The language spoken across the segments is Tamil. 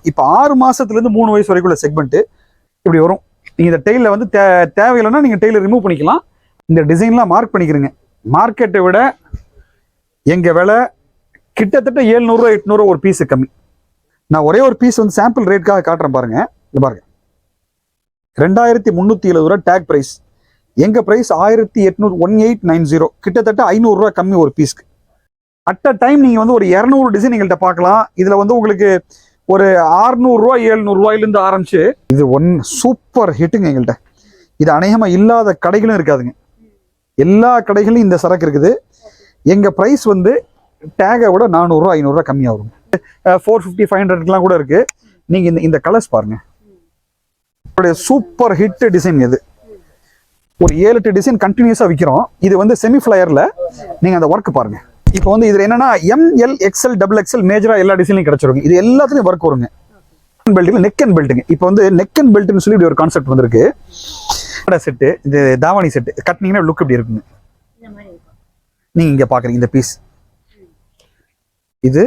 இப்போ 6 மாசத்துலேருந்து 3 வயசு வரைக்கும் உள்ள செக்மெண்ட் இப்படி வரும். நீங்கள் இந்த டெய்லில் வந்து தேவையில்லைன்னா நீங்கள் டெய்லர் ரிமூவ் பண்ணிக்கலாம். இந்த டிசைன்லாம் மார்க் பண்ணிக்கிறீங்க. மார்க்கெட்டை விட எங்கள் விலை கிட்டத்தட்ட 700 800 ஒரு பீஸு கம்மி. நான் ஒரே ஒரு பீஸ் வந்து சாம்பிள் ரேட்காக காட்டுறேன் பாருங்க. இது பாருங்க 2370 டேக் ப்ரைஸ். எங்கள் ப்ரைஸ் 1800 1890, கிட்டத்தட்ட 500 ரூபா கம்மி ஒரு பீஸ்க்கு. அட் அ டைம் நீங்கள் வந்து ஒரு 200 டிசைன் எங்கள்கிட்ட பார்க்கலாம். இதில் வந்து உங்களுக்கு ஒரு 600 ரூபா 700 ரூபாயிலிருந்து ஆரம்பிச்சு இது சூப்பர் ஹிட்டுங்க எங்கள்கிட்ட. இது அநேகமாக இல்லாத கடைகளும் இருக்காதுங்க. எல்லா கடைகளும் இந்த சரக்கு இருக்குது. எங்கள் ப்ரைஸ் வந்து டேகை விட 400 ரூபா 500 ரூபா கம்மியாக வரும். 450 500லாம் கூட இருக்குது. நீங்கள் இந்த கலர்ஸ் பாருங்க. சூப்பர் ஹிட் டிசைன் இது. ஒரு 7-8 டிசைன் கண்டினியூஸாக விற்கிறோம். இது வந்து செமி ஃப்ளையரில் நீங்கள் அந்த ஒர்க் பாருங்க. இப்போ வந்து இதில் என்னன்னா ML XL XXL மேஜராக எல்லா டிசைன்லையும் கிடச்சிருங்க. இது எல்லாத்துலையும் ஒர்க் வருங்க. பெல்ட்டுங்க, நெக் அண்ட் பெல்ட்டுங்க. இப்போ வந்து நெக் அண்ட் பெல்ட்னு சொல்லி இப்படி ஒரு கான்செப்ட் வந்திருக்கு. செட்டு, இது தாவணி செட்டு கட்டினீங்கன்னா லுக் இப்படி இருக்குங்க. நீங்கள் இங்கே பார்க்குறீங்க இந்த பீஸ். இது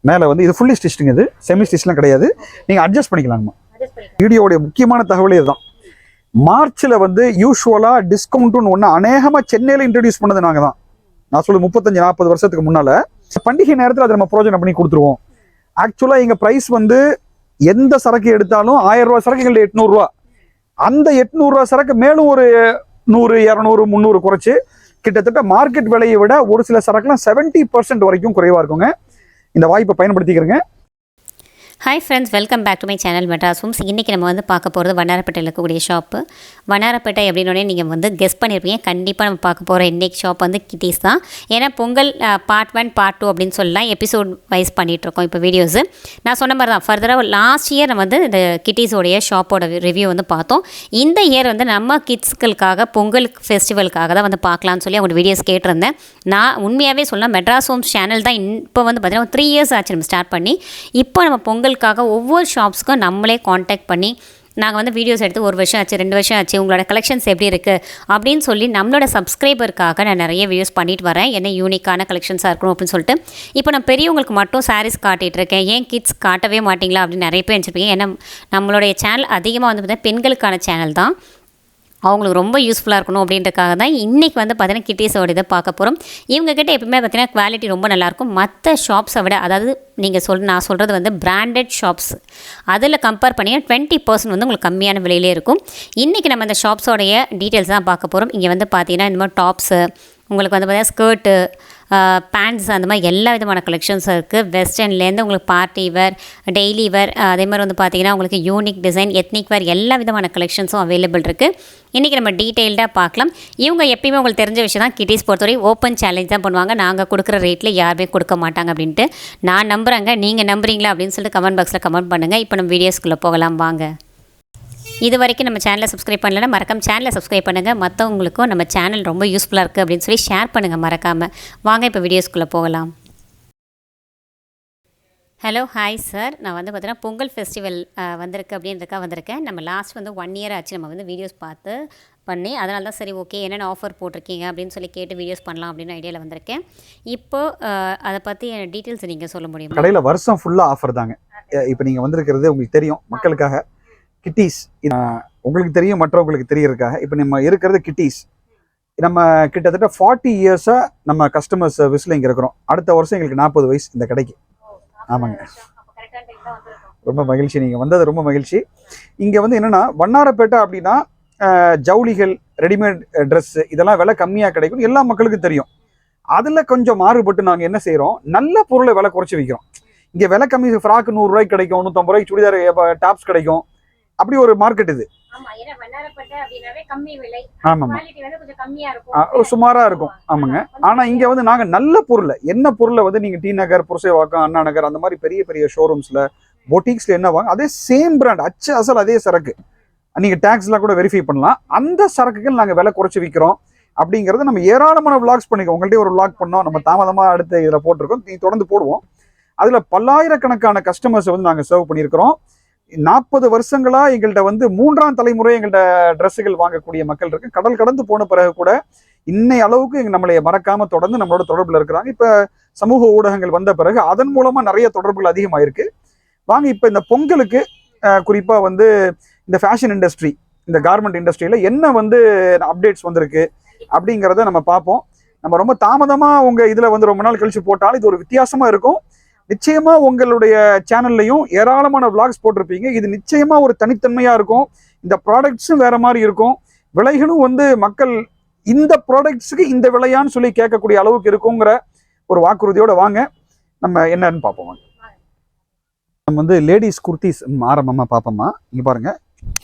மேலே வந்து இது ஃபுல்லி ஸ்டிச்சுங்க. இது செமி ஸ்டிச்லாம் கிடையாது. நீங்கள் அட்ஜஸ்ட் பண்ணிக்கலாங்கம்மா. வீடியோடைய முக்கியமான தகவலே இதுதான். மார்ச்சில் வந்து யூஸ்வலாக டிஸ்கவுண்ட்டுன்னு ஒன்று அநேகமாக சென்னையில் இன்ட்ரடியூஸ் பண்ணது நாங்கள் தான். நான் சொல்ல 35-40 வருஷத்துக்கு முன்னால் பண்டிகை நேரத்தில் அதை நம்ம ப்ரோஜனம் பண்ணி கொடுத்துருவோம். ஆக்சுவலாக எங்கள் ப்ரைஸ் வந்து எந்த சரக்கு எடுத்தாலும் 1000 ரூபா சரக்கு எங்கள்ட்ட 800 ரூபா. அந்த 800 ரூபா சரக்கு மேலும் ஒரு 100 200 300 குறைச்சி கிட்டத்தட்ட மார்க்கெட் விலையை விட ஒரு சில சரக்குலாம் 70% வரைக்கும் குறைவாக இருக்குங்க. இந்த வாய்ப்பை பயன்படுத்திக்கிறேங்க. Hi friends, welcome back to my channel Madras Homes. இன்றைக்கி நம்ம வந்து பார்க்க போகிறது வண்ணாரப்பேட்டையில் இருக்கக்கூடிய ஷாப்பு. வண்ணாரப்பேட்டை அப்படின்னோடனே நீங்கள் வந்து கெஸ் பண்ணியிருப்பீங்க. கண்டிப்பாக நம்ம பார்க்க போகிற இன்றைக்கி ஷாப் வந்து கிட்டீஸ் தான். ஏன்னா பொங்கல் பார்ட் 1 பார்ட் 2 அப்படின்னு சொல்லலாம் எபிசோட் வைஸ் பண்ணிகிட்ருக்கோம் இப்போ வீடியோஸு. நான் சொன்ன மாதிரி தான் ஃபர்தராக லாஸ்ட் இயர் நம்ம வந்து இந்த கிட்டீஸோடைய ஷாப்போட ரிவ்யூ வந்து பார்த்தோம். இந்த இயர் வந்து நம்ம கிட்ஸ்களுக்காக பொங்கல் ஃபெஸ்டிவலுக்காக தான் வந்து பார்க்கலான்னு சொல்லி அவங்க வீடியோஸ் கேட்டிருந்தேன். நான் உண்மையாகவே சொல்லலாம் மெட்ராஸ் ஹோம்ஸ் சேனல் தான் இப்போ வந்து பார்த்திங்கன்னா 3 இயர்ஸ் ஆச்சு நம்ம ஸ்டார்ட் பண்ணி. இப்போ நம்ம பொங்கல் ஒவ்வொரு ஷாப்ஸ்க்கும் நம்மளே காண்டாக்ட் பண்ணி நாங்கள் வந்து வீடியோஸ் எடுத்து 1 வருஷம் ஆச்சு 2 வருஷம் ஆச்சு உங்களோட கலெக்ஷன்ஸ் எப்படி இருக்குது அப்படின்னு சொல்லி நம்மளோட சப்ஸ்கிரைபருக்காக நான் நிறைய வீடியோஸ் பண்ணிட்டு வரேன். என்ன யூனிக்கான கலெக்ஷன்ஸாக இருக்கணும் அப்படின்னு சொல்லிட்டு. இப்போ நான் பெரியவங்களுக்கு மட்டும் சாரீஸ் காட்டிகிட்டு இருக்கேன். ஏன் கிட்ஸ் காட்டவே மாட்டிங்களா அப்படின்னு நிறைய பேர் நினச்சிருப்பீங்க. ஏன்னா நம்மளுடைய சேனல் அதிகமாக வந்து பார்த்தீங்கன்னா பெண்களுக்கான சேனல் தான். அவங்களுக்கு ரொம்ப யூஸ்ஃபுல்லாக இருக்கணும் அப்படின்றக்காக தான் இன்றைக்கி வந்து பார்த்தீங்கன்னா கிட்டீஸோட இதை பார்க்க போகிறோம். இவங்ககிட்ட எப்பவுமே பார்த்தீங்கன்னா குவாலிட்டி ரொம்ப நல்லாயிருக்கும். மற்ற ஷாப்ஸை விட, அதாவது நீங்கள் நான் சொல்கிறது வந்து பிராண்டட் ஷாப்ஸ், அதில் கம்பேர் பண்ணி 20% வந்து உங்களுக்கு கம்மியான விலையிலே இருக்கும். இன்றைக்கி நம்ம இந்த ஷாப்ஸோடைய டீட்டெயில்ஸ் தான் பார்க்க போகிறோம். இங்கே வந்து பார்த்தீங்கன்னா இந்த மாதிரி டாப்ஸு, உங்களுக்கு வந்து பார்த்தீங்கன்னா ஸ்கர்ட்டு, பேண்ட்ஸ், அந்த மாதிரி எல்லா விதமான கலெக்ஷன்ஸ் இருக்குது. வெஸ்டர்ன்லேருந்து உங்களுக்கு பார்ட்டி வேர், டெய்லி வேர், அதே மாதிரி வந்து பார்த்திங்கன்னா உங்களுக்கு யூனிக் டிசைன், எத்னிக் வேர் எல்லா விதமான கலெக்ஷன்ஸும் அவைலபிள் இருக்குது. இன்றைக்கி நம்ம டீட்டெயில்டாக பார்க்கலாம். இவங்க எப்பயுமே உங்களுக்கு தெரிஞ்ச விஷயம் தான், கிட்டீஸ் பொறுத்தவரை ஓப்பன் சேலஞ்ச் தான் பண்ணுவாங்க. நாங்கள் கொடுக்குற ரேட்டில் யாருமே கொடுக்க மாட்டாங்க அப்படின்ட்டு நான் நம்புகிறேங்க. நீங்கள் நம்புறீங்களா அப்படின்னு சொல்லிட்டு கமெண்ட் பாக்ஸில் கமெண்ட் பண்ணுங்கள். இப்போ நம்ம வீடியோஸ்குள்ளே போகலாம் வாங்க. இது வரைக்கும் நம்ம சேனலை சப்ஸ்கிரைப் பண்ணலைன்னா மறக்காம சேனலை சப்ஸ்கிரைப் பண்ணுங்கள். மற்றவங்களுக்கும் நம்ம சேனல் ரொம்ப யூஸ்ஃபுல்லாக இருக்குது அப்படின்னு சொல்லி ஷேர் பண்ணுங்கள் மறக்காமல். வாங்க இப்போ வீடியோஸ்குள்ளே போகலாம். Hello, hi sir. நான் வந்து பார்த்தீங்கன்னா பொங்கல் ஃபெஸ்டிவல் வந்திருக்கு அப்படின்றக்காக வந்திருக்கேன். நம்ம லாஸ்ட் வந்து 1 இயர் ஆச்சு நம்ம வந்து வீடியோஸ் பார்த்து பண்ணி. அதனால தான் சரி ஓகே என்னென்ன ஆஃபர் போட்டிருக்கீங்க அப்படின்னு சொல்லி கேட்டு வீடியோஸ் பண்ணலாம் அப்படின்னு ஐடியாவில் வந்திருக்கேன். இப்போது அதை பற்றி டீட்டெயில்ஸ் நீங்கள் சொல்ல முடியும்? கடையில் வருஷம் ஃபுல்லாக ஆஃபர் தாங்க. இப்போ நீங்கள் வந்திருக்கிறது உங்களுக்கு தெரியும், மக்களுக்காக கிட்டீஸ். உங்களுக்கு தெரியும், மற்றவங்களுக்கு தெரியறதுக்காக இப்போ நம்ம இருக்கிறது கிட்டீஸ். நம்ம கிட்டத்தட்ட 40 இயர்ஸாக நம்ம கஸ்டமர் சர்வீஸில் இங்கே இருக்கிறோம். அடுத்த வருஷம் எங்களுக்கு 40 வயசு இந்த கடைக்கு. ஆமாங்க, ரொம்ப மகிழ்ச்சி. நீங்கள் வந்தது ரொம்ப மகிழ்ச்சி. இங்கே வந்து என்னென்னா வண்ணாரப்பேட்டை அப்படின்னா ஜவுளிகள், ரெடிமேட் ட்ரெஸ்ஸு இதெல்லாம் விலை கம்மியாக கிடைக்கும், எல்லா மக்களுக்கும் தெரியும். அதில் கொஞ்சம் மாறுபட்டு நாங்கள் என்ன செய்கிறோம், நல்ல பொருளை விலை குறைச்சி விற்கிறோம். இங்கே விலை கம்மி, ஃப்ராக்கு 100 ரூபாய்க்கு கிடைக்கும், 150 ரூபாய்க்கு சுடிதார் டாப்ஸ் கிடைக்கும். அப்படி ஒரு மார்க்கெட் இது. சுமாராக இருக்கும். ஆமாங்க. ஆனால் இங்கே வந்து நாங்கள் நல்ல பொருளை, என்ன பொருளை வந்து நீங்கள் டி நகர், புரசைவாக்கம், அண்ணா நகர் அந்த மாதிரி பெரிய பெரிய ஷோரூம்ஸில், பொட்டிக்ஸில் என்ன வாங்க அதே சேம் பிராண்ட், அச்சு அசல் அதே சரக்கு, நீங்கள் டேக்ஸ்லாம் கூட வெரிஃபை பண்ணலாம். அந்த சரக்குகள் நாங்கள் விலை குறைச்சி விற்கிறோம் அப்படிங்கிறத நம்ம ஏராளமான விளாக்ஸ் பண்ணிக்கோம். உங்கள்கிட்ட ஒரு விளாக் பண்ணோம், நம்ம தாமதமாக அடுத்து இதில் போட்டிருக்கோம், தொடர்ந்து போடுவோம். அதில் பல்லாயிரக்கணக்கான கஸ்டமர்ஸை வந்து நாங்கள் சர்வ் பண்ணியிருக்கிறோம். 40 வருஷங்களா எங்கள்கிட்ட வந்து 3ஆம் தலைமுறை எங்கள்கிட்ட ட்ரெஸ்ஸுகள் வாங்கக்கூடிய மக்கள் இருக்கு. கடல் கடந்து போன பிறகு கூட இன்னை அளவுக்கு நம்மளை மறக்காம தொடர்ந்து நம்மளோட தொடர்புல இருக்கிறாங்க. இப்ப சமூக ஊடகங்கள் வந்த பிறகு அதன் மூலமா நிறைய தொடர்புகள் அதிகமாயிருக்கு. வாங்க இப்போ இந்த பொங்கலுக்கு குறிப்பாக வந்து இந்த ஃபேஷன் இண்டஸ்ட்ரி, இந்த கார்மெண்ட் இண்டஸ்ட்ரியில் என்ன வந்து அப்டேட்ஸ் வந்திருக்கு அப்படிங்கிறத நம்ம பார்ப்போம். நம்ம ரொம்ப தாமதமாக உங்கள் இதில் வந்து ரொம்ப நாள் கழிச்சு போட்டாலும் இது ஒரு வித்தியாசமாக இருக்கும். நிச்சயமாக உங்களுடைய சேனல்லையும் ஏராளமான vlogs போட்டிருப்பீங்க. இது நிச்சயமாக ஒரு தனித்தன்மையாக இருக்கும். இந்த ப்ராடக்ட்ஸும் வேற மாதிரி இருக்கும். விலைகளும் வந்து மக்கள் இந்த ப்ராடக்ட்ஸுக்கு இந்த விலையான்னு சொல்லி கேட்கக்கூடிய அளவுக்கு இருக்குங்கிற ஒரு வாக்குறுதியோட வாங்க நம்ம என்னன்னு பார்ப்போம். நம்ம வந்து லேடிஸ் குர்த்திஸ் ஆரம்பமாக பார்ப்போம்மா. இங்கே பாருங்க,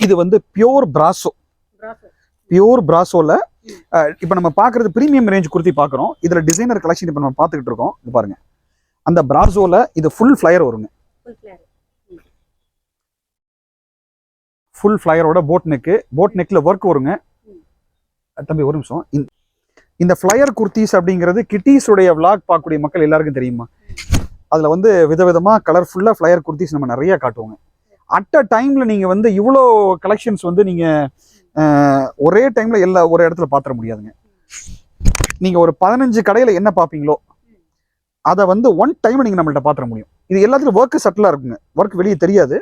இது வந்து பியோர் பிராசோ. பியோர் பிராசோவில் இப்போ நம்ம பார்க்குறது ப்ரீமியம் ரேஞ்ச் குர்த்தி பார்க்குறோம். இதில் டிசைனர் கலெக்ஷன் இப்போ நம்ம பார்த்துக்கிட்டு இருக்கோம். இது பாருங்க, அந்த பிராசோவில் இது ஃபுல் ஃப்ளையர் வருங்க. ஃபுல் ஃப்ளையரோட போட் நெக்கில் ஒர்க் வருங்க. தம்பி ஒரு நிமிஷம். இந்த ஃப்ளையர் குர்த்திஸ் அப்படிங்கிறது கிட்டீஸுடைய விளாக் பார்க்கக்கூடிய மக்கள் எல்லாருக்கும் தெரியுமா? அதில் வந்து விதவிதமாக கலர்ஃபுல்லாக ஃப்ளையர் குர்த்திஸ் நம்ம நிறைய காட்டுவோங்க. அட் அ டைமில் நீங்கள் வந்து இவ்வளோ கலெக்ஷன்ஸ் வந்து நீங்கள் ஒரே டைமில் ஒரு இடத்துல பார்த்துட முடியாதுங்க. நீங்கள் ஒரு 15 கடையில் என்ன பார்ப்பீங்களோ அதை வந்து ஒன் டைம் நீங்கள் நம்மள்ட்ட பார்த்துட முடியும். இது எல்லாத்துலையும் ஒர்க்கு சட்டிலாக இருக்குங்க. ஒர்க் வெளியே தெரியாது,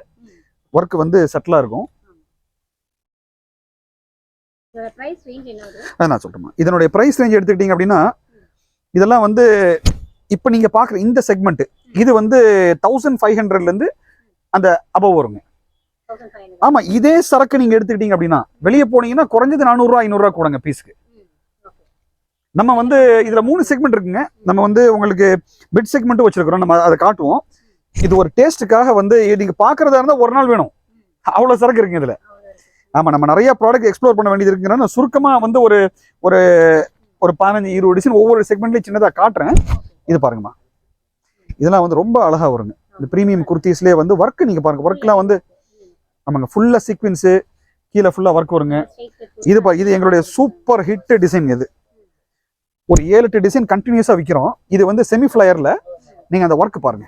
ஒர்க் வந்து சட்டிலாக இருக்கும். நான் சொல்றேன், இதனுடைய பிரைஸ் ரேஞ்ச் எடுத்துக்கிட்டீங்க அப்படின்னா இதெல்லாம் வந்து இப்போ நீங்க பாக்குற இந்த செக்மெண்ட் இது வந்து 1500 அந்த அபவ் வருங்க. ஆமா, இதே சரக்கு நீங்க எடுத்துக்கிட்டீங்க அப்படின்னா வெளியே போனீங்கன்னா குறைஞ்சது 400 ரூபா 500 ரூபா கூடங்க பீஸ்க்கு. நம்ம வந்து இதுல 3 செக்மெண்ட் இருக்குங்க. நம்ம வந்து உங்களுக்கு மிட் செக்மெண்ட் வச்சிருக்கிறோம், நம்ம அதை காட்டுவோம். இது ஒரு டேஸ்ட்டுக்காக வந்து நீங்க பாக்குறதா இருந்தா ஒரு நாள் வேணும், அவ்வளவு சரக்கு இருக்குங்க இதுல. ஆமா, நம்ம நிறைய ப்ராடக்ட் எக்ஸ்ப்ளோர் பண்ண வேண்டியது இருக்குன்னா சுருக்கமா வந்து ஒரு ஒரு ஒரு 15-20 டிசைன் ஒவ்வொரு செக்மெண்ட்லயும் சின்னதா காட்டுறேன். இது பாருங்கம்மா, இதெல்லாம் வந்து ரொம்ப அழகா வருங்க. இந்த ப்ரீமியம் குர்த்திஸ்லேயே வந்து ஒர்க் நீங்க பாருங்க, ஒர்க்லாம் வந்து ஆமாங்க ஃபுல்லா சீக்வென்ஸு, கீழே ஃபுல்லா ஒர்க் வருங்க. இது எங்களுடைய சூப்பர் ஹிட் டிசைன். இது ஒரு 7-8 டிசைன் கண்டினியூஸா விற்கிறோம். இது வந்து செமி ஃப்ளையர்ல நீங்க அந்த ஒர்க் பாருங்க.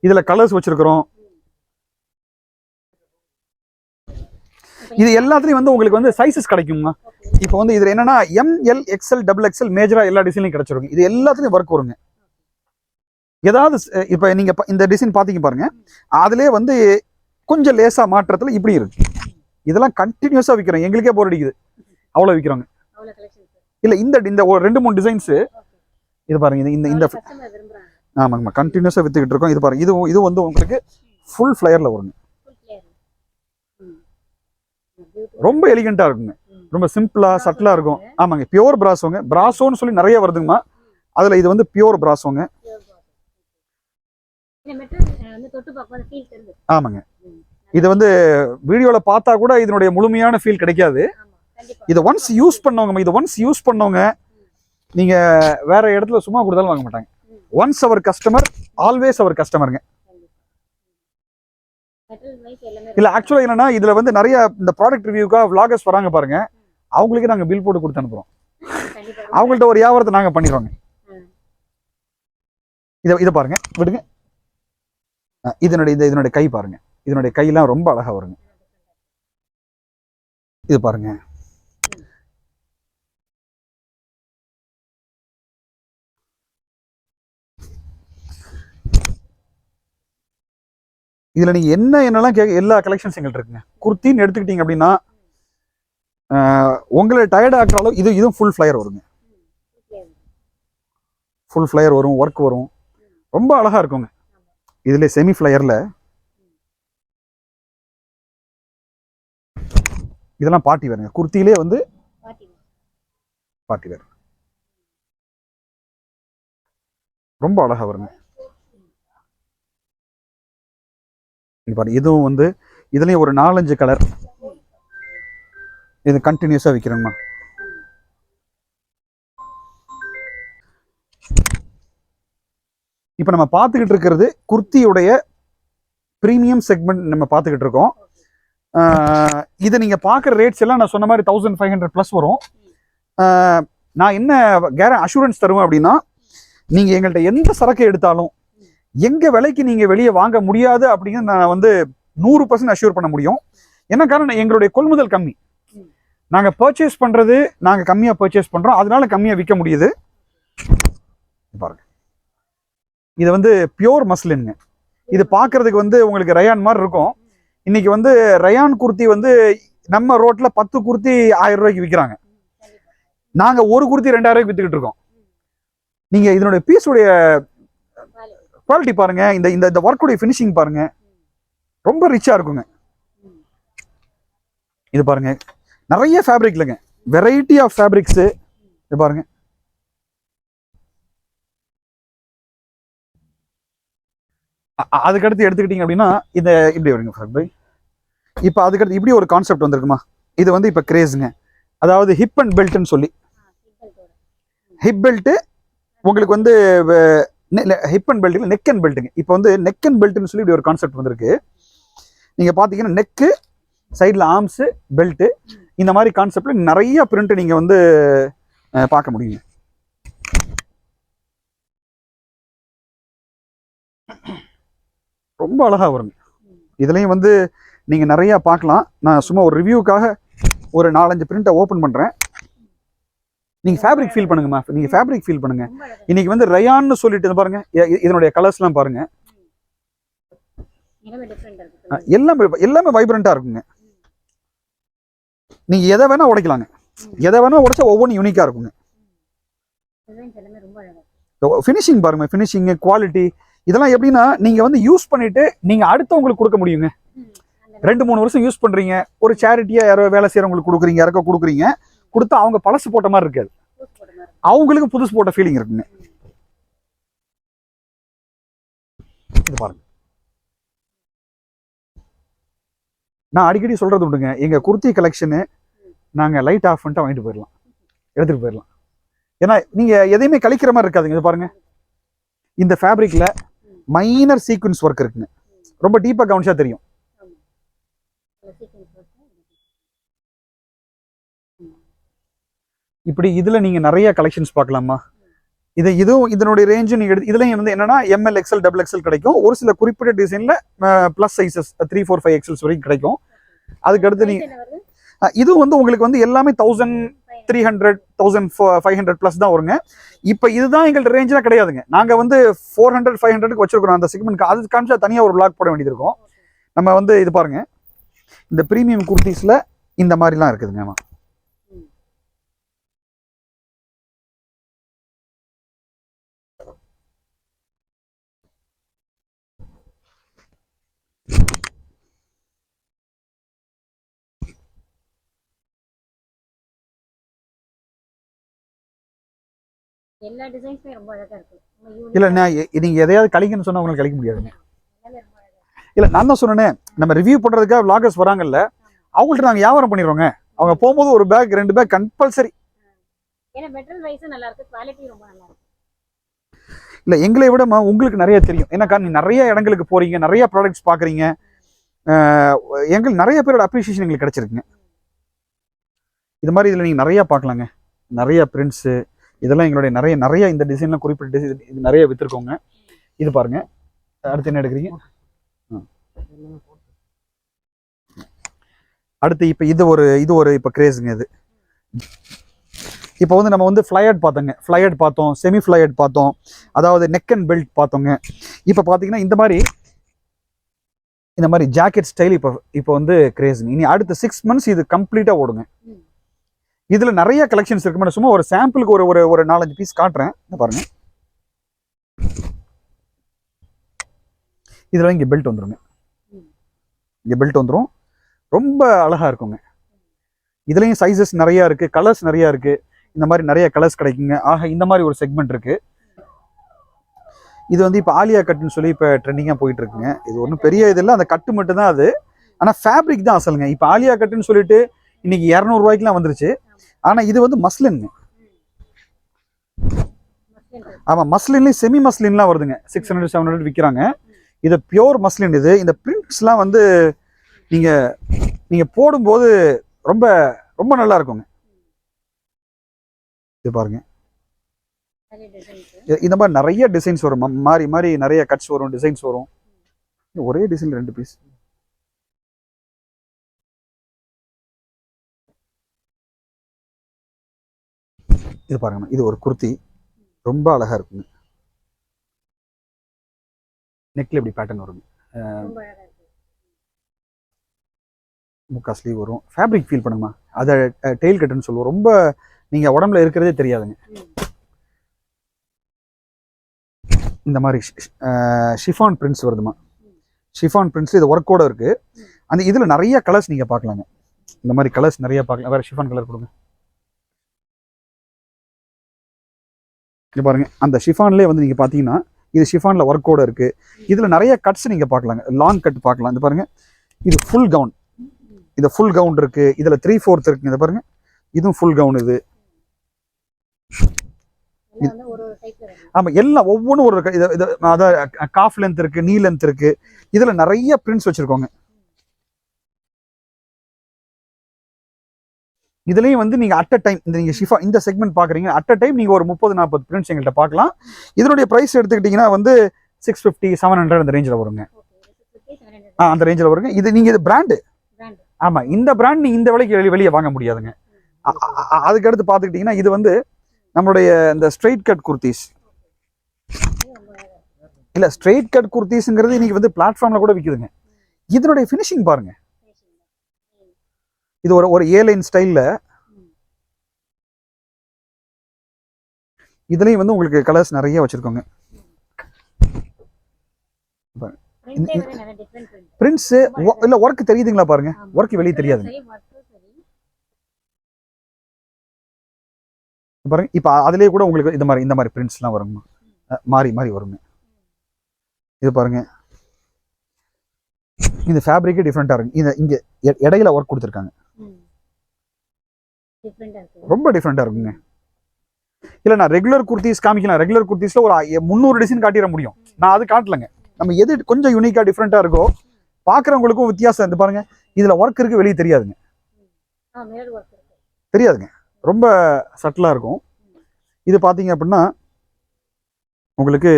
இதுல கலர்ஸ் வச்சிருக்கிறோம். இது எல்லாத்துலயும் வந்து உங்களுக்கு வந்து சைஸஸ் கிடைக்குங்க. இப்போ வந்து இதுல என்னன்னா ML XL XXL மேஜரா எல்லா டிசைன்லயும் கிடைச்சிருங்க. இது எல்லாத்துலயும் ஒர்க் வருங்க. ஏதாவது இப்ப நீங்க இந்த டிசைன் பாத்தீங்க பாருங்க, அதுலயே வந்து கொஞ்சம் லேசா மாற்றத்துல இப்படி இருக்கு. இதெல்லாம் கண்டினியூஸா விற்கிறோம், எங்களுக்கே போர் அடிக்குது, அவ்வளவு விற்கிறோங்க. இல்ல இந்த ஒரு 2-3 டிசைன்ஸ் இது பாருங்க, இந்த ஆமாங்கம்மா கண்டினியூஸா வித்துக்கிட்டு இருக்கோம். இது பாருங்க, இது வந்து உங்களுக்கு ஃபுல் ஃப்ளையர்ல வருங்க. ரொம்ப எலிகண்டா இருக்குங்க, ரொம்ப சிம்பிளா சட்டிலா இருக்கும். ஆமாங்க, பியோர் பிராசோங்க. பிராசோன்னு சொல்லி நிறைய வருதுங்கம்மா. அதுல இது வந்து பியோர் பிராசோங்க. ஆமாங்க, இது வந்து வீடியோல பார்த்தா கூட இதனுடைய முழுமையான ஃபீல் கிடைக்காது. இதை ஒன்ஸ் யூஸ் பண்ணவங்க நீங்க வேற இடத்துல சும்மா கொடுத்தாலும் வாங்க மாட்டாங்க. ஒன்ஸ் அவர் கஸ்டமர் ஆல்வேஸ் அவர் கஸ்டமருங்க. இல்ல ஆக்சுவலா என்னன்னா இதுல வந்து நிறைய இந்த ப்ராடக்ட் ரிவ்யூக்கா vloggers வராங்க பாருங்க, அவங்களுக்கு நாங்க பில் போட்டு கொடுத்து அனுப்புறோம். அவங்கள்ட்ட ஒரு வியாபாரத்தை நாங்க பண்ணிடுவோங்க. இதை பாருங்க விடுங்க. இதனுடைய கை பாருங்க, இதனுடைய கையெல்லாம் ரொம்ப அழகா வருங்க. இது பாருங்க, இதுல நீங்க என்னெல்லாம் எல்லா கலெக்ஷன்ஸ் எங்கள்கிட்ட இருக்குங்க. குர்த்தின்னு எடுத்துக்கிட்டீங்க அப்படின்னா உங்களை டயர்ட் ஆக்குற அளவு இதுவும் ஃபுல் ஃப்ளையர் வருங்க. ஃபுல் ஃப்ளையர் வரும், ஒர்க் வரும், ரொம்ப அழகா இருக்குங்க. இதுல செமி ஃப்ளையர்ல இதெல்லாம் பார்ட்டி வேறுங்க. குர்த்தியிலே வந்து பார்ட்டி வேறு ரொம்ப அழகா வருங்க. இதுவும் வந்து இதுலயும் ஒரு 4-5 கலர் இது கண்டினியூஸா விற்கிறோங்கம்மா. இப்போ நம்ம பார்த்துக்கிட்டு இருக்கிறது குர்த்தியுடைய ப்ரீமியம் செக்மெண்ட் நம்ம பார்த்துக்கிட்டு இருக்கோம். இதை நீங்க பார்க்குற ரேட்ஸ் எல்லாம் நான் சொன்ன மாதிரி 1500+ வரும். நான் என்ன அஷூரன்ஸ் தருவேன் அப்படின்னா, நீங்க எங்கள்கிட்ட எந்த சரக்கு எடுத்தாலும் எங்க விலைக்கு நீங்க வெளியே வாங்க முடியாது அப்படின்னு நான் வந்து 100% அஷ்யூர் பண்ண முடியும். என்ன காரணம், எங்களுடைய கொள்முதல் கம்மி. நாங்க பர்ச்சேஸ் பண்றது நாங்க கம்மியா பர்ச்சேஸ் பண்றோம், அதனால கம்மியா விற்க முடியுது. பாருங்க, இது வந்து பியோர் மஸ்லின்ங்க. இது பார்க்கறதுக்கு வந்து உங்களுக்கு ரயான் மாதிரி இருக்கும். இன்னைக்கு வந்து ரயான் குர்த்தி வந்து நம்ம ரோட்ல 10 குர்த்தி 1000 ரூபாய்க்கு விற்கிறாங்க. நாங்க ஒரு குர்த்தி 2000 ரூபாய்க்கு வித்துக்கிட்டு இருக்கோம். நீங்க இதனுடைய பீஸுடைய குவாலிட்டி பாருங்க, இந்த இந்த ஒர்க்குடைய ஃபினிஷிங் பாருங்க, ரொம்ப ரிச்சா இருக்குங்க. இது பாருங்க, நிறைய ஃபேப்ரிக் இல்லைங்க, வெரைட்டி ஆஃப் ஃபேப்ரிக்ஸ். இது பாருங்க, அதுக்கடுத்து எடுத்துக்கிட்டீங்க அப்படின்னா இந்த இப்படி வருங்க ஃபேப்ரிக். இப்போ அதுக்கடுத்து இப்படி ஒரு கான்செப்ட் வந்திருக்குமா, இது வந்து இப்போ கிரேஸுங்க. அதாவது ஹிப் அண்ட் பெல்ட்னு சொல்லி, ஹிப் பெல்ட் உங்களுக்கு வந்து hip and belt neck and பெல்ட்டுங்க. இப்போ வந்து நெக் அண்ட் பெல்ட்னு சொல்லி இப்படி ஒரு கான்செப்ட் வந்திருக்கு. நீங்க பாத்தீங்கன்னா நெக்கு சைடில் ஆர்ம்ஸு பெல்ட்டு இந்த மாதிரி கான்செப்ட்ல நிறைய பிரிண்ட் நீங்க வந்து பார்க்க முடியுங்க. ரொம்ப அழகா வருங்க. இதுலயும் வந்து நீங்க நிறைய பார்க்கலாம். நான் சும்மா ஒரு ரிவ்யூக்காக ஒரு 4-5 பிரிண்ட்டை ஓப்பன் பண்றேன். நீங்க ஃபேப்ரிக் ஃபீல் பண்ணுங்கம்மா, நீங்க ஃபேப்ரிக் ஃபீல் பண்ணுங்க. இன்னைக்கு வந்து ரயான்னு சொல்லிட்டு பாருங்க, இதனுடைய கலர்ஸ்லாம் பாருங்க, எல்லாமே வைப்ரண்டா இருக்குங்க. நீங்க எதை வேணா உடைக்கலாங்க, எதை வேணா உடைச்சா ஒவ்வொன்றும் யூனிக்கா இருக்குங்க. ஃபினிஷிங் பாருங்க, ஃபினிஷிங் குவாலிட்டி இதெல்லாம் எப்படின்னா நீங்க வந்து யூஸ் பண்ணிட்டு நீங்க அடுத்தவங்களுக்கு கொடுக்க முடியுங்க. 2-3 வருஷம் யூஸ் பண்றீங்க, ஒரு சேரிட்டியா யாரோ வேலை செய்யறவங்களுக்கு கொடுக்குறீங்க, யாருக்கோ கொடுக்குறீங்க, கொடுத்தா அவங்க பழசு போட்ட மாதிரி இருக்காது, அவங்களுக்கு புதுசு போட்ட ஃபீலிங் இருக்குங்க. இது பாருங்க, நான் அடிக்கடி சொல்றது உண்டுங்க, எங்க குர்த்தி கலெக்ஷனு நாங்க லைட் ஆஃப் பண்ணிட்டு வாங்கிட்டு போயிடலாம், எடுத்துட்டு போயிடலாம். ஏன்னா நீங்க எதையுமே கழிக்கிற மாதிரி இருக்காதுங்க. இது பாருங்க, இந்த ஃபேப்ரிக்ல மைனர் சீக்வன்ஸ் ஒர்க் இருக்குங்க, ரொம்ப டீப்பா கவனிச்சா தெரியும். இப்படி இதுல நீங்க நிறைய கலெக்ஷன்ஸ் பார்க்கலாமா. இதுவும் இதனுடைய ரேஞ்சு நீங்க எடுத்து இதுலயும் வந்து என்னன்னா ML XL XXL கிடைக்கும். ஒரு சில குறிப்பிட்ட டிசைன்ல பிளஸ் சைசஸ் 3, 4, 5 XL வரைக்கும் கிடைக்கும். அதுக்கு அடுத்து நீங்க இது வந்து உங்களுக்கு வந்து எல்லாமே 1300 1500 பிளஸ் தான் வருங்க. இப்போ இதுதான் எங்கள்ட்ட ரேஞ்செலாம் கிடையாதுங்க. நாங்க வந்து 400 500க்கு வச்சிருக்கிறோம் அந்த செக்மெண்ட். அது காமிச்சா தனியா ஒரு பிளாக் போட வேண்டியது இருக்கும். நம்ம வந்து இது பாருங்க, இந்த பிரீமியம் குர்த்திஸ்ல இந்த மாதிரிலாம் இருக்குதுங்க. எல்லா டிசைன்ஸுமே ரொம்ப அழகா இருக்கு. இல்ல நீங்க எதையாவது கழிக்கணும்னு சொன்னா உங்களுக்கு கழிக்க முடியாதுங்க. இல்ல நான் தான் சொன்னேன், நம்ம ரிவ்யூ பண்றதுக்காக vloggers வராங்கல்ல, அவங்கள்ட்ட நாங்க வியாபாரம் பண்ணிடுவோங்க. அவங்க போகும்போது ஒரு பேக் 2 பேக் கம்பல்சரி. ஏன்னா மெட்டீரியல் வைஸ் நல்லா இருக்கு, குவாலிட்டி ரொம்ப நல்லா இருக்கு. இல்ல எங்களை விட உங்களுக்கு நிறைய தெரியும். ஏன்னா நீ நிறைய இடங்களுக்கு போறீங்க, நிறைய ப்ராடக்ட்ஸ் பாக்குறீங்க. எங்களுக்கு நிறைய பேரோட அப்ரிசியேஷன் எங்களுக்கு கிடைச்சிருக்குங்க. இது மாதிரி இதுல நீங்க நிறைய பார்க்கலாங்க, நிறைய பிரிண்ட்ஸ் இதெல்லாம் எங்களுடைய நிறைய இந்த டிசைன்லாம் குறிப்பிட்ட டிசைன் இது நிறைய வித்துருக்கோங்க. இது பாருங்க, அடுத்து என்ன எடுக்கிறீங்க? அடுத்து இப்போ இது ஒரு இப்போ கிரேஸுங்க. இது இப்போ வந்து நம்ம வந்து ஃப்ளையர்ட் பார்த்தோங்க, ஃப்ளையர்ட் பார்த்தோம், செமி ஃப்ளையர்ட் பார்த்தோம், அதாவது நெக் அண்ட் பெல்ட் பார்த்தோங்க. இப்போ பார்த்தீங்கன்னா இந்த மாதிரி ஜாக்கெட் ஸ்டைல் இப்போ வந்து கிரேஸுங்க. இனி அடுத்த 6 மந்த்ஸ் இது கம்ப்ளீட்டாக ஓடுங்க. இதுல நிறைய கலெக்ஷன்ஸ் இருக்கு. சும்மா ஒரு சாம்பிளுக்கு ஒரு 4-5 பீஸ் காட்டுறேன், பாருங்க. இதுல இங்க பெல்ட் வந்துருங்க, இங்க பெல்ட் வந்துரும், ரொம்ப அழகா இருக்குங்க. இதுலயும் சைஸஸ் நிறைய இருக்கு, கலர்ஸ் நிறைய இருக்கு. இந்த மாதிரி நிறைய கலர்ஸ் கிடைக்குங்க. ஆக இந்த மாதிரி ஒரு செக்மெண்ட் இருக்கு. இது வந்து இப்போ ஆலியா கட்டுன்னு சொல்லி இப்போ ட்ரெண்டிங்காக போயிட்டு இருக்குங்க. இது ஒன்றும் பெரிய இது இல்லை, அந்த கட்டு மட்டும் தான் அது. ஆனால் ஃபேப்ரிக் தான் அசலுங்க. இப்போ ஆலியா கட்டுன்னு சொல்லிட்டு இன்னைக்கு 200 ரூபாய்க்குலாம் வந்துருச்சு. ஆனால் இது வந்து மஸ்லின்ங்க. ஆமாம், மஸ்லின்லேயும் செமி மஸ்லின்லாம் வருதுங்க. 600 700 விற்கிறாங்க. இது பியோர் மஸ்லின். இது இந்த பிரிண்ட்ஸ்லாம் வந்து நீங்கள் போடும்போது ரொம்ப ரொம்ப நல்லா இருக்குங்க. இது பாருங்க, இந்த மாதிரி நிறைய டிசைன்ஸ் வரும், மாறி மாறி நிறைய கட்ஸ் வரும், டிசைன்ஸ் வரும். ஒரே டிசைன் 2 பீஸ். இது பாருங்க, இது ஒரு குர்த்தி, ரொம்ப அழகா இருக்குங்க. நெக்ல இப்படி பேட்டர்ன் வரும், முக்கா ஸ்லீவ் வரும். ஃபேப்ரிக் ஃபீல் பண்ணுங்கம்மா, அதை டெயில் கட்டுன்னு சொல்லுவோம். ரொம்ப நீங்கள் உடம்புல இருக்கிறதே தெரியாதுங்க. இந்த மாதிரி ஷிஃபான் பிரிண்ட்ஸ் வருதுமா, ஷிஃபான் பிரிண்ட்ஸ். இது ஒர்க்கோட இருக்குது. அந்த இதில் நிறைய கலர்ஸ் நீங்கள் பார்க்கலாங்க. இந்த மாதிரி கலர்ஸ் நிறைய பார்க்கலாம். வேறு ஷிஃபான் கலர் கொடுங்க. இது பாருங்க, அந்த ஷிஃபான்லேயே வந்து நீங்கள் பார்த்தீங்கன்னா இது ஷிஃபானில் ஒர்க்கோட இருக்குது. இதில் நிறைய கட்ஸ் நீங்கள் பார்க்கலாங்க, லாங் கட் பார்க்கலாம். இந்த பாருங்க, இது ஃபுல் கவுன், இது ஃபுல் கவுன் இருக்குது. இதில் 3/4 இருக்குங்க. இதை பாருங்க, இதுவும் ஃபுல் கவுன். இது ஆமாம், எல்லாம் ஒவ்வொன்றும் ஒரு இது அதாவது காஃப் லென்த் இருக்குது, நீ லென்த் இருக்குது. இதில் நிறைய பிரிண்ட்ஸ் வச்சுருக்கோங்க. இதுலேயும் வந்து நீங்கள் அட் அ டைம் நீங்கள் ஷிஃபா இந்த செக்மெண்ட் பார்க்குறீங்க, அட் அ டைம் நீங்கள் ஒரு 30-40 பிரிண்ட்ஸ் எங்கள்கிட்ட பார்க்கலாம். இதனுடைய ப்ரைஸ் எடுத்துக்கிட்டிங்கன்னா வந்து 650, 700 அந்த ரேஞ்சில் வருங்க. அந்த ரேஞ்சில் வருங்க. இது நீங்கள் இது பிராண்டு. ஆமாம், இந்த பிராண்ட் நீங்கள் இந்த விலைக்கு வெளியே வாங்க முடியாதுங்க. அதுக்கடுத்து பார்த்துக்கிட்டிங்கன்னா இது வந்து நம்மளுடைய இந்த ஸ்ட்ரெயிட் கட் குர்த்திஸ். இல்லை, ஸ்ட்ரெயிட் கட் குர்த்திஸ்ங்கிறது இன்னைக்கு வந்து பிளாட்ஃபார்மில் கூட விற்குதுங்க. இதனுடைய ஃபினிஷிங் பாருங்க, இது ஒரு ஏலைன் ஸ்டைலில். இதுலேயும் வந்து உங்களுக்கு கலர்ஸ் நிறைய வச்சுருக்கோங்க. பிரிண்ட்ஸு இல்லை ஒர்க் தெரியுதுங்களா பாருங்க, ஒர்க் வெளியே தெரியாதுங்க பாருங்க. இப்போ அதுலேயே கூட உங்களுக்கு இந்த மாதிரி பிரிண்ட்ஸ்லாம் வருங்க, மாறி மாறி வருங்க. இது பாருங்க, இந்த ஃபேப்ரிக்கே டிஃப்ரெண்ட்டாக இருக்குங்க. இங்கே இடையில ஒர்க் கொடுத்துருக்காங்க, ரொம்ப டிஃப்ரெண்ட்டாக இருக்குங்க. இல்லை, நான் ரெகுலர் குர்த்திஸ் காமிக்கலாம். ரெகுலர் குர்த்திஸில் ஒரு 300 டிசைன் காட்டிட முடியும். நான் அது காட்டலைங்க. நம்ம எது கொஞ்சம் யூனிக்காக டிஃப்ரெண்ட்டாக இருக்கோ பார்க்குறவங்களுக்கும் வித்தியாசம். இது பாருங்க, இதில் ஒர்க் இருக்குது, வெளியே தெரியாதுங்க. தெரியாதுங்க, ரொம்ப சட்டிலாக இருக்கும். இது பார்த்தீங்க அப்படின்னா உங்களுக்கு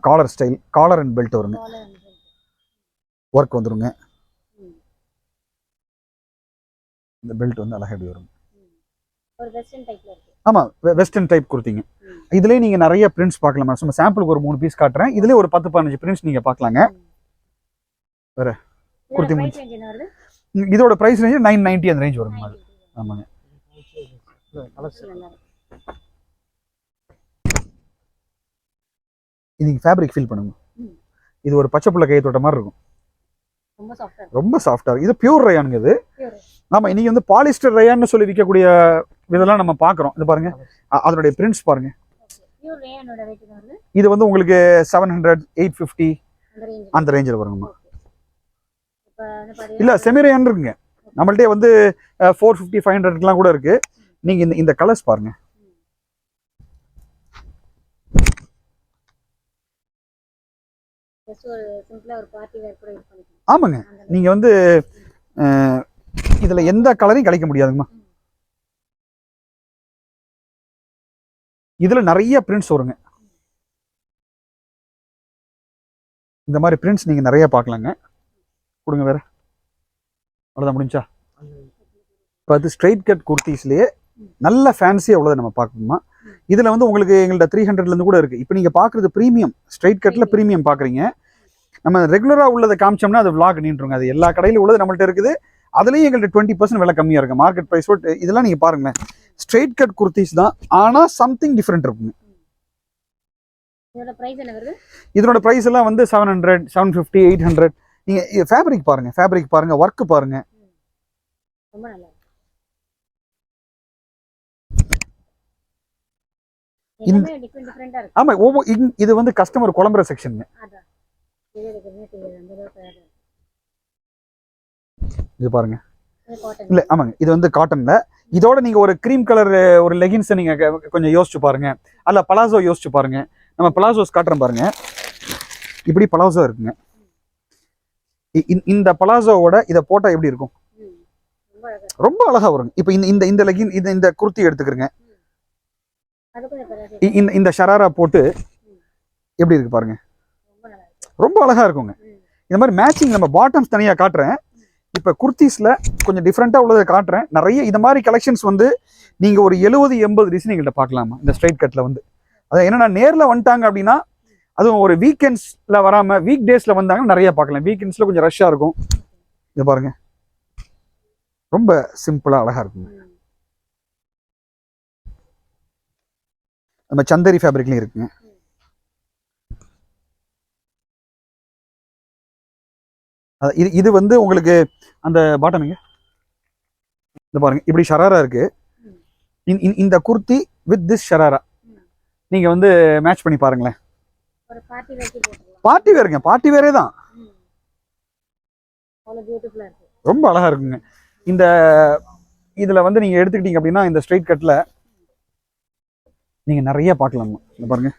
collar style, collar and belt வருங்க. ஒர்க் வந்துருங்க. இந்த பெல்ட் வந்து அழகாக எப்படி வரும். ஆமாம், வெஸ்டர்ன் டைப் கொடுத்தீங்க. இதுலேயே நீங்கள் நிறைய பிரிண்ட்ஸ் பார்க்கலாம். சும்மா சாம்பிளுக்கு ஒரு 3 பீஸ் காட்டுறேன். இதுலேயே ஒரு 10-15 பிரிண்ட்ஸ் நீங்கள் பார்க்கலாங்க. வேற குர்த்தி முடிச்சு இதோட ப்ரைஸ் ரேஞ்சு 990 அந்த ரேஞ்ச் வருங்க. ஆமாங்க. இன்னைக்கு ஃபேப்ரிக் ஃபீல் பண்ணுங்க. இது ஒரு பச்சை புள்ள கையை தொட்ட மாதிரி இருக்கும், ரொம்ப சாஃப்டா இருக்கு. இது பியூர் ரயானுங்க இது. ஆமா, இன்னைக்கு வந்து பாலிஸ்டர் ரயான்னு சொல்லி விற்கக்கூடிய இதெல்லாம் நம்ம பார்க்குறோம். இது பாருங்க, அதனுடைய பிரிண்ட்ஸ் பாருங்க. இது வந்து உங்களுக்கு 700, 850 அந்த ரேஞ்சில் வருங்கம்மா. இல்ல, செமி ரயான் இருக்குங்க நம்மள்ட்டே வந்து 450, 500லாம் கூட இருக்கு. நீங்க இந்த கலர்ஸ் பாருங்க. ஆமாங்க, நீங்க வந்து இதுல எந்த கலரையும் கழிக்க முடியாதுங்கம்மா. இதுல நிறைய பிரிண்ட்ஸ் வருங்க. இந்த மாதிரி பிரிண்ட்ஸ் நீங்க நிறைய பார்க்கலாங்க. கொடுங்க வேற. அவ்வளோதான், முடிஞ்சா? இப்போ அது ஸ்ட்ரெயிட் கட் குர்த்திஸ்லேயே நல்ல ஃபேன்சியாக உள்ளதை நம்ம பார்க்கணுமா. இதில் வந்து உங்களுக்கு எங்கள்கிட்ட 300லேருந்து கூட இருக்குது. இப்போ நீங்கள் பார்க்குறது ப்ரீமியம், ஸ்ட்ரெயிட் கட்டில் ப்ரீமியம் பார்க்குறீங்க. நம்ம ரெகுலராக உள்ளதை காமிச்சோம்னா அது vlog நீண்டுருங்க. அது எல்லா கடையிலும் உள்ளது நம்மள்ட்ட இருக்குது. அதுலேயும் எங்கள்கிட்ட 20% விலை கம்மியாக இருக்குது மார்க்கெட் ப்ரைஸ். இதெல்லாம் நீங்கள் பாருங்களேன், ஸ்ட்ரெயிட் கட் குர்த்திஸ் தான், ஆனால் சம்திங் டிஃப்ரெண்ட் இருக்குங்க. இதனோட ப்ரைஸ் எல்லாம் வந்து 700, 750, 800. நீங்கள் ஃபேப்ரிக் பாருங்க, ஒர்க் பாருங்க. ஆமா, இது வந்து கஸ்டமர் குழம்புற செக்ஷன். இது பாருங்க, இல்ல ஆமாங்க, இது வந்து காட்டன்ல. இதோட நீங்க ஒரு கிரீம் கலர் ஒரு லெகின்ஸ் நீங்க கொஞ்சம் யோசிச்சு பாருங்க, அல்ல பலாசோ யோசிச்சு பாருங்க. நம்ம பலாசோஸ் காட்டுறோம் பாருங்க, இப்படி பலாசோ இருக்குங்க. இந்த பலாசோவோட இதை போட்டா எப்படி இருக்கும்? ரொம்ப அழகா வருங்க. இப்போ இந்த லெகின் இந்த குர்த்தி எடுத்துக்கிறங்க, இந்த ஷராரா போட்டு எப்படி இருக்கு பாருங்க, ரொம்ப அழகா இருக்குங்க. இந்த மாதிரி மேட்சிங் நம்ம பாட்டம்ஸ் தனியா காட்டுறேன். இப்போ குர்த்திஸ்ல கொஞ்சம் டிஃப்ரெண்டா உள்ளதை காட்டுறேன். நிறைய இந்த மாதிரி கலெக்ஷன்ஸ் வந்து நீங்க ஒரு 70-80 டிசைன் எங்கள்கிட்ட பார்க்கலாமா. இந்த ஸ்ட்ரைட் கட்ல வந்து அது என்னன்னா நேரில் வந்துட்டாங்க அப்படின்னா, அதுவும் ஒரு வீக்கெண்ட்ஸ்ல வராம வீக் டேஸ்ல வந்தாங்கன்னா நிறைய பார்க்கலாம். வீக்கெண்ட்ஸ்ல கொஞ்சம் ரஷ்ஷா இருக்கும். இதை பாருங்க, ரொம்ப சிம்பிளா அழகா இருக்குங்க. நம்ம சந்தேரி ஃபேப்ரிக்லயும் இருக்குங்க. இது இது வந்து உங்களுக்கு அந்த பாட்டனுங்க, இந்த பாருங்க இப்படி ஷராரா இருக்கு. இந்த குர்த்தி வித் திஸ் ஷராரா நீங்க வந்து மேட்ச் பண்ணி பாருங்களேன். பார்ட்டி வேருங்க, பார்ட்டி வேரே தான், ரொம்ப அழகா இருக்குங்க. இந்த இதுல வந்து நீங்க எடுத்துக்கிட்டீங்க அப்படின்னா இந்த ஸ்ட்ரைட் கட்ல நீங்க நிறைய பார்க்கலாம். இந்த பாருங்க,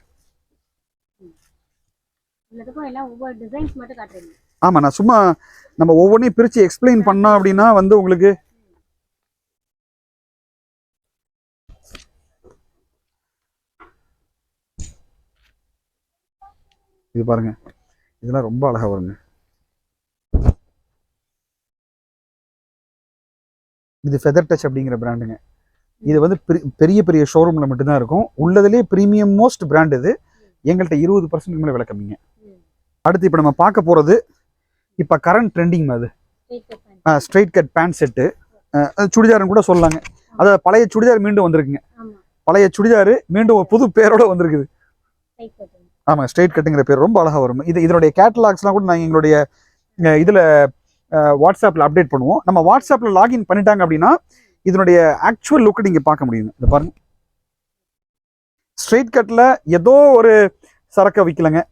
ஆமா நான் சும்மா நம்ம ஒவ்வொன்றையும் பிரிச்சு எக்ஸ்பிளைன் பண்ணோம் அப்படின்னா வந்து உங்களுக்கு இது பாருங்க, இதெல்லாம் ரொம்ப அழகா வருங்க. இது ஃபெதர் டச் அப்படிங்கிற பிராண்டுங்க. இது வந்து பெரிய பெரிய ஷோரூம்ல மட்டும்தான் இருக்கும். உள்ளதுலேயே ப்ரீமியம் மோஸ்ட் பிராண்ட் இது. எங்கள்கிட்ட 20% மேலே விலை கம்மிங்க. அடுத்து இப்போ நம்ம பார்க்க போறது இப்போ கரண்ட் ட்ரெண்டிங் அது ஸ்ட்ரைட் கட் பேண்ட் செட்டு, சுடிதார்னு கூட சொல்லலாங்க. அதாவது பழைய சுடிதார் மீண்டும் வந்திருக்குங்க. பழைய சுடிதார் மீண்டும் ஒரு புது பேரோட வந்திருக்குது. ஆமாம், ஸ்ட்ரைட் கட்டுங்கிற பேர் ரொம்ப அழகாக வரும். இதனுடைய கேட்டலாக்ஸ்லாம் கூட நாங்கள் எங்களுடைய இதில் வாட்ஸ்அப்பில் அப்டேட் பண்ணுவோம். நம்ம வாட்ஸ்அப்பில் லாகின் பண்ணிட்டாங்க அப்படின்னா இதனுடைய ஆக்சுவல் லுக்கு நீங்கள் பார்க்க முடியுங்க. இதை பாருங்க, ஸ்ட்ரைட் கட்டில் ஏதோ ஒரு சரக்கை விற்கலைங்க.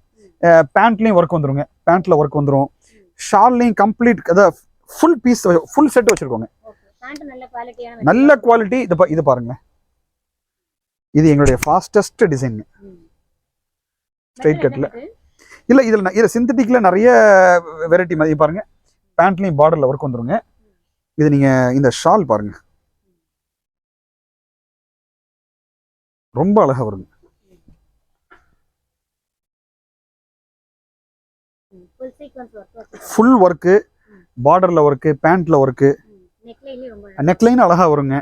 பேண்ட்லேயும் ஒர்க் வந்துருங்க, பேண்ட்டில் ஒர்க் வந்துடும். ஷால்லையும் கம்ப்ளீட் அதாவது ஃபுல் பீஸ் ஃபுல் செட் வச்சுருக்கோங்க. நல்ல குவாலிட்டி. இது பாருங்க, இது எங்களுடைய ஃபாஸ்டஸ்ட் டிசைனுங்க ஸ்ட்ரைட் கட்டில். இல்லை இதில் சிந்தட்டிக்கில் நிறைய வெரைட்டி மாதிரி பாருங்க. பேண்ட்லையும் பார்டரில் ஒர்க் வந்துருங்க. இது நீங்கள் இந்த ஷால் பாருங்க, ரொம்ப அழகாக வருங்க. ஃபுல் ஒர்க்கு, பார்டரில் ஒர்க்கு, பேண்ட்டில் ஒர்க்கு, நெக்லைன் அழகாக வருங்க.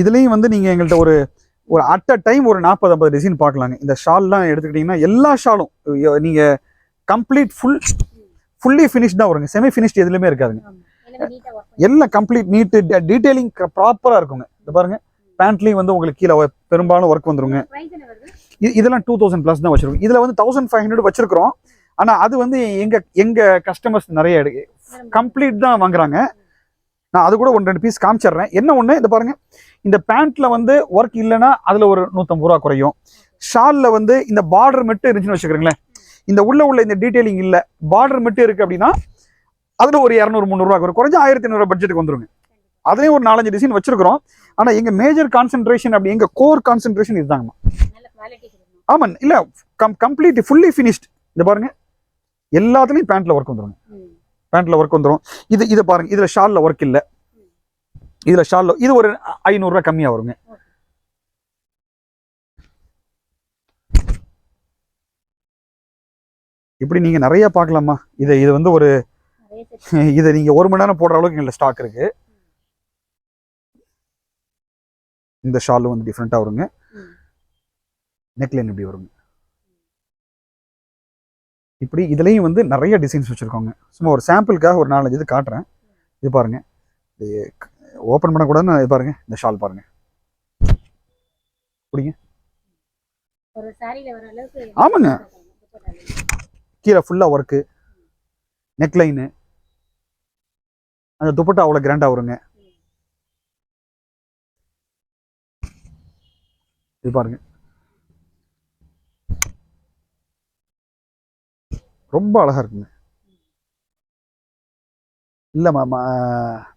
இதுலேயும் வந்து நீங்கள் எங்கள்கிட்ட ஒரு அட் அ டைம் ஒரு 40-50 டிசைன் பார்க்கலாங்க. இந்த ஷால்லாம் எடுத்துக்கிட்டிங்கன்னா எல்லா ஷாலும் நீங்கள் கம்ப்ளீட் ஃபுல்லி ஃபினிஷ்டாக வருங்க. செமி ஃபினிஷ்ட் எதுலையுமே இருக்காதுங்க. எல்லாம் கம்ப்ளீட் நீட்டு டீட்டெயிலிங் ப்ராப்பராக இருக்குங்க. இந்த பாருங்க, பேண்ட்லேயும் வந்து உங்களுக்கு கீழே பெரும்பாலும் ஒர்க் வந்துருங்க. இதெல்லாம் 2000+ தான் வச்சிருக்கோம். இதில் வந்து 1500 வச்சிருக்கிறோம். ஆனால் அது வந்து எங்கள் கஸ்டமர்ஸ் நிறைய கம்ப்ளீட் தான் வாங்குறாங்க. நான் அது கூட 1-2 பீஸ் காமிச்சிடுறேன். என்ன ஒன்று, இந்த பாருங்க, இந்த பேண்ட்ல வந்து ஒர்க் இல்லைன்னா அதில் ஒரு 150 ரூபா குறையும். ஷாலில் வந்து இந்த பார்டர் மட்டும் இருந்துச்சுன்னு வச்சுக்கிறீங்களேன், இந்த உள்ள இந்த டீட்டெயிலிங் இல்லை, பார்டர் மட்டும் இருக்கு அப்படின்னா அதில் ஒரு 200-300 ரூபா குறைஞ்ச 1500 பட்ஜெட்டுக்கு வந்துருங்க. அதுலேயும் ஒரு 4-5 டிசைன் வச்சிருக்கிறோம். ஆனால் எங்கள் மேஜர் கான்சென்ட்ரேஷன் அப்படி எங்கள் கோர் கான்சென்ட்ரேஷன் இதுதாங்கம்மா. ஆமாம், இல்லை கம்ப்ளீட் ஃபுல்லி ஃபினிஷ்ட். இந்த பாருங்க, எல்லாத்துலேயும் பேண்ட்ல ஒர்க் வந்துருங்க. பேண்ட்ல ஒர்க் வந்துடும். இதை பாருங்க, இதில் ஷாலில் ஒர்க் இல்லை. இதில் ஷாலில் இது ஒரு 500 ரூபா கம்மியாக வருங்க. இப்படி நீங்க நிறைய பார்க்கலாமா. இது வந்து ஒரு இதை நீங்க 1 மணி நேரம் போடுற அளவுக்கு எங்களுக்கு ஸ்டாக் இருக்கு. இந்த ஷாலும் வந்து டிஃப்ரெண்டா வருங்க. நெக்லைன் இப்படி வருங்க. இப்படி இதுலயும் வந்து நிறைய டிசைன்ஸ் வச்சிருக்கோங்க. சும்மா ஒரு சாம்பிளுக்காக ஒரு 4-5 இது காட்டுறேன். இது பாருங்க, இது ஓப்பன் பண்ணக்கூடாதுன்னு இது பாருங்க. இந்த ஷால் பாருங்க, புரியுங்க. ஆமாங்க, கீழே ஃபுல்லா ஒர்க்கு, நெக்லைனு, அந்த துப்பட்டா அவ்வளோ கிராண்டா வருங்க. இது பாருங்க, ரொம்ப அழகா இருக்குங்க. இல்லை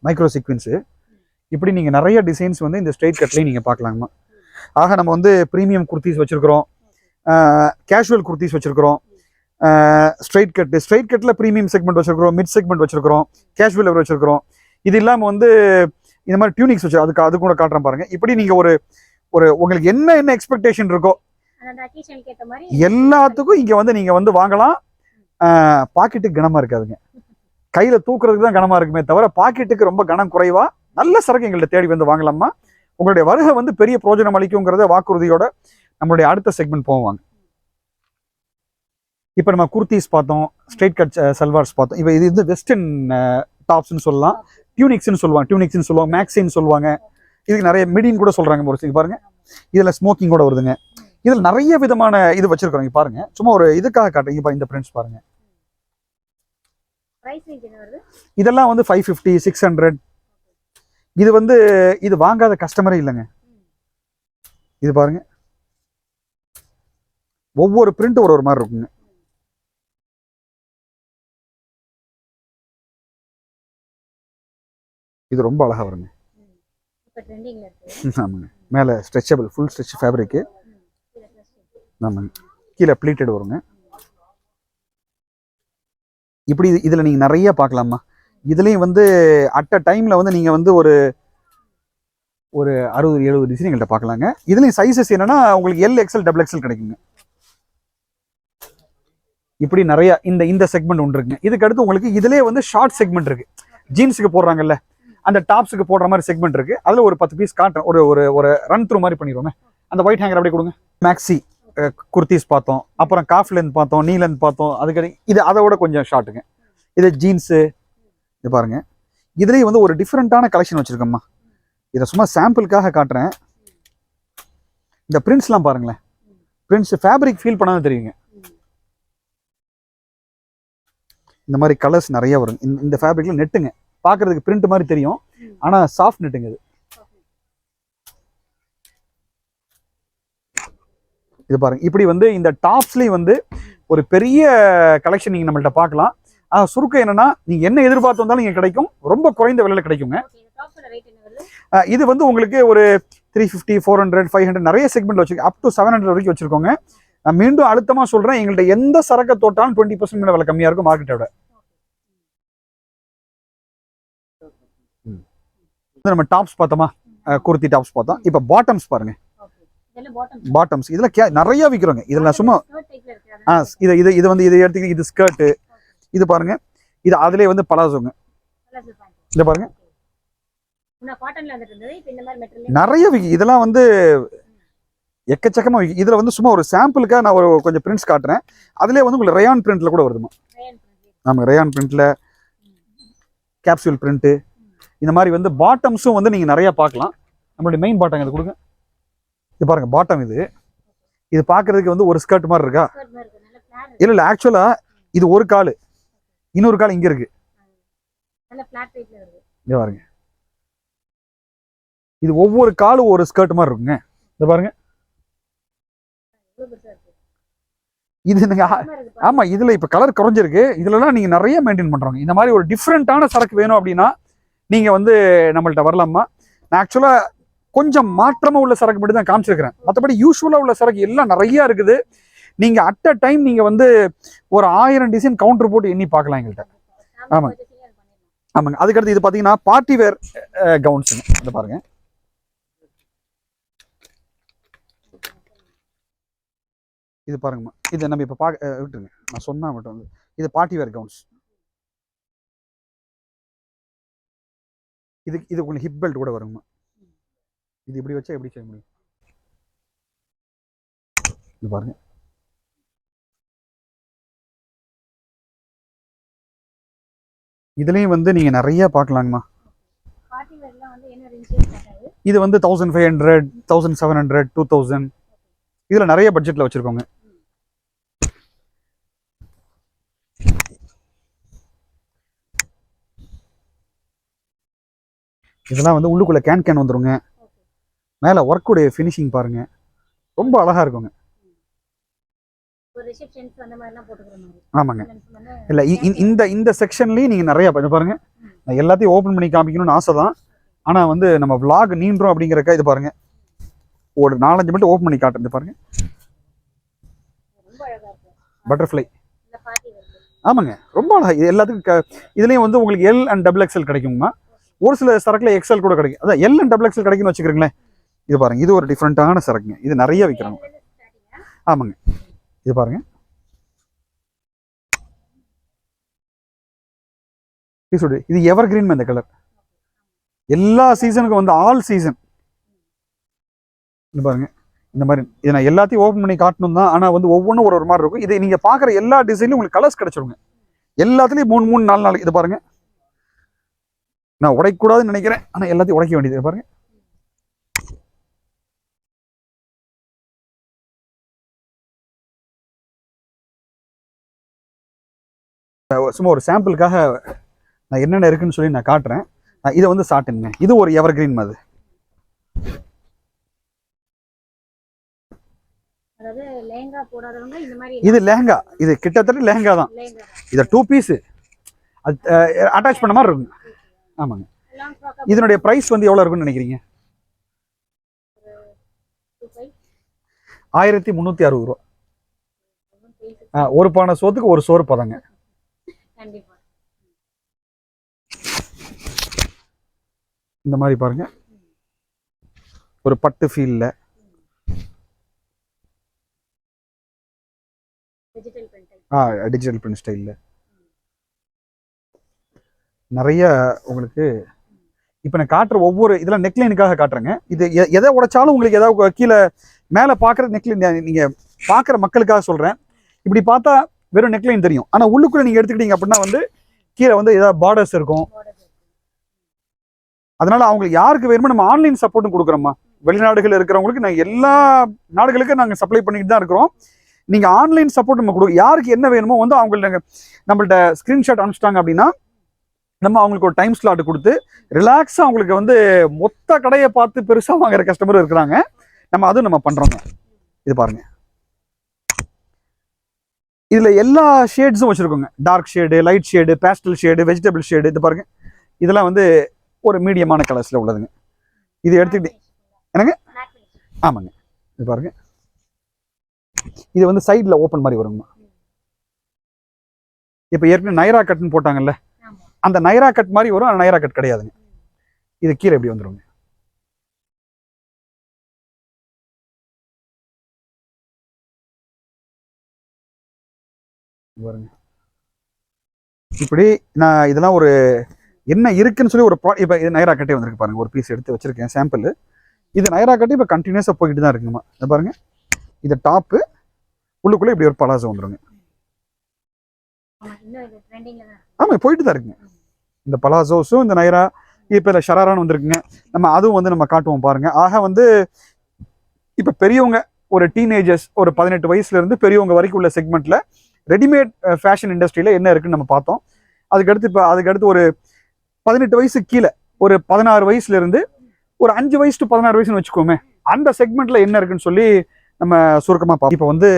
மைக்ரோ சீக்வன்ஸு. இப்படி நீங்கள் நிறைய டிசைன்ஸ் வந்து இந்த ஸ்ட்ரெயிட் கட்லேயும் நீங்கள் பார்க்கலாங்கம்மா. ஆக நம்ம வந்து ப்ரீமியம் குர்த்திஸ் வச்சுருக்கிறோம், கேஷுவல் குர்த்திஸ் வச்சுருக்கிறோம், ஸ்ட்ரெயிட் கட்டில் ப்ரீமியம் செக்மெண்ட் வச்சுருக்கிறோம், மிட் செக்மெண்ட் வச்சுருக்கிறோம், கேஷுவல் எவர் வச்சுருக்கிறோம். இது இல்லாமல் வந்து இந்த மாதிரி டியூனிக்ஸ் வச்சு அது கூட காட்டுறேன் பாருங்கள். இப்படி நீங்கள் ஒரு உங்களுக்கு என்ன எக்ஸ்பெக்டேஷன் இருக்கோ எல்லாத்துக்கும் இங்கே வந்து நீங்கள் வந்து வாங்கலாம். பாக்கெட்டுக்கு கனமாக இருக்காதுங்க, கையில் தூக்குறதுக்கு தான் கனமாக இருக்குமே தவிர பாக்கெட்டுக்கு ரொம்ப கனம் குறைவாக நல்ல சரக்கு எங்கள்கிட்ட தேடி வந்து வாங்கலாமா. உங்களுடைய வருகை வந்து பெரிய பிரோஜனம் அளிக்குங்கிறத வாக்குறுதியோட நம்மளுடைய அடுத்த செக்மெண்ட் போவாங்க. இப்போ நம்ம குர்த்திஸ் பார்த்தோம், ஸ்ட்ரெயிட் கட் சல்வார்ஸ் பார்த்தோம். இப்போ இது வந்து வெஸ்டர்ன் டாப்ஸ்ன்னு சொல்லலாம், டியூனிக்ஸ்ன்னு சொல்லுவாங்க, மேக்ஸின்னு சொல்லுவாங்க. இதுக்கு நிறைய மிடின்னு கூட சொல்றாங்க ஒரு சில. பாருங்க இதுல ஸ்மோக்கிங் கூட வருதுங்க. இதுல நிறைய விதமான இது வச்சிருக்காங்க பாருங்க. சும்மா ஒரு இதுக்காக காட்டுறீங்க. இந்த பிரிண்ட்ஸ் பாருங்க. இதெல்லாம் வந்து 550 600. இது வந்து இது வாங்காத கஸ்டமரே இல்லைங்க. இது பாருங்க, ஒவ்வொரு பிரிண்ட் ஒரு மாதிரி இருக்குங்க. இது ரொம்ப அழகா வருங்க. ஆமாங்க, மேலே ஸ்ட்ரெச்சபிள், ஃபுல் ஸ்ட்ரெச் ஃபேப்ரிக்கு. ஆமாங்க, கீழே ப்ளீட்டட் வருங்க. இப்படி இதில் நீங்கள் நிறைய பார்க்கலாமா. இதுலேயும் வந்து அட் அ டைமில் வந்து நீங்கள் வந்து ஒரு 60-70 டிசைன் எங்கள்கிட்ட பார்க்கலாங்க. இதுலேயும் சைஸஸ் என்னன்னா உங்களுக்கு LXL XXL கிடைக்குங்க. இப்படி நிறைய இந்த செக்மெண்ட் ஒன்று இருக்குங்க. இதுக்கு அடுத்து உங்களுக்கு இதுலேயே வந்து ஷார்ட் செக்மெண்ட் இருக்கு. ஜீன்ஸுக்கு போடுறாங்கல்ல, அந்த டாப்ஸுக்கு போடுற மாதிரி செக்மெண்ட் இருக்கு. அதில் ஒரு 10 பீஸ் காட்டுறேன். ஒரு ரன் த்ரூ மாதிரி பண்ணிடுவோமே. அந்த ஒயிட் ஹேங்கர் அப்படியே கொடுங்க. மேக்ஸி குர்த்திஸ் பார்த்தோம், அப்புறம் காஃப் லென்த் பார்த்தோம், நீ லென்த் பார்த்தோம். அதுக்கு இது அதை விட கொஞ்சம் ஷார்ட்டுங்க. இது ஜீன்ஸு. இது பாருங்க, இதுலேயும் வந்து ஒரு டிஃப்ரெண்ட்டான கலெக்ஷன் வச்சுருக்கோம்மா. இதை சும்மா சாம்பிளுக்காக காட்டுறேன். இந்த பிரிண்ட்ஸ்லாம் பாருங்களேன். பிரிண்ட்ஸ் ஃபேப்ரிக் ஃபீல் பண்ணாதான் தெரியுங்க. இந்த மாதிரி கலர்ஸ் நிறைய வரும். இந்த ஃபேப்ரிக்ல நெட்டுங்க, பார்க்கறதுக்கு பிரிண்ட் மாதிரி தெரியும், ஆனால் சாஃப்ட் நெட்டுங்க இது. இது பாருங்க, இப்படி வந்து இந்த டாப்ஸ்லேயும் வந்து ஒரு பெரிய கலெக்ஷன் நீங்கள் நம்மள்ட்ட பார்க்கலாம். சுருக்கம் என்னன்னா, நீங்கள் என்ன எதிர்பார்த்து வந்தாலும் இங்கே கிடைக்கும், ரொம்ப குறைந்த விலையில் கிடைக்குங்க. இது வந்து உங்களுக்கு ஒரு 350 400 500 நிறைய செக்மெண்ட்ல வச்சிருக்கோம். அப் டு 700 வரைக்கும் வச்சிருக்கோங்க. நான் மீண்டும் அழுத்தமா சொல்றேன், எங்கள்கிட்ட எந்த சரக்கை தோட்டாலும் 20% மேல விலை கம்மியா இருக்கும் மார்க்கெட்டோட. நம்ம டாப்ஸ் பார்த்தோமா, குர்த்தி டாப்ஸ் பார்த்தோம். இப்போ பாட்டம்ஸ் பாருங்க. பாட்டம்ஸ் இதுல நிறைய விற்கிறோங்க. இதுல சும்மா இது வந்து இதை எடுத்து இது ஸ்கர்ட். இது பாருங்க, இது அதுலயே வந்து பலாசோங்க. இத பாருங்க, நிறைய இதெல்லாம் வந்து எக்கச்சக்கமா. இதுல வந்து சும்மா ஒரு சாம்பிளுக்காக நான் ஒரு கொஞ்சம் பிரிண்ட்ஸ் காட்டுறேன். அதுலயே வந்து உங்களுக்கு ரயான் பிரிண்ட்ல கூட வருதுமா. ஆமாங்க, ரயான் பிரிண்ட்ல கேப்சூல் பிரிண்ட். இந்த மாதிரி வந்து பாட்டம்ஸும் வந்து நீங்க நிறைய பார்க்கலாம். நம்மளுடைய மெயின் பாட்டம் இது கொடுங்க. இது பாருங்க, பாட்டம் இது பார்க்கறதுக்கு வந்து ஒரு ஸ்கர்ட் மாதிரி இருக்கா? இல்ல ஆக்சுவலா இது ஒரு கால், இன்னொரு கால் இங்க இருக்கு. இது பாருங்க, இது ஒவ்வொரு காலும் ஒரு ஸ்கர்ட் மாதிரி இருக்குங்க. இத பாருங்க, இது ஆமா, இதுல இப்ப கலர் குறைஞ்சிருக்கு. இதுலலாம் நீங்க நிறைய மெயின்டைன் பண்றாங்க. இந்த மாதிரி ஒரு டிஃப்ரெண்டான சரக்கு வேணும் அப்படின்னா நீங்க வந்து நம்மள்ட்ட வரலாமா. நான் ஆக்சுவலா கொஞ்சம் மாற்றமா உள்ள சரக்கு மட்டும் தான் காமிச்சிருக்கிறேன். மற்றபடி யூஸ்வலா உள்ள சரக்கு எல்லாம் நிறைய இருக்குது. நீங்க அட் அ டைம் நீங்க வந்து ஒரு 1000 டிசைன் கவுண்டர் போட்டு எண்ணி பார்க்கலாம் எங்கள்கிட்ட. ஆமாங்க ஆமாங்க. அதுக்கடுத்து இது பாத்தீங்கன்னா பார்ட்டி வேர் கவுன்ஸ். இதை பாருங்க, இது பாருங்கம்மா. இது நம்ம இப்ப விட்டுருங்க, நான் சொன்னா மட்டும் வந்து இது பார்ட்டி வேர் கவுன்ஸ். இது உங்களுக்கு ஹிப் பெல்ட் கூட வருங்கம்மா. இது இப்படி வச்சா எப்படி செய்ய முடியும்? இது பாருங்க, இதுலயும் வந்து நீங்க நிறைய பார்க்கலாங்கம்மா. இது வந்து 1500 1700 2000 இதுல நிறைய பட்ஜெட்ல வச்சிருக்கோங்க. இதெல்லாம் வந்து உள்ளுக்குள்ள கேன் வந்துருங்க. மேல ஒர்க்குடைய ஃபினிஷிங் பாருங்க, ரொம்ப அழகா இருக்குங்க. ஆமாங்க, இல்ல இந்த செக்ஷன்லயும் நீங்க நிறைய பாருங்க. நான் எல்லாத்தையும் ஓபன் பண்ணி காமிக்கணும்னு ஆசை தான், ஆனா வந்து நம்ம vlog நீண்டுரும் அப்படிங்கறக்க. இது பாருங்க, ஒரு 4-5 மட்டும் ஓபன் பண்ணி காட்டுறது பாருங்க. பட்டர்ஃப்ளை. ஆமாங்க, ரொம்ப அழகா. இது எல்லாத்துக்கும் இதுலயும் வந்து உங்களுக்கு L and XXL கிடைக்குமா. ஒரு சில சரக்குல XL கூட கிடைக்கும். அதான் L and XXL கிடைக்கும்னு வச்சுக்கிறீங்களேன். இது பாருங்க, இது ஒரு டிஃப்ரெண்டான சரக்குங்க. இது நிறைய விற்கிறாங்க. ஆமாங்க, இது பாருங்க, இது எவர் கிரீன் இந்த கலர். எல்லா சீசனுக்கும் வந்து ஆல் சீசன். பாருங்க இந்த மாதிரி இதை நான் எல்லாத்தையும் ஓப்பன் பண்ணி காட்டணும் தான். ஆனால் வந்து ஒவ்வொன்றும் ஒரு மாதிரி இருக்கும். இதை நீங்கள் பார்க்குற எல்லா டிசைன்லையும் உங்களுக்கு கலர்ஸ் கிடச்சிருங்க. எல்லாத்துலேயும் 3 4 இது பாருங்க. நான் உடைக்கக்கூடாதுன்னு நினைக்கிறேன், ஆனால் எல்லாத்தையும் உடைக்க வேண்டியது. பாருங்க சும்மா ஒரு சாம்பிளுக்காக நான் என்னென்ன இருக்குன்னு சொல்லி நான் காட்டுறேன். இதை வந்து சாட்டுங்க. இது ஒரு எவர்கிரீன் மாதிரி. இது லெஹங்கா. இது கிட்டத்தட்ட லெஹங்கா தான். இது 2 பீஸ் அட்டாச் பண்ண மாதிரி இருக்கும். ஆமாங்க. இதனுடைய பிரைஸ் வந்து எவ்வளவு இருக்குன்னு நினைக்கிறீங்க? 1360 ரூபா. ஒரு பானை சோத்துக்கு ஒரு சோறு பதங்க. இந்த மாதிரி பாருங்க, ஒரு பட்டு ஃபீல்ல டிஜிட்டல் பிரிண்ட் ஸ்டைல்ல நிறைய உங்களுக்கு. இப்போ நான் காட்டுற ஒவ்வொரு இதெல்லாம் நெக்லைனுக்காக காட்டுறேங்க. இது எதை உடைச்சாலும் உங்களுக்கு ஏதாவது கீழே மேலே பார்க்குற நெக்லைன் நீங்கள் பார்க்குற மக்களுக்காக சொல்கிறேன். இப்படி பார்த்தா வெறும் நெக்லைன் தெரியும், ஆனால் உள்ளுக்குள்ளே நீங்கள் எடுத்துக்கிட்டீங்க அப்படின்னா வந்து கீழே வந்து ஏதாவது பார்டர்ஸ் இருக்கும். அதனால அவங்களுக்கு யாருக்கு வேணுமோ நம்ம ஆன்லைன் சப்போர்ட்டும் கொடுக்குறோம்மா. வெளிநாடுகள் இருக்கிறவங்களுக்கு நான் எல்லா நாடுகளுக்கும் நாங்கள் சப்ளை பண்ணிட்டு தான் இருக்கிறோம். நீங்கள் ஆன்லைன் சப்போர்ட் நம்ம கொடுக்கும். யாருக்கு என்ன வேணுமோ வந்து அவங்கள்ட்ட நம்மள்ட்ட ஸ்க்ரீன்ஷாட் அனுப்பிச்சிட்டாங்க அப்படின்னா நம்ம அவங்களுக்கு ஒரு டைம் ஸ்லாட் கொடுத்து ரிலாக்ஸாக அவங்களுக்கு வந்து மொத்த கடையை பார்த்து பெருசாக வாங்குற கஸ்டமரும் இருக்கிறாங்க. நம்ம அதுவும் நம்ம பண்ணுறோங்க. இது பாருங்க, இதில் எல்லா ஷேட்ஸும் வச்சுருக்கோங்க. Dark shade, light shade, pastel shade, vegetable shade. இது பாருங்க, இதெல்லாம் வந்து ஒரு மீடியமான கலர்ஸில் உள்ளதுங்க. இது எடுத்துக்கிட்டு எனக்கு ஆமாங்க. இது பாருங்க, இது வந்து சைடில் ஓப்பன் மாதிரி வருங்கம்மா. இப்போ ஏற்கனவே நைரா கட்னு போட்டாங்கல்ல, அந்த நைரா கட் மாதிரி வரும். அந்த நைரா கட் கிடையாதுங்க. இது கீழே எப்படி வந்துருங்க. பாருங்க, இப்படி நான் இதெல்லாம் ஒரு என்ன இருக்குன்னு சொல்லி ஒரு இப்போ இது நைரா கட்டே வந்திருக்கு பாருங்க. ஒரு பீஸ் எடுத்து வச்சிருக்கேன் சாம்பிள். இது நைரா கட்டி இப்போ கண்டினியூஸாக போய்கிட்டு தான் இருக்குங்கம்மா. இதை பாருங்க, இது டாப்பு, உள்ளுக்குள்ளே இப்படி ஒரு பலாசோ வந்துருங்க. ஆமாம், போயிட்டு தான் இருக்குங்க. இந்த பலாசோஸும் இந்த நைரா இப்போ இல்லை ஷராரான்னு வந்திருக்குங்க. நம்ம அதுவும் வந்து நம்ம காட்டுவோம் பாருங்க. ஆக வந்து இப்போ பெரியவங்க ஒரு டீனேஜர்ஸ் ஒரு 18 வயசுலேருந்து பெரியவங்க வரைக்கும் உள்ள செக்மெண்ட்டில் ரெடிமேட் ஃபேஷன் இண்டஸ்ட்ரியில் என்ன இருக்குன்னு நம்ம பார்த்தோம். அதுக்கடுத்து ஒரு 18 வயசு கீழே ஒரு 16 வயசுலேருந்து ஒரு 5 வயசு டு 16 வயசுன்னு வச்சுக்கோமே, அந்த செக்மெண்ட்டில் என்ன இருக்குன்னு சொல்லி நம்ம சுருக்கமாக பார்ப்போம். இப்போ வந்து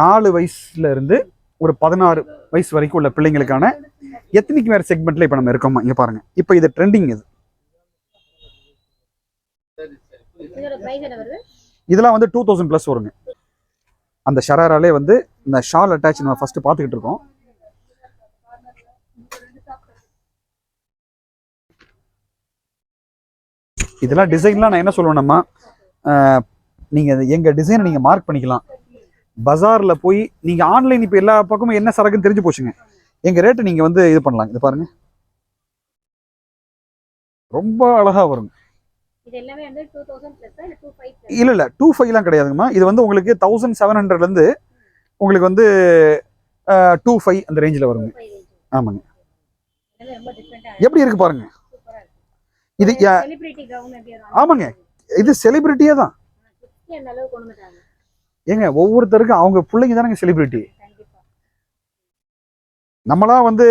4 வயசுலேருந்து ஒரு 16 வயசு வரைக்கும் உள்ள பிள்ளைங்களுக்கான எத்தனிக் வேர் செக்மெண்ட்டில் இப்போ நம்ம இருக்கோமா. இங்கே பாருங்கள், இப்போ இது ட்ரெண்டிங். இதெல்லாம் வந்து 2000 ப்ளஸ் வருங்க. அந்த ஷராராலே வந்து இந்த ஷால் அட்டாச் நம்ம ஃபர்ஸ்ட் பார்த்துக்கிட்டு இருக்கோம். இதெல்லாம் டிசைன்லாம் நான் என்ன சொல்லுவேன்னா, நீங்கள் எங்கள் டிசைனை நீங்கள் மார்க் பண்ணிக்கலாம். பஜாரில் போய் நீங்கள் ஆன்லைன் இப்போ எல்லா பக்கமும் என்ன சரக்குன்னு தெரிஞ்சு போச்சுங்க. எங்கள் ரேட்டு நீங்கள் வந்து இது பண்ணலாம். இது பாருங்க, ரொம்ப அழகாக வருங்க. இல்லை 2500 கிடையாதுங்கம்மா. இது வந்து உங்களுக்கு 1700 உங்களுக்கு வந்து 2500 அந்த ரேஞ்சில் வருங்க. ஆமாங்க, எப்படி இருக்கு பாருங்க. இது ஆமாங்க, இது செலிபிரிட்டியே தான் ஏங்க. ஒவ்வொருத்தருக்கும் அவங்க பிள்ளைங்க தானங்க செலிபிரிட்டி. நம்மளாம் வந்து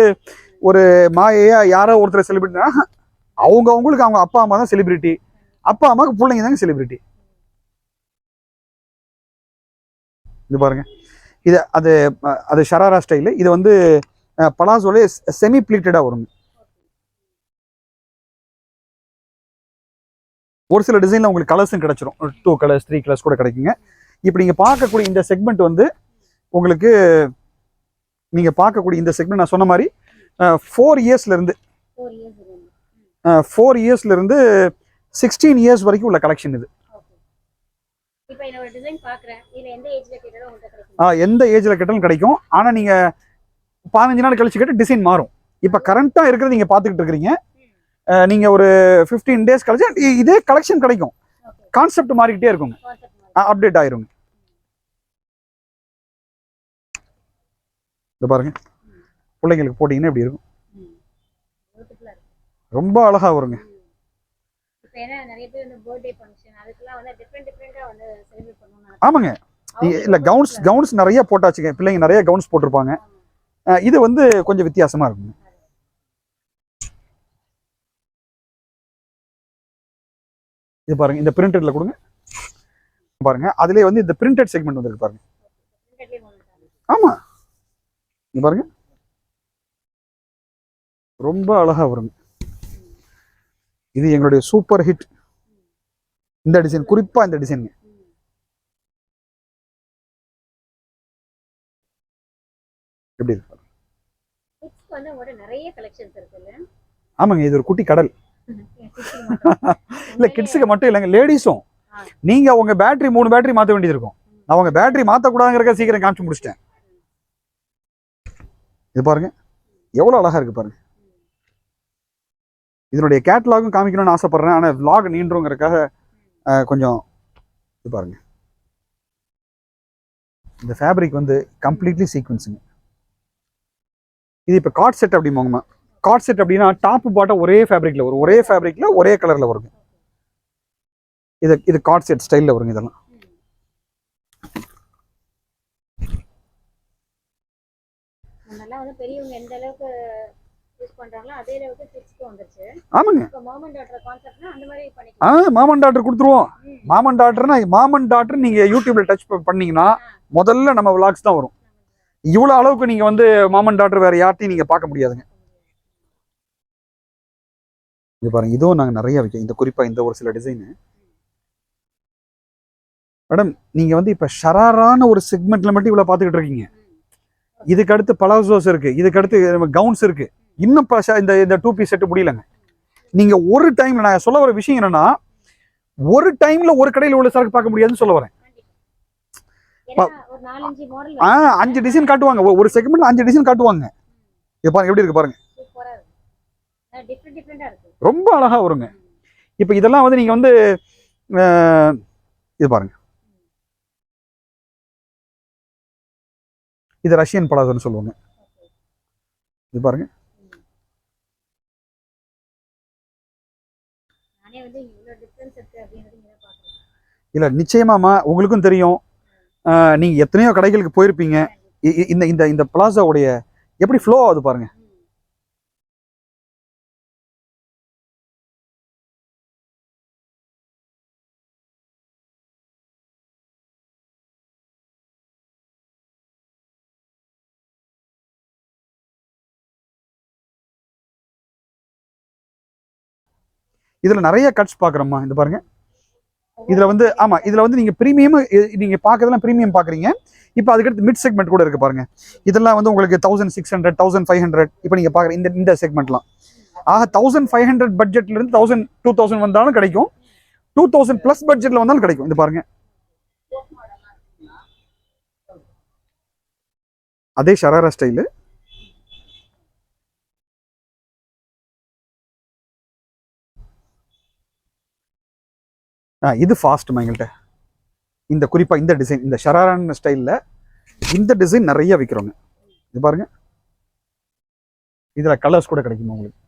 ஒரு மாயையா யாரோ ஒருத்தர் செலிபிரிட்டினா அவங்களுக்கு அவங்க அப்பா அம்மா தான் செலிபிரிட்டி. அப்பா அம்மாவுக்கு பிள்ளைங்க தாங்க செலிபிரிட்டி. இது பாருங்க, இது அது ஷராரா ஸ்டைலு. இது வந்து பலாசோலே செமி பிளீட்டடா வருங்க. ஒரு சில டிசைன்ல உங்களுக்கு கலர்ஸும் கிடைச்சிரும். 2 கலர்ஸ் 3 கலர்ஸ் கூட கிடைக்குங்க. இப்போ நீங்க பார்க்கக்கூடிய இந்த செக்மெண்ட் வந்து உங்களுக்கு நீங்க பார்க்கக்கூடிய இந்த செக்மெண்ட் நான் சொன்ன மாதிரி 4 இயர்ஸ்ல இருந்து 16 இயர்ஸ் வரைக்கும் உள்ள கலெக்ஷன் இது. எந்த ஏஜ்ல கேட்டாலும் கிடைக்கும். ஆனா நீங்க 15 நாள் கழிச்சு கேட்டு டிசைன் மாறும். இப்ப கரண்டா இருக்கிறது நீங்க பாத்துக்கிட்டு இருக்கீங்க. நீங்கள் ஒரு 15 days கழிச்சு இதே கலெக்ஷன் கிடைக்கும். கான்செப்ட் மாறிக்கிட்டே இருக்குங்க, அப்டேட் ஆயிருங்க. இது பாருங்க, பிள்ளைங்களுக்கு போட்டிங்கன்னா இப்படி இருக்கும், ரொம்ப அழகா வருங்க. ஆமாங்க, இல்லை கவுன்ஸ் நிறைய போட்டாச்சுங்க, பிள்ளைங்க நிறைய கவுன்ஸ் போட்டிருப்பாங்க. இது வந்து கொஞ்சம் வித்தியாசமா இருக்குங்க. இது பாருங்க, இந்த பிரிண்டட்ல கொடுங்க பாருங்க, அதுலயே வந்து இந்த பிரிண்டட் செக்மெண்ட் வந்துருக்கு பாருங்க. ஆமா, இது பாருங்க, ரொம்ப அழகா வருங்க. இது எங்களுடைய சூப்பர் ஹிட் இந்த டிசைன், குறிப்பா இந்த டிசைன். எப்படி இருக்கு? ஆமாங்க, இது ஒரு குட்டி கடல். இல்ல கிட்ஸுக்கு மட்டும் இல்லைங்க, லேடிஸும். நீங்க உங்க பேட்டரி 3 பேட்டரி மாத்த வேண்டியது இருக்கும். நான் உங்க பேட்டரி மாத்த கூடாதுங்கிறத சீக்கிரம் காமிச்சு முடிச்சிட்டேன். இது பாருங்க, எவ்வளவு அழகா இருக்கு பாருங்க. இதனுடைய கேட்டலாகும் காமிக்கணும்னு ஆசைப்படுறேன், ஆனா vlog நீண்டுங்கிறதுக்காக கொஞ்சம். இது பாருங்க, இந்த ஃபேப்ரிக் வந்து கம்ப்ளீட்லி சீக்வன்ஸுங்க. இது இப்போ கார்ட் செட் அப்படிம்பாங்கம்மா. கார்ட் செட் அப்படின்னா டாப் பாட்டம் ஒரே ஃபேப்ரிக்ல வரும், ஒரே ஃபேப்ரிக்ல ஒரே கலர்ல வருங்க. இது கார்ட் செட் ஸ்டைல்ல வருங்க. இதெல்லாம் ஆமாங்க, மாமன் டாட்டர் கொடுத்துருவோம். மாமன் டாட்டர் நீங்க யூடியூப்ல டச் பண்ணீங்கன்னா முதல்ல நம்ம விளாக்ஸ் தான் வரும். இவ்வளவு அளவுக்கு நீங்க வந்து மாமன் டாட்டர் வேற யார்ட்டையும் நீங்க பார்க்க முடியாதுங்க. இது பாருங்க, இதுவும் நாங்க நிறைய வைக்கோம். இந்த குறிப்பா இந்த ஒரு சில டிசைன் மேடம், நீங்க வந்து இப்ப ஷராரான ஒரு செக்மெண்ட்ல மட்டும் இவ்வளவு பாத்துக்கிட்டு இருக்கீங்க. இதுக்கு அடுத்து பலாசோஸ் இருக்கு, இதுக்கு அடுத்து கவுன்ஸ் இருக்கு, இன்னும் இந்த 2 பீஸ் செட் முடியலங்க. நீங்க ஒரு டைம்ல, நான் சொல்ல வர விஷயம் என்னன்னா, ஒரு டைம்ல ஒரு கடையில் உள்ள சரக்கு பார்க்க முடியாதுன்னு சொல்ல வரேன். 5 டிசைன் காட்டுவாங்க, ஒரு செக்மெண்ட்ல 5 டிசைன் காட்டுவாங்க. இது பாருங்க எப்படி இருக்கு பாருங்க, ரொம்ப அழகா வருங்க. இப்ப இதெல்லாம் வந்து நீங்க வந்து இது பாருங்க, இது ரஷ்யன் பலாசோன்னு சொல்லுவாங்க. இது பாருங்க, இல்ல நிச்சயமாமா உங்களுக்கும் தெரியும். நீங்க எத்தனையோ கடைகளுக்கு போயிருப்பீங்க. இந்த இந்த இந்த பிளாசாவுடைய எப்படி ஃப்ளோ ஆகுது பாருங்க. இதுல நிறைய கட்ஸ் பாக்குறோம்மா. இந்த பாருங்க, இதுல வந்து ஆமா, இதுல வந்து நீங்க பிரீமியம், நீங்க பாக்குறதெல்லாம் பிரீமியம் பாக்குறீங்க. இப்போ அதுக்கடுத்து மிட் செக்மெண்ட் கூட இருக்கு பாருங்க. இதெல்லாம் வந்து உங்களுக்கு 1600 1500 இப்போ நீங்க பாக்குற இந்த செக்மெண்ட்லாம். ஆக 1500 பட்ஜெட்ல இருந்து 1000 2000 வந்தாலும் கிடைக்கும், 2000 பிளஸ் பட்ஜெட்ல வந்தாலும் கிடைக்கும். இது பாருங்க, அதே ஷராரா ஸ்டைலு. இது ஃபாஸ்ட் எங்கள்கிட்ட. இந்த குறிப்பா இந்த டிசைன், இந்த ஷராரான் ஸ்டைல்ல இந்த டிசைன் நிறைய விற்கிறோங்க. இது பாருங்க, இதுல கலர்ஸ் கூட கிடைக்கும் உங்களுக்கு.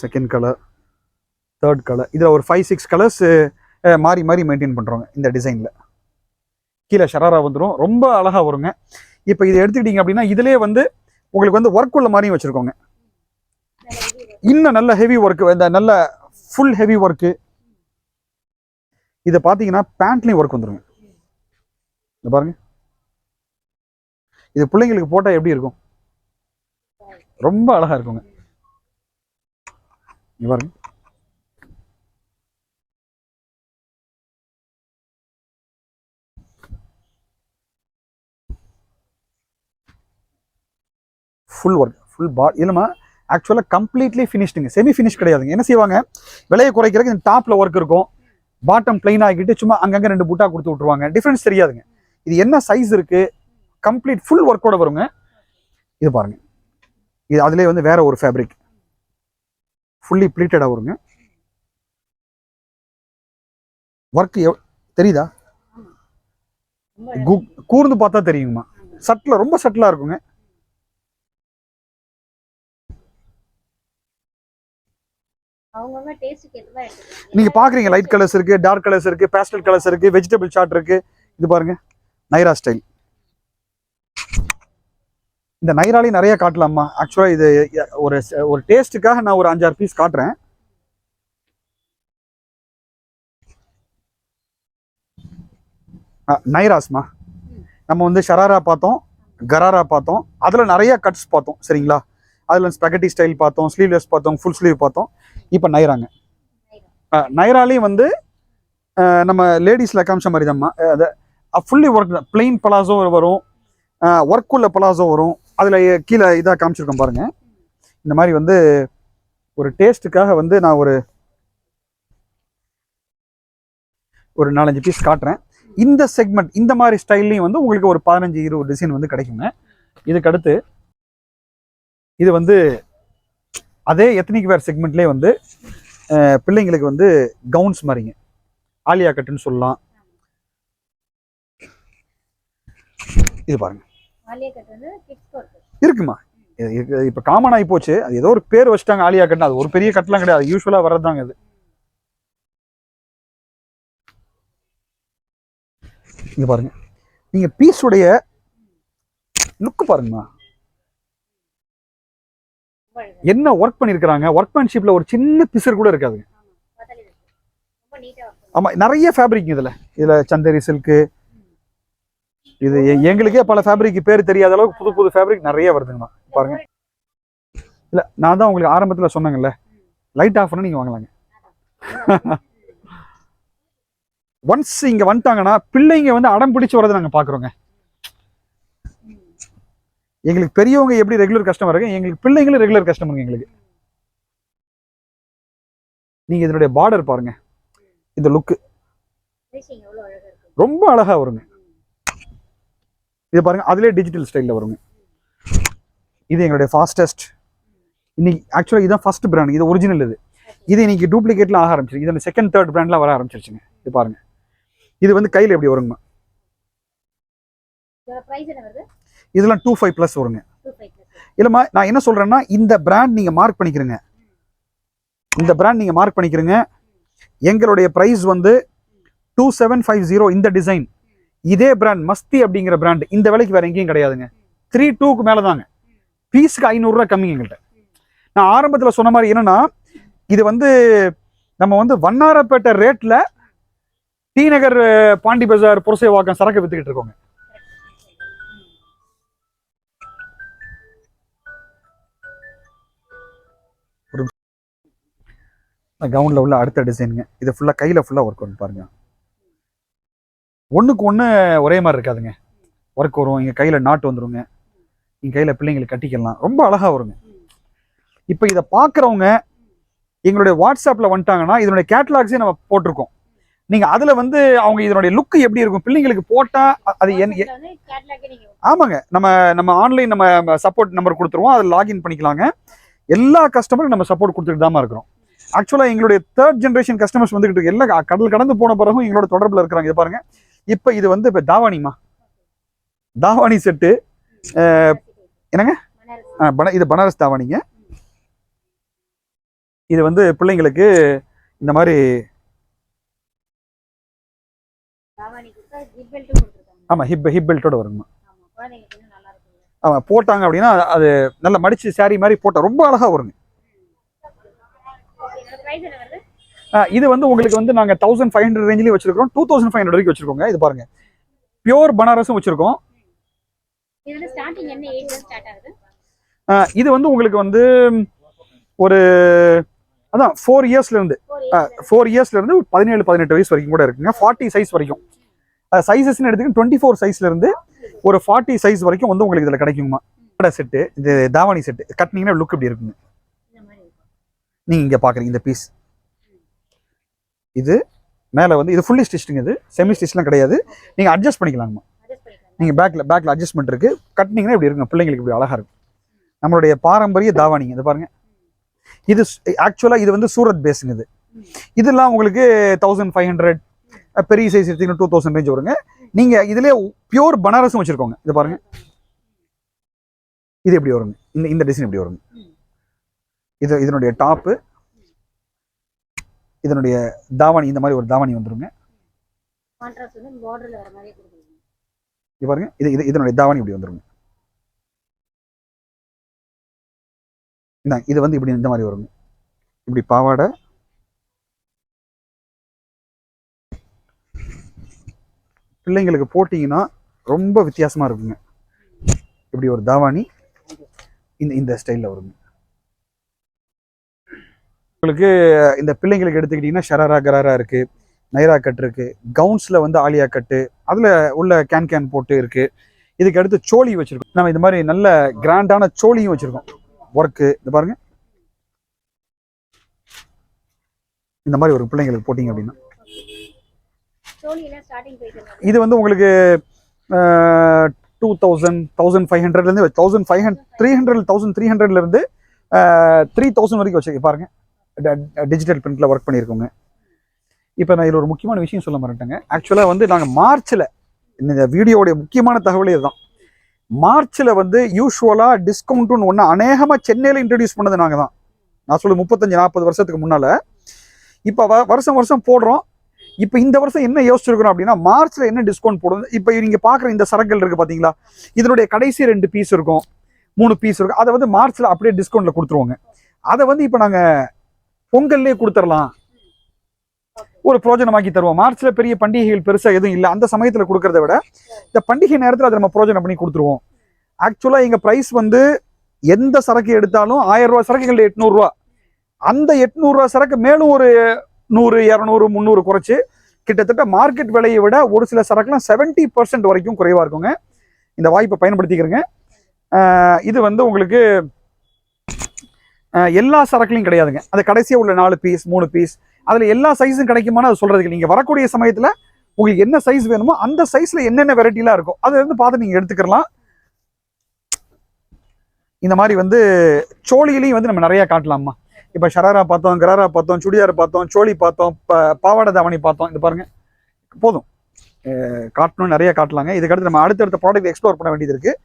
செகண்ட் கலர், தேர்ட் கலர், இதுல ஒரு 5-6 கலர்ஸ் மாறி மாறி மெயின்டைன் பண்றோங்க. இந்த டிசைன்ல கீழே ஷராரா வந்துடும், ரொம்ப அழகா வருங்க. இப்போ இதை எடுத்துக்கிட்டீங்க அப்படின்னா இதுலயே வந்து உங்களுக்கு வந்து ஒர்க் உள்ள மாதிரியும் வச்சிருக்கோங்க. இன்னும் நல்ல ஹெவி ஒர்க், இந்த நல்ல ஃபுல் ஹெவி ஒர்க்கு. இதை பார்த்தீங்கன்னா பேண்ட்லையும் ஒர்க் வந்துருங்க. இந்த பாருங்க, இது பிள்ளைங்களுக்கு போட்டால் எப்படி இருக்கும், ரொம்ப அழகா இருக்குங்க. இங்க பாருங்க, ஃபுல் ஒர்க், ஃபுல் பாட். இல்லைமா ஆக்சுவலாக கம்ப்ளீட்லி ஃபினிஷ்டுங்க, செமி ஃபினிஷ் கிடையாதுங்க. என்ன செய்வாங்க, விலையை குறைக்கிறதுக்கு இந்த டாப்ல ஒர்க் இருக்கும், பாட்டம் பிளைன் ஆகிட்டு சும்மா அங்கங்கே 2 பூட்டா கொடுத்து விட்ருவாங்க. டிஃப்ரென்ஸ் தெரியாதுங்க. இது என்ன சைஸ் இருக்கு, கம்ப்ளீட் ஃபுல் ஒர்க்கோட வருங்க. இது பாருங்க, இது அதுலேயே வந்து வேற ஒரு ஃபேப்ரிக் ஃபுல்லி ப்ளீட்டடாக வருங்க. ஒர்க் தெரியுதா? கூர்ந்து பார்த்தா தெரியுங்கம்மா. சட்டில் ரொம்ப சட்டிலாக இருக்குங்க. நீங்க பாக்குறீங்க, லைட் கலர்ஸ் இருக்கு, டார்க் கலர்ஸ் இருக்கு, பேஸ்டல் கலர்ஸ் இருக்கு, வெஜிடபிள் சார்ட் இருக்கு. இது பாருங்க நைரா ஸ்டைல். இந்த நைராலி நிறைய காட்டலாமா? ஆக்சுவலா இது ஒரு ஒரு டேஸ்ட்டுக்காக நான் ஒரு 5-6 பீஸ் காட்டுறேன். நைராஸ்மா, நம்ம வந்து ஷராரா பார்த்தோம், கராரா பார்த்தோம், அதுல நிறைய கட்ஸ் பார்த்தோம் சரிங்களா. அதுல ஸ்பெகட்டி ஸ்டைல் பார்த்தோம், ஸ்லீவ்லெஸ் பார்த்தோம், ஃபுல் ஸ்லீவ் பார்த்தோம். இப்போ நைராங்க. நைராலையும் வந்து நம்ம லேடிஸ்ல காமிச்ச மாதிரி தான்மா. அது ஃபுல்லி ஒர்க் தான். பிளெயின் பலாசோ வரும், ஒர்க் உள்ள பலாசோ வரும். அதில் கீழே இதாக காமிச்சிருக்கோம் பாருங்க. இந்த மாதிரி வந்து ஒரு டேஸ்ட்டுக்காக வந்து நான் ஒரு 4-5 பீஸ் காட்டுறேன். இந்த செக்மெண்ட் இந்த மாதிரி ஸ்டைல்லையும் வந்து உங்களுக்கு ஒரு 15-20 டிசைன் வந்து கிடைக்குங்க. இதுக்கு அடுத்து இது வந்து அதே எத்னிக் வேர் செக்மெண்ட்லேயே வந்து பிள்ளைங்களுக்கு வந்து கவுன்ஸ் மாதிரிங்க, ஆலியா கட்டுன்னு சொல்லலாம். இது பாருங்க இருக்குமா. இப்போ காமன் ஆகி போச்சு, அது ஏதோ ஒரு பேர் வச்சுட்டாங்க ஆலியா கட்டு. அது ஒரு பெரிய கட்டெலாம் கிடையாது, யூஸ்வலாக வர்றதுதாங்க இது. இங்க பாருங்க, நீங்க பீஸுடைய லுக் பாருங்கம்மா, என்ன ஒர்க் பண்ணிருக்காங்க. ஒர்க்மேன்ஷிப்ல ஒரு சின்ன பிசர் கூட இருக்காதுங்க. ஆமா, நிறைய ஃபேப்ரிக் இதுல சந்தேரி சில்க்கு, இது எங்களுக்கே பல ஃபேப்ரிக் பேர் தெரியாத அளவுக்கு புது புது ஃபேப்ரிக் நிறைய வருதுங்கண்ணா. பாருங்க, இல்ல நான் தான் உங்களுக்கு ஆரம்பத்துல சொன்னேங்கல்ல, லைட் ஆஃப் பண்ண நீங்க வாங்கலாங்க. ஒன்ஸ் இங்க வந்துட்டாங்கன்னா பிள்ளைங்க வந்து அடம் பிடிச்சு வரதை நாங்க பாக்குறோங்க. எங்களுக்கு பெரியவங்க எப்படி ரெகுலர் கஸ்டமர் இருக்கு, எங்களுக்கு பிள்ளைங்களும் ரெகுலர் கஸ்டமருங்க எங்களுக்கு. நீங்க இதனுடைய பார்டர் பாருங்க, இந்த லுக் ரொம்ப அழகா வருங்க. இது பாருங்க, அதுலயே டிஜிட்டல் ஸ்டைல்ல வருங்க. இது எங்களுடைய ஃபாஸ்டஸ்ட். இன்னைக்கு ஆக்சுவலா இதுதான் ஃபர்ஸ்ட் பிராண்ட், இது ஒரிஜினல். இது இன்னைக்கு டூப்ளிகேட்லாம் ஆக ஆரம்பிச்சிருக்கு. இது செகண்ட் தேர்ட் பிராண்ட்லாம் வர ஆரம்பிச்சிருச்சுங்க. இது பாருங்க, இது வந்து கையில் எப்படி வருங்கம்மா. இதெல்லாம் 25+ வருங்க. இல்லம்மா, நான் என்ன சொல்றேன்னா, இந்த பிராண்ட் நீங்க மார்க் பண்ணிக்கிறீங்க, இந்த பிராண்ட் நீங்க மார்க் பண்ணிக்கிறீங்க. எங்களுடைய பிரைஸ் வந்து 2750. இந்த டிசைன் இதே பிராண்ட் மஸ்தி அப்படிங்கிற பிராண்ட் இந்த விலைக்கு வேற எங்கேயும் கிடையாதுங்க. 32க்கு மேல தாங்க. பீஸுக்கு 500 ரூபாய் கம்மி எங்கள்கிட்ட. நான் ஆரம்பத்துல சொன்ன மாதிரி என்னன்னா, இது வந்து நம்ம வந்து வண்ணாரப்பேட்டை ரேட்ல டி நகர், பாண்டி பஜார், புரசைவாக்கம் சரக்கு வித்துக்கிட்டு இருக்கோங்க. கவுன்ல உள்ள அடுத்த டிசைனுங்க. இது ஃபுல்லா கையில ஃபுல்லா ஒர்க் வரும் பாருங்க. ஒண்ணுக்கு ஒண்ணு ஒரே மாதிரி இருக்காதுங்க. ஒர்க் வரும், இங்க கையில நாட்டு வந்துருங்க, இங்க கையில பிள்ளைங்களுக்கு கட்டிக்கலாம், ரொம்ப அழகா வருங்க. இப்போ இதை பாக்குறவங்க எங்களுடைய வாட்ஸ்அப்ல வந்துட்டாங்கன்னா இதனுடைய கேட்டலாக்ஸே நம்ம போட்டிருக்கோம். நீங்க அதுல வந்து அவங்க இதனுடைய லுக் எப்படி இருக்கும் பிள்ளைங்களுக்கு போட்டா அது ஆமாங்க. நம்ம ஆன்லைன் நம்ம சப்போர்ட் நம்பர் கொடுத்துருவோம், அதில் லாகின் பண்ணிக்கலாங்க. எல்லா கஸ்டமரும் நம்ம சப்போர்ட் கொடுத்துட்டு தான் இருக்கிறோம். ஆக்சுவலா எங்களுடைய 3rd ஜெனரேஷன் கஸ்டமர்ஸ் வந்துகிட்டு இருக்கு. எல்லா கடல் கடந்து போன பிறகும் எங்களோட தொடர்புல இருக்கிறாங்க. இது பாருங்க, இப்ப இது வந்து இப்ப தாவாணிமா, தாவாணி செட்டு. என்னங்க, இது பனாரஸ் தாவாணிங்க. இது வந்து பிள்ளைங்களுக்கு இந்த மாதிரி ஆமா ஹிப் பெல்ட்டோட வருங்கம்மா. ஆமா, போட்டாங்க அப்படின்னா அது நல்லா மடிச்சு சாரி மாதிரி போட்டா ரொம்ப அழகா வருங்க. இது வந்து உங்களுக்கு வந்து நாங்க 1500 ரேஞ்சிலையும் வச்சிருக்கோம், 2500 வரைக்கும் வச்சிருக்கோங்க. இது பாருங்க, பியூர் பனாரஸும் வச்சிருக்கோம். இது வந்து உங்களுக்கு வந்து ஒரு அதான் 4 இயர்ஸ்ல இருந்து 17-18 வயசு வரைக்கும் கூட இருக்குங்க. 40 சைஸ் வரைக்கும் சைஸஸ்ன்னு எடுத்துக்கிட்டு 24 சைஸ்ல இருந்து ஒரு 40 சைஸ் வரைக்கும் வந்து உங்களுக்கு இதுல கிடைக்குமா. செட்டு, இது தாவாணி செட்டு கட்டினீங்கன்னா லுக் இப்படி இருக்குங்க. நீங்க இங்க பாக்குறீங்க இந்த பீஸ், இது மேலே வந்து இது ஃபுல்லி ஸ்டிச்சுங்க, இது செமி ஸ்டிச்லாம் கிடையாது. நீங்கள் அட்ஜஸ்ட் பண்ணிக்கலாங்கம்மா. நீங்கள் பேக்கில் அட்ஜஸ்ட்மெண்ட் இருக்குது. கட்டினீங்கன்னா இப்படி இருக்குங்க, பிள்ளைங்களுக்கு இப்படி அழகாக இருக்கும். நம்மளுடைய பாரம்பரிய தாவானிங்க, இது பாருங்கள். இது ஆக்சுவலாக இது வந்து சூரத் பேஸுங்க. இது இதெல்லாம் உங்களுக்கு 1500, பெரிய சைஸ் எடுத்தீங்கன்னா 2000 ரேஞ்ச் வருங்க. நீங்கள் இதிலே பியூர் பனாரஸும் வச்சுருக்கோங்க. இது பாருங்கள், இது எப்படி வருங்க, இந்த டிசைன் எப்படி வருங்க. இதனுடைய டாப்பு, இதனுடைய தாவாணி, இந்த மாதிரி ஒரு தாவாணி வந்துருங்க. இது பாருங்க, இதனுடைய தாவாணி இப்படி வந்துருங்க. இது வந்து இப்படி இந்த மாதிரி வருங்க. இப்படி பாவாடை, பிள்ளைங்களுக்கு போட்டிங்கன்னா ரொம்ப வித்தியாசமா இருக்குங்க. இப்படி ஒரு தாவாணி இந்த ஸ்டைலில் வருங்க. உங்களுக்கு இந்த பிள்ளைங்களுக்கு எடுத்துக்கிட்டிங்கன்னா ஷராரா கராரா இருக்குது, நைரா கட் இருக்குது, கவுன்ஸில் வந்து ஆலியா கட்டு, அதில் உள்ள கேன் போட்டு இருக்குது. இதுக்கு அடுத்து சோழி வச்சுருக்கோம். நம்ம இந்த மாதிரி நல்ல கிராண்டான சோழியும் வச்சுருக்கோம். ஒர்க்கு இது பாருங்கள், இந்த மாதிரி ஒரு பிள்ளைங்களுக்கு போட்டிங்க அப்படின்னா இது வந்து உங்களுக்கு 2000, 1500லேருந்து 1300லேருந்து 3000 வரைக்கும் வச்சு பாருங்க. டிஜிட்டல் பிரிண்ட்ல ஒர்க் பண்ணியிருக்கோங்க. இப்போ நான் இதில் ஒரு முக்கியமான விஷயம் சொல்ல மாட்டேங்க. ஆக்சுவலாக வந்து நாங்கள் மார்ச்சில், இந்த வீடியோடைய முக்கியமான தகவலே இதுதான், மார்ச்சில் வந்து யூஸ்வலாக டிஸ்கவுண்ட்டுன்னு ஒன்று அநேகமாக சென்னையில் இன்ட்ரடியூஸ் பண்ணது நாங்கள் தான். நான் சொல்லி 35-40 வருஷத்துக்கு முன்னால். இப்போ வருஷம் போடுறோம். இப்போ இந்த வருஷம் என்ன யோசிச்சிருக்கிறோம் அப்படின்னா, மார்ச்சில் என்ன டிஸ்கவுண்ட் போடுறது. இப்போ நீங்கள் பார்க்குற இந்த சரக்குகள் இருக்குது பார்த்தீங்களா, இதனுடைய கடைசி 2 பீஸ் இருக்கும், 3 பீஸ் இருக்கும். அதை வந்து மார்ச்சில் அப்படியே டிஸ்கவுண்ட்டில் கொடுத்துருவோங்க. அதை வந்து இப்போ நாங்கள் பொங்கல்லே கொடுத்துடலாம், ஒரு பிரோஜனமாக்கி தருவோம். மார்ச்சில் பெரிய பண்டிகைகள் பெருசாக எதுவும் இல்லை. அந்த சமயத்தில் கொடுக்கறத விட இந்த பண்டிகை நேரத்தில் அதை நம்ம பிரோஜனம் பண்ணி கொடுத்துருவோம். ஆக்சுவலாக எங்கள் ப்ரைஸ் வந்து எந்த சரக்கு எடுத்தாலும் 1000 ரூபா சரக்குகள் 800 ரூபா. அந்த 800 ரூபா சரக்கு மேலும் ஒரு 100, 200, 300 குறைச்சு கிட்டத்தட்ட மார்க்கெட் விலையை விட ஒரு சில சரக்குலாம் 70% வரைக்கும் குறைவாக இருக்குங்க. இந்த வாய்ப்பை பயன்படுத்திக்கிறேங்க. இது வந்து உங்களுக்கு எல்லா சரக்குலையும் கிடையாதுங்க. அது கடைசியாக உள்ள 4 பீஸ் 3 பீஸ் அதில் எல்லா சைஸும் கிடைக்குமான்னு அது சொல்கிறதுக்கு, நீங்கள் வரக்கூடிய சமயத்தில் உங்களுக்கு என்ன சைஸ் வேணுமோ அந்த சைஸில் என்னென்ன வெரைட்டிலாம் இருக்கும் அதை வந்து பார்த்து நீங்கள் எடுத்துக்கலாம். இந்த மாதிரி வந்து சோழியிலையும் வந்து நம்ம நிறையா காட்டலாமா. இப்போ ஷராரா பார்த்தோம், கராரா பார்த்தோம், சுடியார் பார்த்தோம், சோழி பார்த்தோம், பாவாடை தாவணி பார்த்தோம். இது பாருங்கள், போதும், காட்டணும், நிறைய காட்டலாங்க. இதுக்கடுத்து நம்ம அடுத்தடுத்த ப்ராடக்ட் எக்ஸ்ப்ளோர் பண்ண வேண்டியது இருக்குது.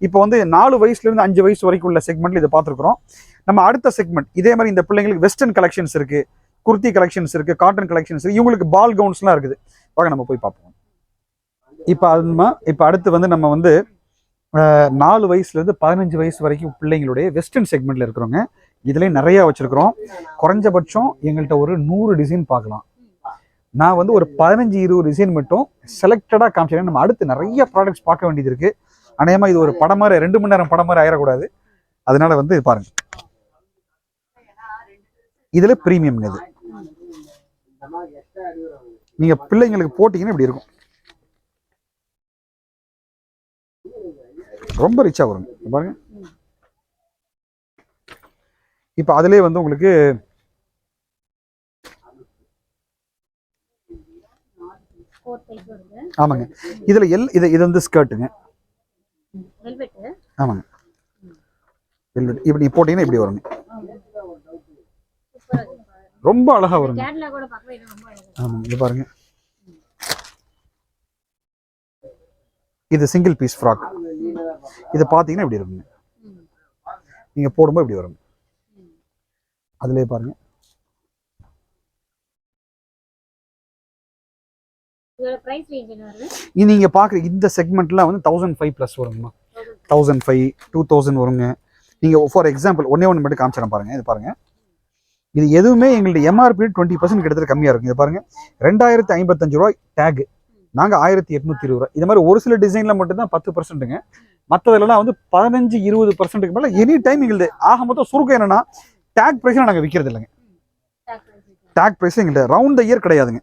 இப்போ வந்து 4 வயசுலேருந்து 5 வயசு வரைக்கும் உள்ள செக்மெண்ட்டில் இதை பார்த்துருக்குறோம். நம்ம அடுத்த செக்மெண்ட் இதே மாதிரி இந்த பிள்ளைங்களுக்கு வெஸ்டர்ன் கலெக்ஷன்ஸ் இருக்குது, குர்த்தி கலெக்ஷன்ஸ் இருக்குது, காட்டன் கலெக்ஷன்ஸ் இருக்குது, இவங்களுக்கு பால் கவுன்ஸ்லாம் இருக்குது. வாங்க நம்ம போய் பார்ப்போம். இப்போ அடுத்து வந்து நம்ம வந்து 4 வயசுலேருந்து 15 வயசு வரைக்கும் பிள்ளைங்களுடைய வெஸ்டர்ன் செக்மெண்ட்டில் இருக்கிறோங்க. இதுலேயும் நிறையா வச்சுருக்குறோம். குறைஞ்சபட்சம் எங்கள்கிட்ட ஒரு 100 டிசைன் பார்க்கலாம். நான் வந்து ஒரு 15-20 டிசைன் மட்டும் செலக்டடாக காமிச்சிருக்கேன். நம்ம அடுத்து நிறைய ப்ராடக்ட்ஸ் பார்க்க வேண்டியது இருக்குது. அநேகமாக இது ஒரு படம் மாதிரி 2 மணி நேரம் படம் மாதிரி ஆயிடக்கூடாது. அதனால வந்து பாருங்க, இதில் ப்ரீமியம்ங்க. இது நீங்கள் பிள்ளைங்களுக்கு போட்டிங்கன்னா இப்படி இருக்கும், ரொம்ப ரிச்சாக வரும் பாருங்க. இப்போ அதிலே வந்து உங்களுக்கு ஆமாங்க, இதில் இது வந்து ஸ்கர்ட்டுங்க. ஆமாங்க, வெல்வெட். இப்படி நீ போட்டீங்கன்னா இப்படி வருங்க, ரொம்ப அழகா வருங்க. ஆமாங்க, இது பாருங்க, இது சிங்கிள் பீஸ் ஃப்ராக். இதை பார்த்தீங்கன்னா இப்படி இருக்குங்க, நீங்க போடும்போது இப்படி வருங்க. அதுலேயே பாருங்க, நீங்க பாக்குற இந்த செக்மெண்ட்லாம் வந்து 1500 பிளஸ் வருங்கம்மா. 1500, 2000 வருங்க. நீங்க ஃபார் எக்ஸாம்பிள் ஒன்னே ஒன்று மட்டும் காமிச்சிடறேன் பாருங்க. இது பாருங்க, இது எதுவுமே எங்களுடைய எம்ஆர்பி 20% கிட்டத்தட்ட கம்மியா இருக்கும். இது பாருங்க, 2055 ரூபாய் டேக், நாங்க 1820 ரூபாய். இது மாதிரி ஒரு சில டிசைன்ல மட்டும் தான் 10%ங்க. மற்றதுலாம் வந்து 15-20% மேல எனி டைம் எங்களுது. ஆக மொத்தம் சுருக்கம் என்னன்னா, டேக் பிரைஸ் நாங்க விற்கிறது இல்லைங்க. டேக் பிரைஸ் எங்கள்கிட்ட ரவுண்ட் த இயர் கிடையாதுங்க.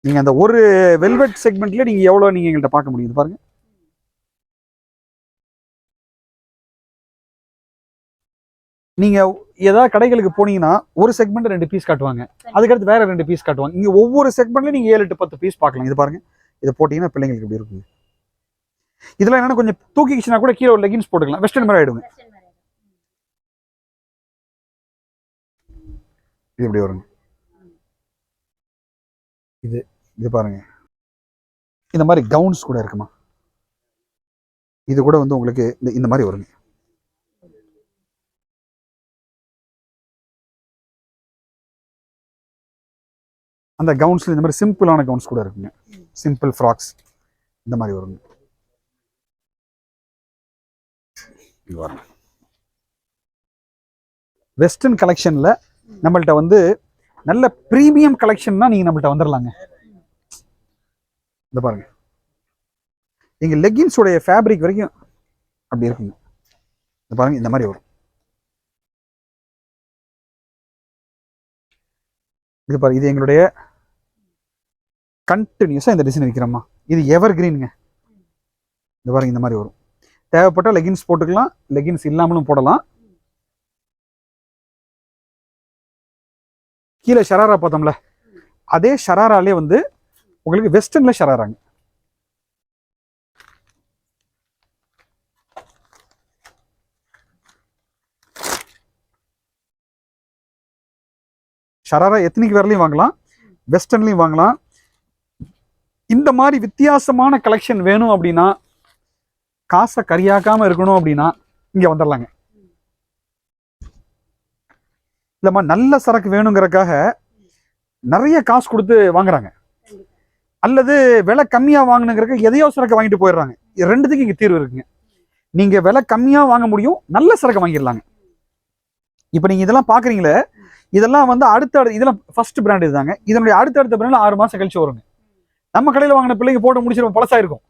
நீங்க அந்த ஒரு வெல்வெட் செக்மெண்ட்ல நீங்க எவ்வளவு நீங்க எங்கள்கிட்ட பார்க்க முடியுது பாருங்க. நீங்கள் ஏதாவது கடைகளுக்கு போனீங்கன்னா ஒரு செக்மெண்ட் 2 பீஸ் காட்டுவாங்க, அதுக்கடுத்து வேற 2 பீஸ் காட்டுவாங்க. இங்கே ஒவ்வொரு செக்மெண்ட்லையும் நீங்கள் 7 to 10 பீஸ் பார்க்கலாம். இது பாருங்க, இதை போட்டிங்கன்னா பிள்ளைங்களுக்கு இப்படி இருக்குங்க. இதெல்லாம் என்னன்னா கொஞ்சம் தூக்கிச்சுன்னா கூட கீழே ஒரு லெகின்ஸ் போட்டுக்கலாம், வெஸ்டர்ன் மாதிரி ஆயிடுங்க. இது எப்படி வருங்க, இது இது பாருங்க. இந்த மாதிரி கவுன்ஸ் கூட இருக்குமா, இது கூட வந்து உங்களுக்கு இந்த மாதிரி வருங்க. அந்த கவுன்ஸ்ல இந்த மாதிரி சிம்பிளான கவுன்ஸ் கூட இருக்குங்க, சிம்பிள் ஃப்ராக்ஸ் இந்த மாதிரி வருங்க. இது பாருங்க, வெஸ்டர்ன் கலெக்ஷன்ல நம்மள்ட்ட வந்து நல்ல பிரீமியம் கலெக்ஷன்னா நீங்க நம்மள்ட்ட வந்துடலாங்க. இந்த பாருங்க, எங்க லெகின்ஸோடைய ஃபேப்ரிக் வரைக்கும் அப்படி இருக்குங்க. இந்த பாருங்க, இந்த மாதிரி வரும். இது பாருங்க, இது எங்களுடைய கண்டினியூஸா இந்த டிசைன் வைக்கிறோமா, இது எவர் கிரீனுங்க. இந்த பாருங்க, இந்த மாதிரி வரும். தேவைப்பட்ட லெகின்ஸ் போட்டுக்கலாம், லெகின்ஸ் இல்லாமலும் போடலாம். கீழே ஷராரா பார்த்தோம்ல, அதே ஷராராலே வந்து உங்களுக்கு வெஸ்டர்ன்ல ஷராராங்க. ஷராரா எத்தனிக் வேர்லையும் வாங்கலாம், வெஸ்டர்ன்லையும் வாங்கலாம். இந்த மாதிரி வித்தியாசமான கலெக்ஷன் வேணும் அப்படின்னா, காசை கரியாக்காம இருக்கணும் அப்படின்னா இங்க வந்துடலாங்க. இல்லம்மா நல்ல சரக்கு வேணுங்கிறதுக்காக நிறைய காசு கொடுத்து வாங்குறாங்க, அல்லது விலை கம்மியா வாங்கணுங்கிறதுக்கு எதையோ சரக்கு வாங்கிட்டு போயிடுறாங்க. ரெண்டுத்துக்கு இங்க தீர்வு இருக்குங்க. நீங்க விலை கம்மியா வாங்க முடியும், நல்ல சரக்கு வாங்கிடலாங்க. இப்ப நீங்க இதெல்லாம் பாக்குறீங்களே, இதெல்லாம் வந்து இதெல்லாம் ஃபர்ஸ்ட் பிராண்ட் இதுதாங்க. இதனுடைய அடுத்த பிராண்ட் 6 மாசம் கழிச்சு வருங்க. நம்ம கடையில் வாங்கின பிள்ளைங்க போட்டு முடிச்சிருவோம், பழசாயிருக்கும்.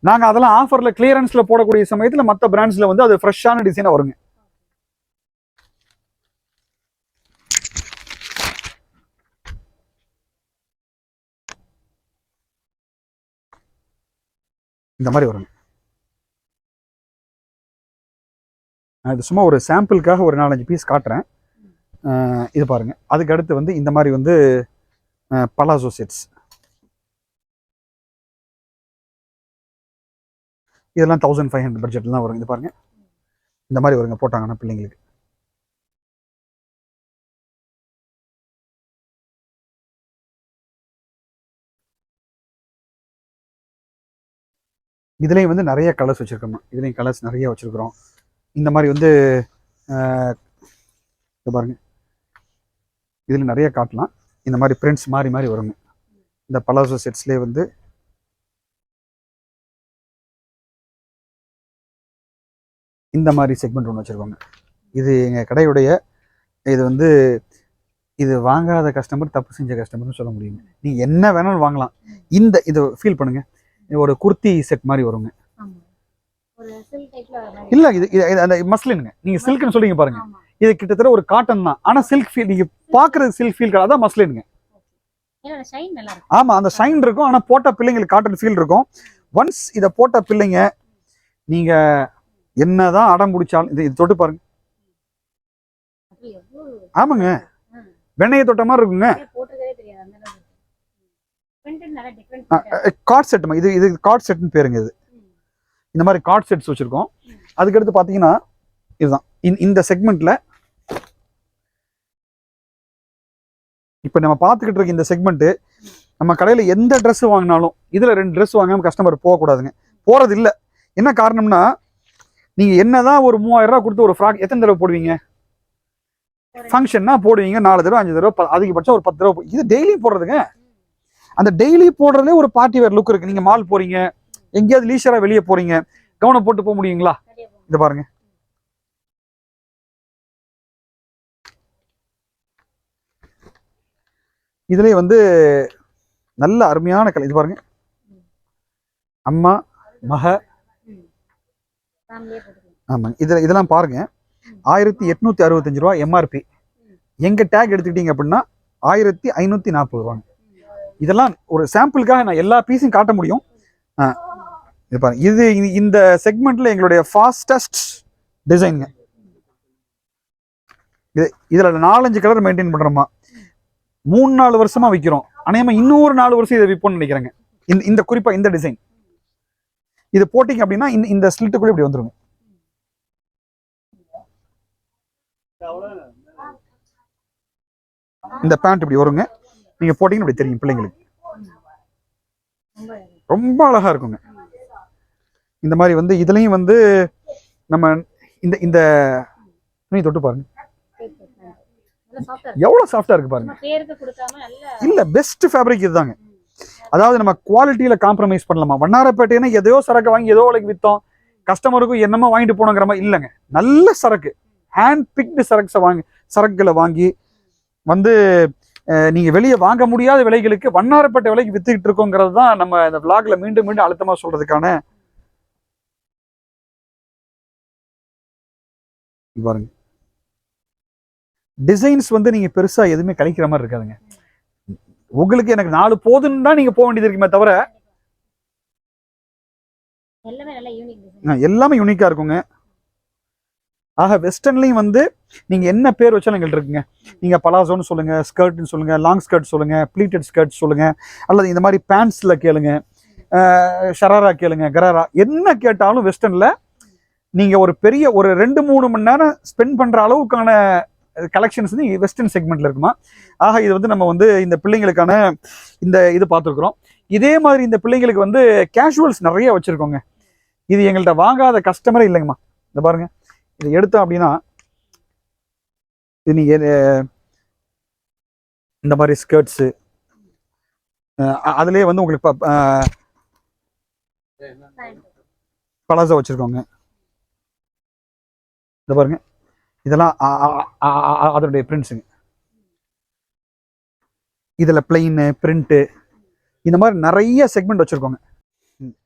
நாங்க அதெல்லாம் ஆஃபர்ல கிளியரன்ஸ்ல போடக்கூடிய சமயத்துல மற்ற பிராண்ட்ஸ்ல வந்து அது ஃப்ரெஷ்ஷான டிசைனா வருங்க. இந்த மாதிரி வருங்க. நான் இது சும்மா ஒரு சாம்பிளுக்காக ஒரு 4-5 பீஸ் காட்டுறேன். இது பாருங்க. அதுக்கு அடுத்து வந்து இந்த மாதிரி வந்து பலாசோ செட்ஸ், இதெல்லாம் 1500 பட்ஜெட்ல தான் வரும். இது பாருங்க, இந்த மாதிரி வருங்க போட்டாங்கன்னா பிள்ளைங்களுக்கு. இதுலேயும் வந்து நிறைய கலர்ஸ் வச்சுருக்கோம். இதுலேயும் கலர்ஸ் நிறைய வச்சுருக்குறோம். இந்த மாதிரி வந்து இது பாருங்க, இதில் நிறைய காட்டலாம். இந்த மாதிரி பிரிண்ட்ஸ் மாறி மாறி வருங்க. இந்த பலாசோ செட்ஸ்லேயே வந்து இந்த மாதிரி செக்மெண்ட் ஒன்று வச்சுருக்கோங்க. இது எங்கள் கடையுடைய இது வந்து இது வாங்காத கஸ்டமர் தப்பு செஞ்ச கஸ்டமர்னு சொல்ல முடியுங்க. நீங்கள் என்ன வேணாலும் வாங்கலாம். இது ஃபீல் பண்ணுங்க, ஒரு குர்த்தி செட் மாதிரி வருங்க. இல்ல இது அந்த மஸ்லினுங்க. நீங்க சில்க்னு சொல்றீங்க பாருங்க, இது கிட்டத்தட்ட ஒரு காட்டன் தான். ஆனா சில்க் ஃபீல், நீங்க பாக்குறது சில்க் ஃபீல் கிடையாது, அதான் மஸ்லினுங்க. ஆமா, அந்த ஷைன் இருக்கும். ஆனா போட்ட பிள்ளைங்களுக்கு காட்டன் ஃபீல் இருக்கும். ஒன்ஸ் இத போட்ட பிள்ளைங்க நீங்க என்னதான் அடம் பிடிச்சாலும் இது தொட்டு பாருங்க. ஆமாங்க, வெண்ணையை தொட்ட மாதிரி இருக்குங்க. கார்ட் செட், இது கார்ட் செட்னு பேருங்க. இது இந்த மாதிரி கார்ட் செட்ஸ் வச்சிருக்கோம். அதுக்கடுத்து பாத்தீங்கன்னா இதுதான் இந்த செக்மெண்ட்ல இப்ப நம்ம பார்த்துக்கிட்டு இருக்க இந்த செக்மெண்ட். நம்ம கடையில எந்த ட்ரெஸ் வாங்கினாலும் இதுல 2 ட்ரெஸ் வாங்காம கஸ்டமர் போகக்கூடாதுங்க. போறது இல்லை. என்ன காரணம்னா, நீங்க என்னதான் ஒரு 3000 ரூபாய் கொடுத்து ஒரு ஃப்ராக் எத்தனை தடவை போடுவீங்க? ஃபங்க்ஷன்னா போடுவீங்க 4 தடவை 5 தடவை, அதிகபட்சம் ஒரு 10 தடவை. இது டெய்லி போடுறதுங்க. அந்த டெய்லி போடுறதுலே ஒரு பார்ட்டி வேர் லுக் இருக்கு. நீங்க மால் போறீங்க, எங்கேயாவது லீஷரா வெளியே போறீங்க, கவனம் போட்டு போக முடியுங்களா? இது பாருங்க, இதுலயே வந்து நல்ல அருமையான கலர். இது பாருங்க, அம்மா மக. ஆமாங்க, இதெல்லாம் பாருங்க 1865 ரூபா எம்ஆர்பி. எங்க டேக் எடுத்துக்கிட்டீங்க அப்படின்னா 1540 ரூபாங்க. இதெல்லாம் ஒரு சாம்பிளுக்காக நான் எல்லா பீஸையும் காட்ட முடியும். இது பாருங்க, இந்த செக்மெண்ட்ல எங்களுடைய ஃபாஸ்டஸ்ட் டிசைனுங்க. இதுல 4-5 கலர் மெயின்டைன் பண்றோமா, 3-4 வருஷமா விற்கிறோம். அநேகமா இன்னொரு 4 வருஷம் இதை விற்போம்னு நினைக்கிறேங்க. இந்த குறிப்பா இந்த டிசைன் இது போட்டிங்க அப்படின்னா இந்த ஸ்லிட்டுக்குள்ள இப்படி வந்துருங்க. இந்த பேண்ட் இப்படி வருங்க, நீங்க போட்டீங்கன்னு இப்படி தெரியும் பிள்ளைங்களுக்கு. ரொம்ப அழகா இருக்குங்க. இந்த மாதிரி வந்து இதுலயும் வந்து நம்ம இந்த இந்த துணி தொட்டு பாருங்க, எவ்வளவு சாஃப்டா இருக்கு பாருங்க. இல்ல பெஸ்ட் ஃபேப்ரிக் இதுதாங்க. அதாவது நம்ம குவாலிட்டியில காம்ப்ரமைஸ் பண்ணலாமா? வண்ணாரப்பேட்டைன்னா எதையோ சரக்கு வாங்கி ஏதோ விலைக்கு வித்தோம், கஸ்டமருக்கும் என்னமோ வாங்கிட்டு போனோங்கிற மாதிரி இல்லைங்க. நல்ல சரக்கு, ஹேண்ட் பிக்டு சரக்குகளை வாங்கி வந்து நீங்க வெளியே வாங்க முடியாத விலைகளுக்கு வண்ணாரப்பேட்டை விலைக்கு வித்துக்கிட்டு இருக்கோங்கிறது தான் நம்ம இந்த விளாக்ல மீண்டும் மீண்டும் அழுத்தமா சொல்றதுக்கான. பாருங்க டிசைன்ஸ் வந்து நீங்க பெருசா எதுவுமே கழிக்கிற மாதிரி இருக்காதுங்க. உங்களுக்கு எனக்கு 4 போதுன்னு தான் நீங்க போக வேண்டியது இருக்குமே தவிர எல்லாமே யூனிக்கா இருக்குங்க. ஆக வெஸ்டர்ன்லயும் வந்து நீங்க என்ன பேர் வச்சாலும் எங்கள்கிட்ட இருக்குங்க. நீங்க பலாசோன்னு சொல்லுங்க, ஸ்கர்ட்னு சொல்லுங்க, லாங் ஸ்கர்ட் சொல்லுங்க, ப்ளீட்டட் ஸ்கர்ட் சொல்லுங்க, அல்லது இந்த மாதிரி பேண்ட்ஸ்ல கேளுங்க, ஷராரா கேளுங்க, கராரா என்ன கேட்டாலும் வெஸ்டர்ன்ல நீங்க ஒரு பெரிய ஒரு 2-3 மணி நேரம் ஸ்பெண்ட் பண்ற அளவுக்கான கலெக்ஷன்ஸ் வந்து வெஸ்டர்ன் செக்மெண்ட்ல இருக்குமா. ஆக இது வந்து நம்ம வந்து இந்த பிள்ளைங்களுக்கான இந்த இது பார்த்துருக்குறோம். இதே மாதிரி இந்த பிள்ளைங்களுக்கு வந்து கேஷுவல்ஸ் நிறைய வச்சிருக்கோங்க. இது எங்கள்கிட்ட வாங்காத கஸ்டமரே இல்லைங்கம்மா. இந்த பாருங்க, இதை எடுத்தோம் அப்படின்னா இது நீங்க இந்த மாதிரி ஸ்கர்ட்ஸு அதுலேயே வந்து உங்களுக்கு பலாசோ வச்சிருக்கோங்க. இந்த பாருங்க, இதெல்லாம் அதனுடைய பிரிண்ட்ஸுங்க. இதுல பிளெயின் பிரிண்ட் இந்த மாதிரி நிறைய செக்மெண்ட் வச்சிருக்கோங்க.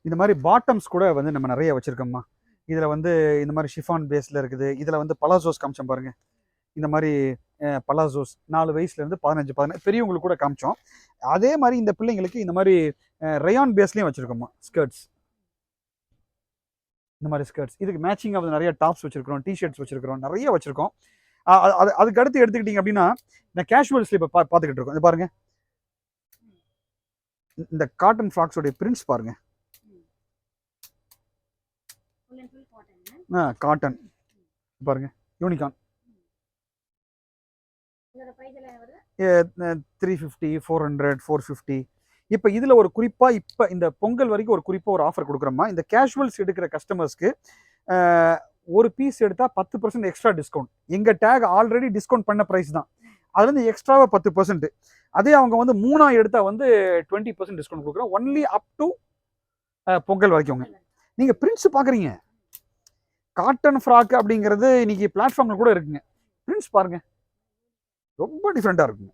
இந்த மாதிரி பாட்டம்ஸ் கூட வந்து நம்ம நிறைய வச்சிருக்கோம்மா. இதுல வந்து இந்த மாதிரி ஷிஃபான் பேஸ்ல இருக்குது. இதுல வந்து பலாசோஸ் காமிச்சோம் பாருங்க. இந்த மாதிரி பலாசோஸ் 4 வயசுல இருந்து 15-16 பெரியவங்களுக்கு கூட காமிச்சோம். அதே மாதிரி இந்த பிள்ளைங்களுக்கு இந்த மாதிரி ரயான் பேஸ்லயும் வச்சிருக்கோம்மா ஸ்கர்ட்ஸ். இந்த மாதிரி ஸ்கர்ட்ஸ் இதுக்கு மேட்சிங்காக வந்து நிறைய டாப்ஸ் வச்சிருக்கிறோம், டிஷர்ட்ஸ் வச்சிருக்கிறோம், நிறைய வச்சிருக்கோம். அதுக்கு அடுத்து எடுத்துக்கிட்டீங்க அப்படின்னா இந்த கேஷுவல்ஸ்ல இப்போ பார்த்துக்கிட்டு இருக்கோம். இது பாருங்க, இந்த காட்டன் ஃப்ராக்ஸோடைய பிரிண்ட்ஸ் பாருங்க. காட்டன் பாருங்க, யூனிகான் 350, 400, 450. இப்போ இதில் ஒரு குறிப்பாக இப்போ இந்த பொங்கல் வரைக்கும் ஒரு குறிப்பாக ஒரு ஆஃபர் கொடுக்குறோமா. இந்த கேஷுவல்ஸ் எடுக்கிற கஸ்டமர்ஸ்க்கு ஒரு பீஸ் எடுத்தால் 10% எக்ஸ்ட்ரா டிஸ்கவுண்ட். எங்கள் டேக் ஆல்ரெடி டிஸ்கவுண்ட் பண்ண ப்ரைஸ் தான், அதுலேருந்து எக்ஸ்ட்ராவாக 10%. அதே அவங்க வந்து 3 எடுத்தால் வந்து 20% டிஸ்கவுண்ட் கொடுக்குறோம். ஒன்லி அப் டு பொங்கல் வரைக்கும். நீங்கள் பிரிண்ட்ஸ் பார்க்குறீங்க, காட்டன் ஃப்ராக் அப்படிங்கிறது இன்னைக்கு பிளாட்ஃபார்மில் கூட இருக்குங்க. பிரிண்ட்ஸ் பாருங்க, ரொம்ப டிஃப்ரெண்ட்டாக இருக்குங்க.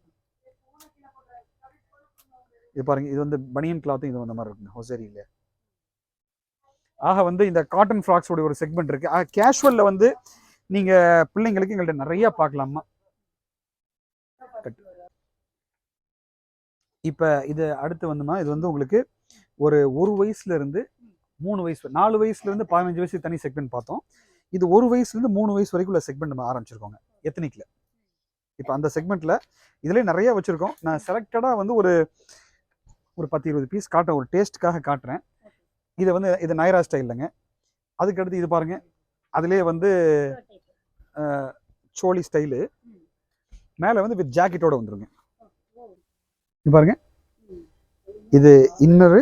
இது பாருங்க, இது வந்து பனியன் கிளாத்தும் இது வந்த மாதிரி இருக்குங்க ஹொசேரியில. ஆக வந்து இந்த காட்டன் ஃப்ராக்ஸோட ஒரு செக்மெண்ட் இருக்கு. ஆக கேஷுவல்ல வந்து நீங்க பிள்ளைங்களுக்கு எங்கள்கிட்ட நிறைய பார்க்கலாமா. இப்ப இது அடுத்து வந்துமா, இது வந்து உங்களுக்கு ஒரு 1 வயசுல இருந்து 3 வயசு, 4 வயசுல இருந்து 15 வயசு தனி செக்மெண்ட் பார்த்தோம். இது 1 வயசுல இருந்து 3 வயசு வரைக்கும் உள்ள செக்மெண்ட் நம்ம ஆரம்பிச்சிருக்கோங்க எத்தனிக்ல. இப்போ அந்த செக்மெண்ட்ல இதுலேயே நிறைய வச்சிருக்கோம். நான் செலக்டடா வந்து ஒரு 10-20 பீஸ் காட்டுறேன், ஒரு டேஸ்ட்டுக்காக காட்டுறேன். இதை வந்து இது நைரா ஸ்டைல்லங்க. அதுக்கு அடுத்து இது பாருங்க, அதுலேயே வந்து சோலி ஸ்டைலு, மேலே வந்து வித் ஜாக்கெட்டோட வந்துருங்க. இது பாருங்க, இது இன்னொரு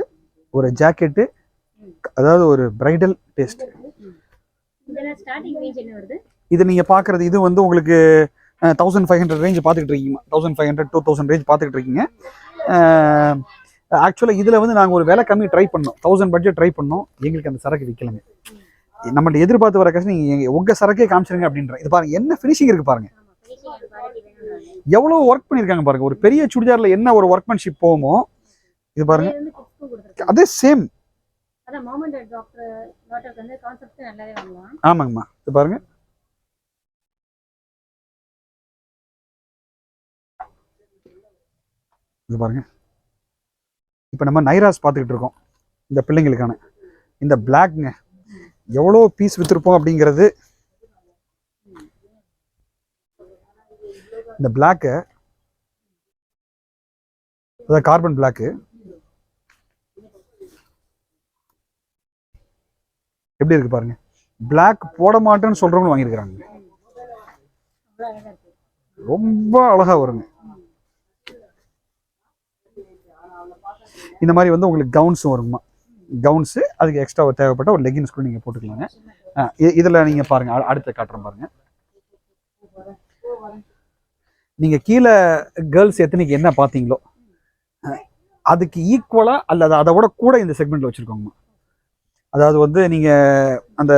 ஒரு ஜாக்கெட்டு, அதாவது ஒரு பிரைடல் டேஸ்ட். இது நீங்க பாக்குறது இது வந்து உங்களுக்கு 1500 ரேஞ்ச் பார்த்துக்கிட்டு இருக்கீங்க. 1500 2000 ரேஞ்ச் பார்த்துக்கிட்டு இருக்கீங்க. ஆக்சுவலாக இதில் வந்து நாங்கள் ஒரு விலை கம்மி ட்ரை பண்ணோம், 1000 பட்ஜெட் ட்ரை பண்ணோம். எங்களுக்கு அந்த சரக்கு விற்கலைங்க. நம்மள்ட்ட எதிர்பார்த்து வர கஷ்டம் நீங்கள் உங்கள் சரக்கே காமிச்சிருங்க அப்படின்ற. இது பாருங்க, என்ன ஃபினிஷிங் இருக்கு பாருங்க, எவ்வளோ ஒர்க் பண்ணியிருக்காங்க பாருங்க. ஒரு பெரிய சுடிதாரில் என்ன ஒரு ஒர்க்மேன்ஷிப் போகுமோ இது பாருங்க, அதே சேம். ஆமாங்கம்மா, இது பாருங்க. இது பாருங்க, இப்போ நம்ம நைராஸ் பார்த்துக்கிட்டு இருக்கோம். இந்த பிள்ளைங்களுக்கான இந்த பிளாக்ங்க எவ்வளோ பீஸ் விற்றுருப்போம் அப்படிங்கிறது இந்த பிளாக்கு, அதாவது கார்பன் பிளாக்கு எப்படி இருக்கு பாருங்க. பிளாக் போட மாட்டேன்னு சொல்றவங்களும் வாங்கியிருக்கிறாங்க. ரொம்ப அழகா வருங்க. இந்த மாதிரி வந்து உங்களுக்கு கவுன்ஸும் வருமா. கவுன்ஸு அதுக்கு எக்ஸ்ட்ரா தேவைப்பட்ட ஒரு லெகின்ஸ் கூட நீங்கள் போட்டுக்கலாங்க. இதில் நீங்கள் பாருங்கள், அடுத்த காட்டுறேன் பாருங்கள். நீங்கள் கீழே கேர்ள்ஸ் எத்தனைக்கு என்ன பார்த்தீங்களோ அதுக்கு ஈக்குவலாக அல்லது அதை விட கூட இந்த செக்மெண்ட்டில் வச்சுருக்கோங்கம்மா. அதாவது வந்து நீங்கள் அந்த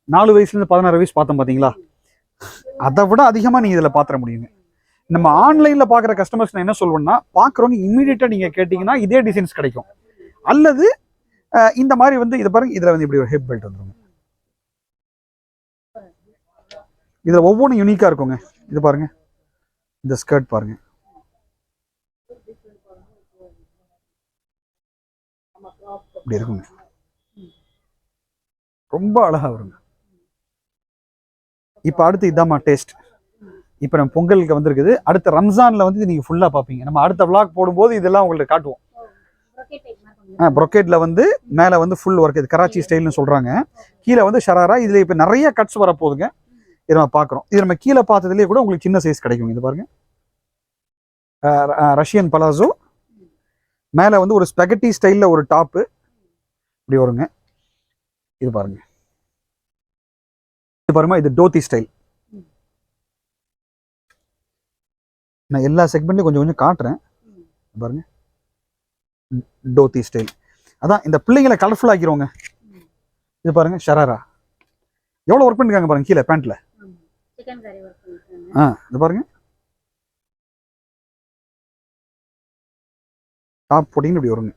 4 வயசுலேருந்து 16 வயசு பார்த்தோம் பார்த்தீங்களா, அதை விட அதிகமாக நீங்கள் இதில் பார்த்துட முடியுங்க. நம்ம ஆன்லைனில் பார்க்குற கஸ்டமர்ஸ் நான் என்ன சொல்வேன்னா, பார்க்குறவங்க இம்மீடியட்டாக நீங்கள் கேட்டிங்கன்னா இதே டிசைன்ஸ் கிடைக்கும். அல்லது இந்த மாதிரி வந்து இதை பாருங்க, இதில் வந்து இப்படி ஒரு ஹிப் பெல்ட் வந்துருங்க. இதில் ஒவ்வொன்றும் யூனிக்காக இருக்குங்க. இது பாருங்க, இந்த ஸ்கர்ட் பாருங்க, இப்படி இருக்குங்க. ரொம்ப அழகா வருங்க. இப்போ அடுத்து இதாம்மா டேஸ்ட். இப்போ நம்ம பொங்கலுக்கு வந்திருக்குது. அடுத்த ரம்ஜானில் வந்து நீங்கள் ஃபுல்லாக பார்ப்பீங்க. நம்ம அடுத்த விளாக் போடும்போது இதெல்லாம் உங்கள்ட்ட காட்டுவோம். ப்ரொக்கேட்டில் வந்து மேலே வந்து ஃபுல் ஒர்க். இது கராச்சி ஸ்டைல்னு சொல்கிறாங்க. கீழே வந்து ஷராரா. இதில் இப்போ நிறைய கட்ஸ் வரப்போகுதுங்க. இதை நம்ம பார்க்குறோம். இது நம்ம கீழே பார்த்ததுலேயே கூட உங்களுக்கு சின்ன சைஸ் கிடைக்கும். இது பாருங்க, ரஷ்யன் பலாசோ. மேலே வந்து ஒரு ஸ்பெகட்டி ஸ்டைலில் ஒரு டாப்பு இப்படி வருங்க. இது பாருங்க, இது பாருமா, இது டோத்தி ஸ்டைல். நான் எல்லா செக்மெண்ட்லையும் கொஞ்சம் கொஞ்சம் காட்டுறேன் பாருங்க. டோத்தி ஸ்டைல் அதான் இந்த பிள்ளைங்களை கலர்ஃபுல் ஆக்கிடுவோங்க. இது பாருங்க, ஷராரா எவ்வளோ ஒர்க் பண்ணிருக்காங்க பாருங்க கீழே பேண்ட்ல. இது பாருங்க, டாப் போட்டிங்கன்னு இப்படி வருங்க.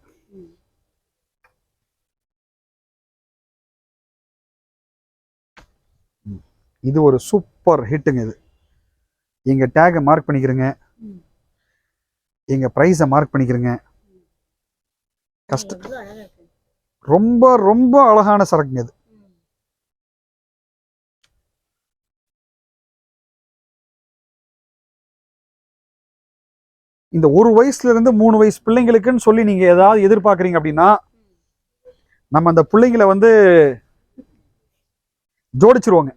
இது ஒரு சூப்பர் ஹிட்டுங்க. இது எங்க டேகை மார்க் பண்ணிக்கிறேங்க, எங்க பிரைஸை மார்க் பண்ணிக்கிறேங்க. கஷ்டம், ரொம்ப ரொம்ப அழகான சரக்குங்க இது. இந்த 1 வயசுல இருந்து 3 வயசு பிள்ளைங்களுக்குன்னு சொல்லி நீங்க ஏதாவது எதிர்பார்க்குறீங்க அப்படின்னா நம்ம அந்த பிள்ளைங்களை வந்து ஜோடிச்சிருவாங்க.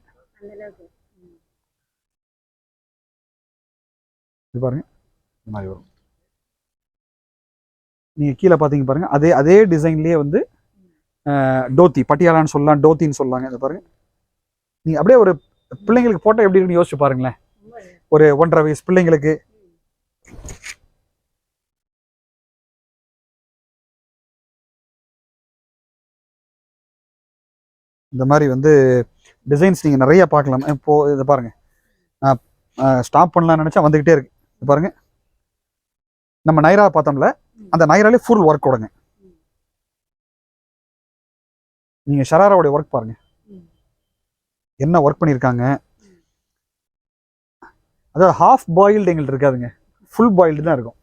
இது பாருங்க, இந்த மாதிரி வரும். நீங்க கீழே பார்த்தீங்க பாருங்க, அதே டிசைன்லயே வந்து டோத்தி பட்டியாலான்னு சொல்லலாம், டோத்தின்னு சொல்லலாங்க. இதை பாருங்க, நீங்க அப்படியே ஒரு பிள்ளைங்களுக்கு போட்டோ எப்படி இருக்குன்னு யோசிச்சு பாருங்களேன். ஒரு 1.5 வயசு பிள்ளைங்களுக்கு இந்த மாதிரி வந்து டிசைன்ஸ் நீங்க நிறைய பார்க்கலாம். இப்போ இதை பாருங்க, ஸ்டாப் பண்ணலாம்னு நினைச்சா வந்துகிட்டே இருக்கு. இது பாருங்க, நம்ம நைரா பார்த்தோம்ல, அந்த நைராலே ஃபுல் ஒர்க் கொடுங்க. நீங்க ஷராராவுடைய ஒர்க் பாருங்க, என்ன ஒர்க் பண்ணியிருக்காங்க. அதாவது ஹாஃப் பாயில்டு எங்கள்கிட்ட இருக்காதுங்க, ஃபுல் பாயில்டு தான் இருக்கும்.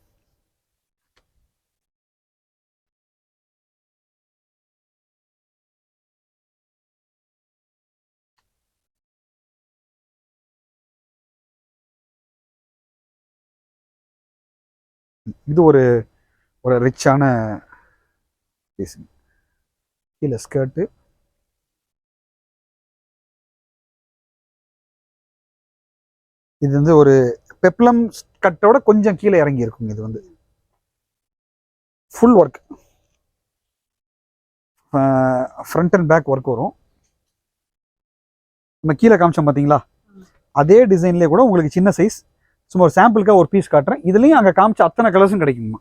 இது ஒரு ஒரு ரிச்சான பீஸுங்க. கீழே ஸ்கர்ட்டு, இது வந்து ஒரு பெப்ளம் கட்டோட கொஞ்சம் கீழே இறங்கி இருக்குங்க. இது வந்து full work, front and back work வரும். நம்ம கீழே காமிச்சோம் பார்த்தீங்களா, அதே டிசைன்லேயே கூட உங்களுக்கு சின்ன சைஸ். சும்மா ஒரு சாம்பிளுக்காக ஒரு பீஸ் காட்டுறேன். இதுலேயும் அங்கே காமிச்ச அத்தனை கலர்ஸும் கிடைக்குமா,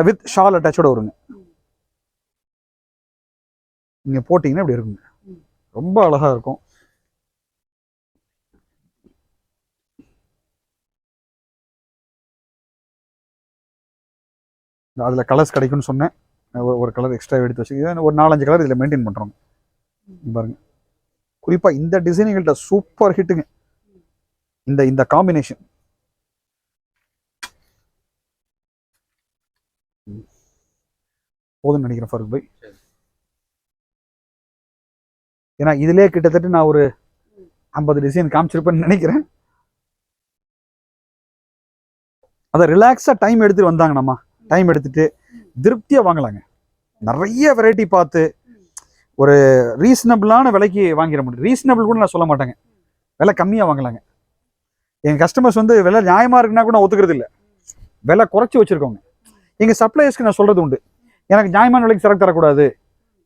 வித் ஷால் அட்டாச்சோட வருங்க. நீங்கள் போட்டிங்கன்னா இப்படி இருக்குங்க, ரொம்ப அழகாக இருக்கும். அதில் கலர்ஸ் கிடைக்கும்னு சொன்னேன். ஒரு கலர் எக்ஸ்ட்ரா எடுத்து வச்சு ஒரு 4-5 கலர் இதில் மெயின்டைன் பண்ணுறோங்க. பாருங்க, குறிப்பாக இந்த டிசைனுங்கள்ட்ட சூப்பர் ஹிட்டுங்க இந்த காம்பினேஷன். போதும்னு நினைக்கிறேன் ஃபருக் பாய். ஏன்னா இதுலேயே கிட்டத்தட்ட நான் ஒரு 50 டிசைன் காமிச்சிருப்பேன்னு நினைக்கிறேன். அதை ரிலாக்ஸாக டைம் எடுத்துட்டு வந்தாங்கண்ணாம்மா, டைம் எடுத்துட்டு திருப்தியாக வாங்கலாங்க. நிறைய வெரைட்டி பார்த்து ஒரு ரீசனபிளான விலைக்கு வாங்கிட முடியும். ரீசனபிள் கூட நான் சொல்ல மாட்டேங்க, விலை கம்மியாக வாங்கலாங்க. எங்கள் கஸ்டமர்ஸ் வந்து விலை நியாயமாக இருக்குன்னா கூட நான் ஒத்துக்கிறது இல்லை, விலை குறைச்சி வச்சுருக்கோங்க. எங்கள் சப்ளையர்ஸ்க்கு நான் சொல்கிறது உண்டு, எனக்கு நியாயமான விலைக்கு சரக்கு தரக்கூடாது,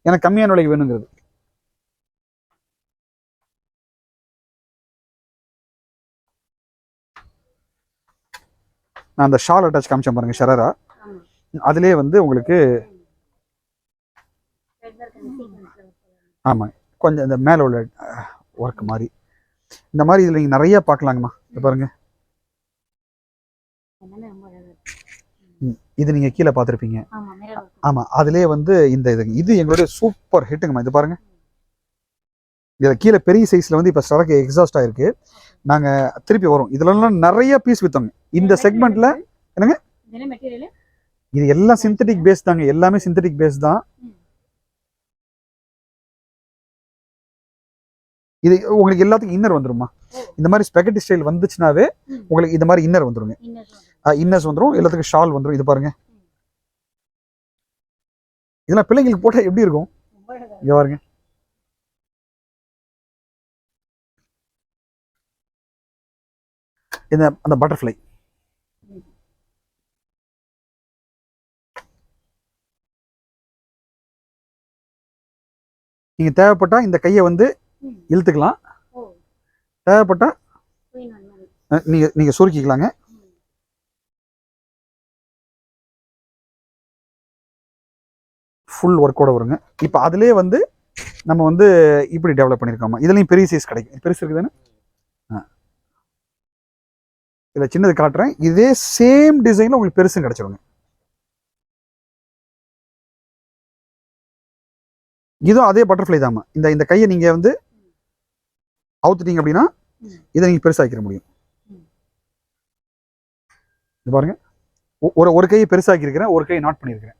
எனக்கு கம்மியான விலைக்கு வேணுங்கிறது. நான் அந்த ஷால் அட்டாச் காமிச்சேன் பாருங்க, ஷரரா, அதுலேயே வந்து உங்களுக்கு ஆமாம் கொஞ்சம் இந்த மேலே உள்ள ஒர்க் மாதிரி இந்த மாதிரி இதில் நீங்கள் நிறைய பார்க்கலாங்கம்மா. இது பாருங்க, இது நீங்கள் கீழே பார்த்துருப்பீங்க. ஆமாம், அதுலேயே வந்து இந்த இது எங்களுடைய சூப்பர் ஹிட்டுங்கம்மா. இது பாருங்க, இதில் கீழே பெரிய சைஸில் வந்து இப்போ சரக்கு எக்ஸாஸ்ட் ஆகிருக்கு. நாங்கள் திருப்பி வரும், இதுலலாம் நிறைய பீஸ் விற்றோங்க இந்த செக்மெண்ட்டில். என்னங்க இது எல்லாம் சிந்தட்டிக் பேஸ் தாங்க, எல்லாமே சிந்தட்டிக் பேஸ் தான். இது உங்களுக்கு எல்லாத்துக்கும் இன்னர் வந்துருமா, இந்த மாதிரி ஸ்பெகட்டி ஸ்டைல் வந்துச்சுனாவே உங்களுக்கு இந்த மாதிரி இன்னர் வந்துருங்க, இன்னர்ஸ் வந்துடும், எல்லாத்துக்கும் ஷால் வந்துடும். இது பாருங்க, இதெல்லாம் பிள்ளைங்களுக்கு போட்டால் எப்படி இருக்கும், இங்கே பாருங்க. இந்த அந்த பட்டர்ஃப்ளை நீங்க தேவைப்பட்டா இந்த கையை வந்து இழுத்துக்கலாம், தேவைப்பட்டா நீங்க நீங்க சுருக்கிக்கலாங்க. ஃபுல் ஒர்க்கோட வருங்க. இப்போ அதுலேயே வந்து நம்ம வந்து இப்படி டெவலப் பண்ணியிருக்கோமா, இதுலேயும் பெரிய சைஸ் கிடைக்கும். பெருசு இருக்குது தானே, இதில் சின்னது காட்டுறேன். இதே சேம் டிசைனில் உங்களுக்கு பெருசும் கிடச்சிருங்க. இதுவும் அதே பட்டர்ஃப்ளை தாம்மா. இந்த இந்த கையை நீங்கள் வந்து அவுத்துட்டீங்க அப்படின்னா இதை நீங்கள் பெருசாக்கிற முடியும். இது பாருங்க, ஒரு கையை பெருசாக்கி இருக்கிறேன், ஒரு கையை நாட் பண்ணியிருக்கிறேன்.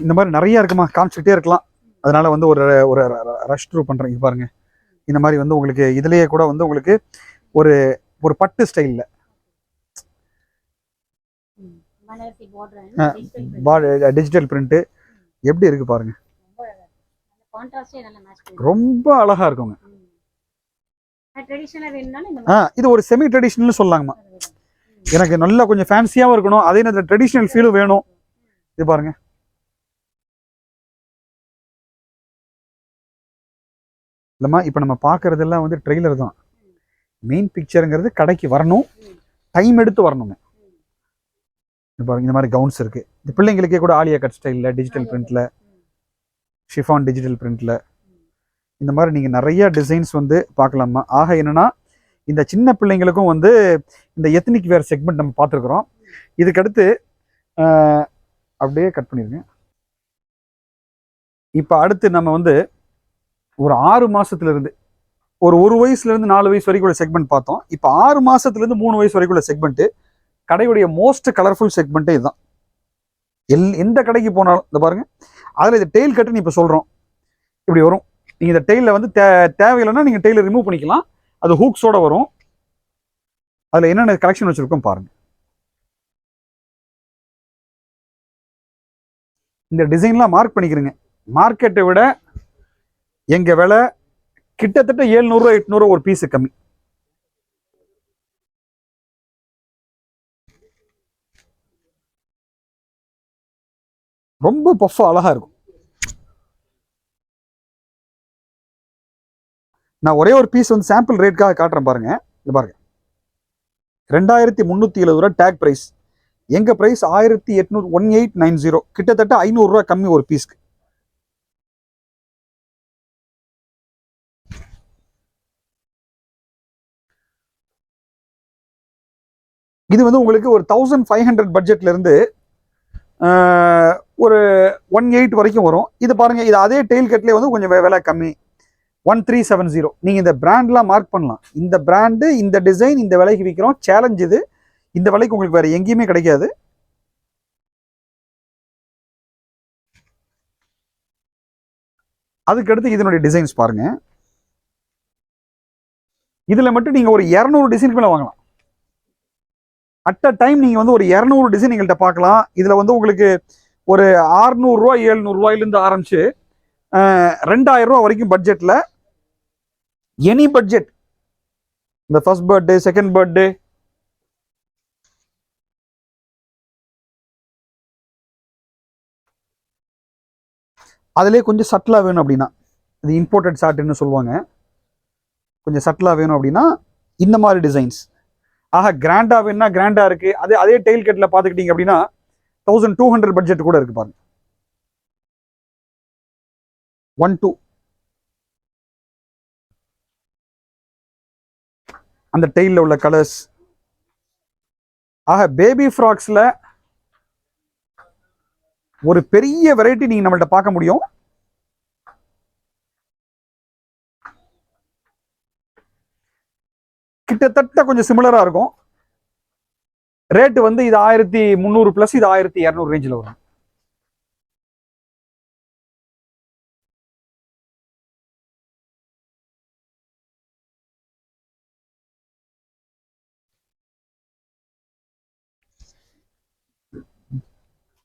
இந்த மாதிரி நிறைய இருக்குமா, காமிச்சுக்கிட்டே இருக்கலாம். அதனால வந்து ஒரு ஒரு ரஷ் த்ரூ பண்றேன். இது பாருங்க, இந்த மாதிரி வந்து உங்களுக்கு இதுலயே கூட வந்து உங்களுக்கு ஒரு ஒரு பட்டு ஸ்டைல்ல டிஜிட்டல் பிரிண்ட் எப்படி இருக்கு பாருங்க, ரொம்ப அழகா இருக்குங்க. இது ஒரு செமி ட்ரெடிஷனல் சொல்லலாங்கம்மா. எனக்கு நல்லா கொஞ்சம் ஃபேன்சியாவும் இருக்கணும், அதே நேரத்தில் ட்ரெடிஷனல் ஃபீலும் வேணும். இது பாருங்க, இல்லைம்மா இப்போ நம்ம பார்க்குறதெல்லாம் வந்து ட்ரெய்லர் தான். மெயின் பிக்சருங்கிறது கடைக்கு வரணும், டைம் எடுத்து வரணுங்க. இது பாருங்க, இந்த மாதிரி கவுன்ஸ் இருக்கு. இந்த பிள்ளைங்களுக்கே கூட ஆலியா கட் ஸ்டைலில் டிஜிட்டல் பிரிண்ட்ல, ஷிஃபான் டிஜிட்டல் பிரிண்ட்ல, இந்த மாதிரி நீங்கள் நிறைய டிசைன்ஸ் வந்து பார்க்கலாமா. ஆக என்னன்னா, இந்த சின்ன பிள்ளைங்களுக்கும் வந்து இந்த எத்னிக் வேர் செக்மெண்ட் நம்ம பார்த்துருக்குறோம். இதுக்கடுத்து அப்படியே கட் பண்ணிருங்க. இப்போ அடுத்து நம்ம வந்து ஒரு 6 மாசத்துல இருந்து ஒரு வயசுல இருந்து 4 வயசு வரைக்கும் உள்ள செக்மெண்ட் பார்த்தோம். இப்போ 6 மாசத்துல இருந்து 3 வயசு வரைக்கும் உள்ள செக்மெண்ட் கடையுடைய மோஸ்ட் கலர்ஃபுல் செக்மெண்ட்டே இதுதான். எந்த கடைக்கு போனாலும் இந்த பாருங்க, அதில் இந்த டெய்ல் கட்டுன்னு இப்போ சொல்கிறோம், இப்படி வரும். நீங்கள் இந்த டெய்லில் வந்து தேவையில்லைன்னா நீங்கள் டெய்லை ரிமூவ் பண்ணிக்கலாம், அது ஹூக்ஸோட வரும். அதில் என்னென்ன கலெக்ஷன் வச்சுருக்கோம் பாருங்க. இந்த டிசைன்லாம் மார்க் பண்ணிக்கிறேங்க. மார்க்கெட்டை விட எங்கள் விலை கிட்டத்தட்ட 700 800 ஒரு பீஸு கம்மி. ரொம்ப பஃபா அழகா இருக்கும். நான் ஒரே ஒரு பீஸ் வந்து சாம்பிள் ரேட்காக காட்டுறேன் பாருங்க. இது பாருங்க, 2370 ரூபா டேக் பிரைஸ். எங்க பிரைஸ் 1800, 1890, கிட்டத்தட்ட 500 ரூபா கம்மி ஒரு பீஸ்க்கு. இது வந்து உங்களுக்கு ஒரு 1500 பட்ஜெட்ல இருந்து ஒரு 18 வரைக்கும் வரும். இது பாருங்க, இது அதே டெய்ல் கட்லேயே வந்து கொஞ்சம் விலை கம்மி. 1370. நீங்கள் இந்த பிராண்ட்லாம் மார்க் பண்ணலாம். இந்த பிராண்டு, இந்த டிசைன், இந்த விலைக்கு விற்கிறோம். சேலஞ்ச் இது. இந்த விலைக்கு உங்களுக்கு வேறு எங்கேயுமே கிடைக்காது. அதுக்கடுத்து இதனுடைய டிசைன்ஸ் பாருங்க. இதில் மட்டும் நீங்கள் ஒரு 200 டிசைனுக்கு மேலே வாங்கலாம். அட் அ டைம் நீங்கள் வந்து ஒரு 200 டிசைன் எங்கள்கிட்ட பார்க்கலாம். இதில் வந்து உங்களுக்கு ஒரு 600 ரூபா 700 ரூபாயிலிருந்து ஆரம்பிச்சு 2000 ரூபா வரைக்கும் பட்ஜெட்டில், எனி பட்ஜெட், இந்த ஃபர்ஸ்ட் பர்த்டே, செகண்ட் பர்த்டே, அதிலே கொஞ்சம் சட்டிலாக வேணும் அப்படின்னா, இது இம்போர்ட்டட் ஷார்ட்னு சொல்லுவாங்க. கொஞ்சம் சட்டிலாக வேணும் அப்படின்னா இந்த மாதிரி டிசைன்ஸ். ஆக கிராண்டாக வேணும்னா கிராண்டாக இருக்குது. அதே டெயில் கட்டில் பார்த்துக்கிட்டீங்க அப்படின்னா 1200 பட்ஜெட் கூட இருக்குது பாருங்க. 12 அந்த டெயிலில் உள்ள கலர்ஸ். ஆக பேபி ஃப்ராக்ஸில் ஒரு பெரிய வெரைட்டி நீங்கள் நம்மள்ட்ட பார்க்க முடியும். கிட்டத்தட்ட கொஞ்சம் சிமிலராக இருக்கும். ரேட்டு வந்து இது 1300 ப்ளஸ், இது 1200 ரேஞ்சில் வரும்.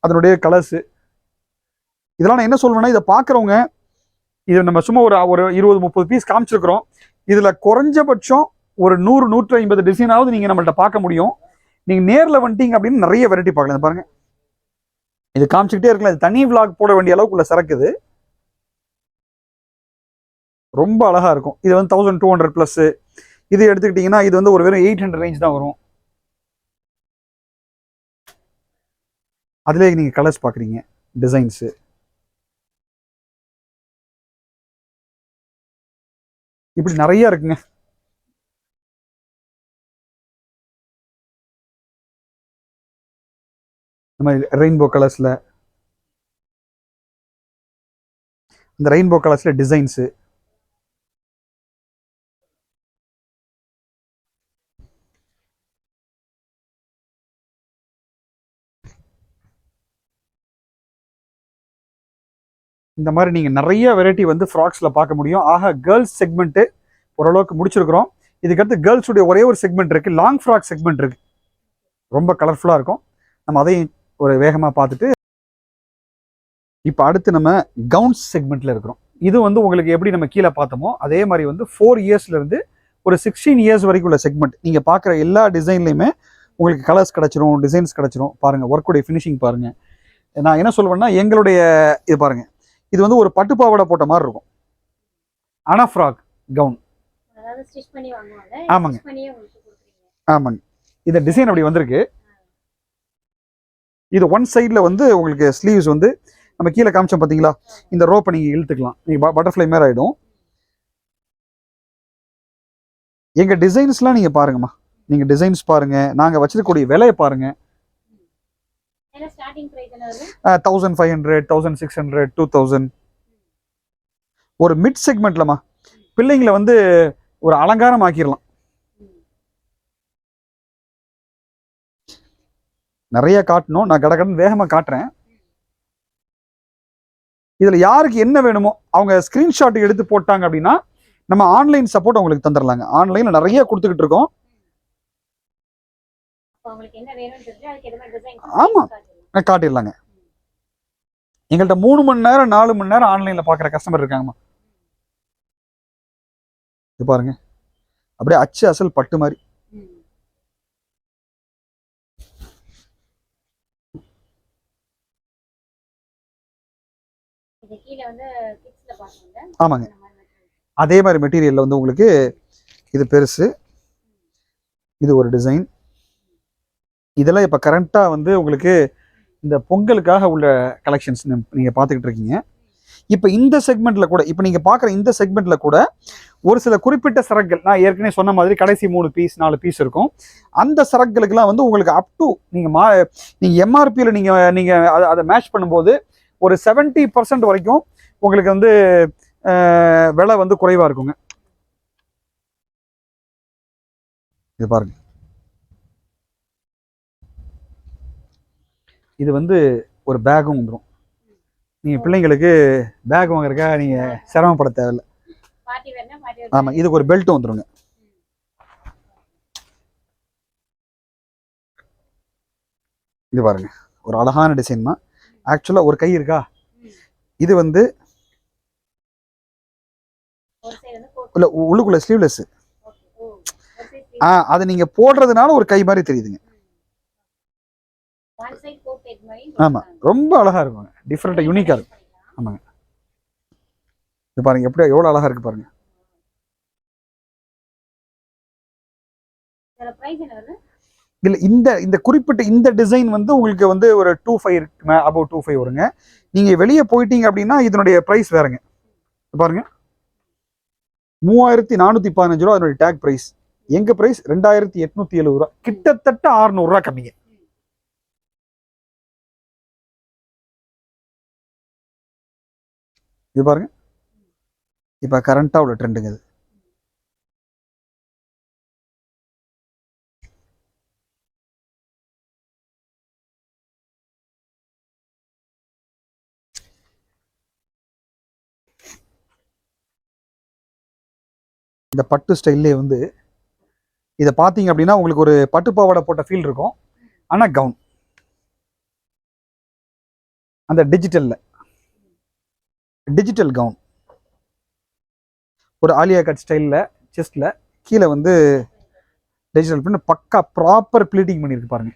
அதனுடைய கலர்ஸு இதெல்லாம் நான் என்ன சொல்வேன்னா, இதை பார்க்குறவங்க, இது நம்ம சும்மா ஒரு 20-30 பீஸ் காமிச்சிருக்கிறோம். இதில் குறைஞ்சபட்சம் ஒரு 100-150 டிசைனாவது நீங்கள் நம்மள்ட்ட பார்க்க முடியும். நீங்கள் நேரில் வந்துட்டீங்க அப்படின்னு நிறைய வெரைட்டி பார்க்கலாம். பாருங்க, இது காமிச்சிக்கிட்டே இருக்கலாம். இது தனி விளாக் போட வேண்டிய அளவுக்குள்ள சரக்குது. ரொம்ப அழகா இருக்கும். இது வந்து 1200 ப்ளஸ். இது எடுத்துக்கிட்டிங்கன்னா இது வந்து ஒரு வெறும் 800 ரேஞ்ச் தான் வரும். அதுலேயே நீங்கள் கலர்ஸ் பார்க்குறீங்க, டிசைன்ஸு. இப்படி நிறைய இருக்குங்க. இந்த மாதிரி ரெயின்போ கலர்ஸில், இந்த ரெயின்போ கலர்ஸில் டிசைன்ஸு. இந்த மாதிரி நீங்கள் நிறைய வெரைட்டி வந்து ஃப்ராக்ஸில் பார்க்க முடியும். ஆக கேர்ள்ஸ் செக்மெண்ட்டு ஓரளவுக்கு முடிச்சிருக்கிறோம். இதுக்கடுத்து கேர்ள்ஸுடைய ஒரே ஒரு செக்மெண்ட் இருக்குது, லாங் ஃப்ராக் செக்மெண்ட் இருக்குது. ரொம்ப கலர்ஃபுல்லாக இருக்கும். நம்ம அதையும் ஒரு வேகமாக பார்த்துட்டு இப்போ அடுத்து நம்ம கவுன்ஸ் செக்மெண்ட்டில் இருக்கிறோம். இது வந்து உங்களுக்கு எப்படி நம்ம கீழே பார்த்தோமோ அதே மாதிரி வந்து 4 இயர்ஸ்லேருந்து ஒரு 16 இயர்ஸ் வரைக்கும் உள்ள செக்மெண்ட். நீங்கள் பார்க்குற எல்லா டிசைன்லையுமே உங்களுக்கு கலர்ஸ் கிடச்சிரும், டிசைன்ஸ் கிடச்சிரும். பாருங்கள், ஒர்க்குடைய ஃபினிஷிங் பாருங்கள். நான் என்ன சொல்லுவேன்னா, எங்களுடைய இது பாருங்கள், இது வந்து ஒரு பட்டு பாவாடை போட்ட மாதிரி இருக்கும். ஆனால் ஃப்ராக் கவுன். ஆமாங்க ஆமாங்க. இந்த டிசைன் அப்படி வந்திருக்கு. இது ஒன் சைடில் வந்து உங்களுக்கு ஸ்லீவ்ஸ் வந்து நம்ம கீழே காமிச்சோம் பார்த்தீங்களா, இந்த ரோப்பை நீங்கள் இழுத்துக்கலாம். நீங்கள் பட்டர்ஃப்ளை மேலே ஆகிடும். எங்கள் டிசைன்ஸ்லாம் நீங்கள் பாருங்கம்மா, நீங்கள் டிசைன்ஸ் பாருங்கள், நாங்கள் வச்சிருக்கக்கூடிய விலையை பாருங்கள். 1500, 1600, 2000. ஒரு மிட் செக்மெண்ட்லமா பிள்ளைங்களை வந்து ஒரு அலங்காரம் ஆக்கிடலாம். நிறைய காட்டணும், நான் கடகடன் வேகமாக காட்டுறேன். இதில் யாருக்கு என்ன வேணுமோ அவங்க ஸ்க்ரீன்ஷாட் எடுத்து போட்டாங்க அப்படின்னா நம்ம ஆன்லைன் சப்போர்ட் அவங்களுக்கு தந்துடலாங்க. ஆன்லைனில் நிறைய கொடுத்துக்கிட்டு இருக்கோம். ஆமாம், காட்டிடலாங்க. எங்கள்கிட்ட 3 மணி நேரம் 4 மணி நேரம் ஆன்லைனில் பார்க்குற கஸ்டமர் இருக்காங்கம்மா. இது பாருங்க, அப்படியே அச்சு அசல் பட்டு மாதிரி. ஆமாங்க, அதே மாதிரி மெட்டீரியலில் வந்து உங்களுக்கு இது பெருசு, இது ஒரு டிசைன். இதெல்லாம் இப்போ கரண்ட்டாக வந்து உங்களுக்கு இந்த பொங்கலுக்காக உள்ள கலெக்ஷன்ஸ் நீங்கள் பார்த்துக்கிட்டு இருக்கீங்க. இப்போ இந்த செக்மெண்ட்டில் கூட, இப்போ நீங்கள் பார்க்குற இந்த செக்மெண்ட்டில் கூட ஒரு சில குறிப்பிட்ட சரக்குகள், நான் ஏற்கனவே சொன்ன மாதிரி கடைசி 3 பீஸ் 4 பீஸ் இருக்கும். அந்த சரக்குகளுக்கெல்லாம் வந்து உங்களுக்கு அப் டு நீங்கள் எம்ஆர்பியில் நீங்கள் அதை மேட்ச் பண்ணும்போது ஒரு 70% வரைக்கும் உங்களுக்கு வந்து விலை வந்து குறைவாக இருக்குங்க. இது பாருங்க, இது வந்து ஒரு பேக்கும் வந்துடும். நீங்கள் பிள்ளைங்களுக்கு பேக் வாங்குறதுக்காக நீங்கள் சிரமப்பட தேவையில்லை. ஆமாம், இதுக்கு ஒரு பெல்ட்டும் வந்துடுங்க. இது பாருங்க, ஒரு அழகான டிசைன் தான். ஆக்சுவலாக ஒரு கை இருக்கா, இது வந்து இல்லை உள்ளுக்குள்ள ஸ்லீவ்லெஸ். அதை நீங்கள் போடுறதுனால ஒரு கை மாதிரி தெரியுதுங்க. ஆமாம், ரொம்ப அழகாக இருக்குங்க, டிஃப்ரெண்ட்டாக யூனிக்காக இருக்கும். ஆமாங்க, இது பாருங்க எப்படி எவ்வளோ அழகாக இருக்கு பாருங்க. இல்லை, இந்த இந்த குறிப்பிட்ட இந்த டிசைன் வந்து உங்களுக்கு வந்து ஒரு 25 அபவ் 25 வருங்க. நீங்கள் வெளியே போயிட்டீங்க அப்படின்னா இதனுடைய ப்ரைஸ் வேறுங்க. பாருங்க, 3415 ரூபா அதனுடைய டேக் ப்ரைஸ். எங்கள் ப்ரைஸ் 2870 ரூபா, கிட்டத்தட்ட 600 ரூபா கம்மிங்க. இது பாருங்க, இப்போ கரண்ட்டாக உள்ள ட்ரெண்டுங்க இது. இந்த பட்டு ஸ்டைல்லே வந்து இதை பார்த்தீங்க அப்படின்னா உங்களுக்கு ஒரு பட்டு பாவாடை போட்ட ஃபீல் இருக்கும். ஆனால் கவுன் அந்த டிஜிட்டல் கவுன், ஒரு ஆலியா கட் ஸ்டைலில் செஸ்டில் கீழே வந்து டிஜிட்டல் பிரிண்ட், பக்கா ப்ராப்பர் ப்ளீட்டிங் பண்ணியிருக்கு பாருங்க.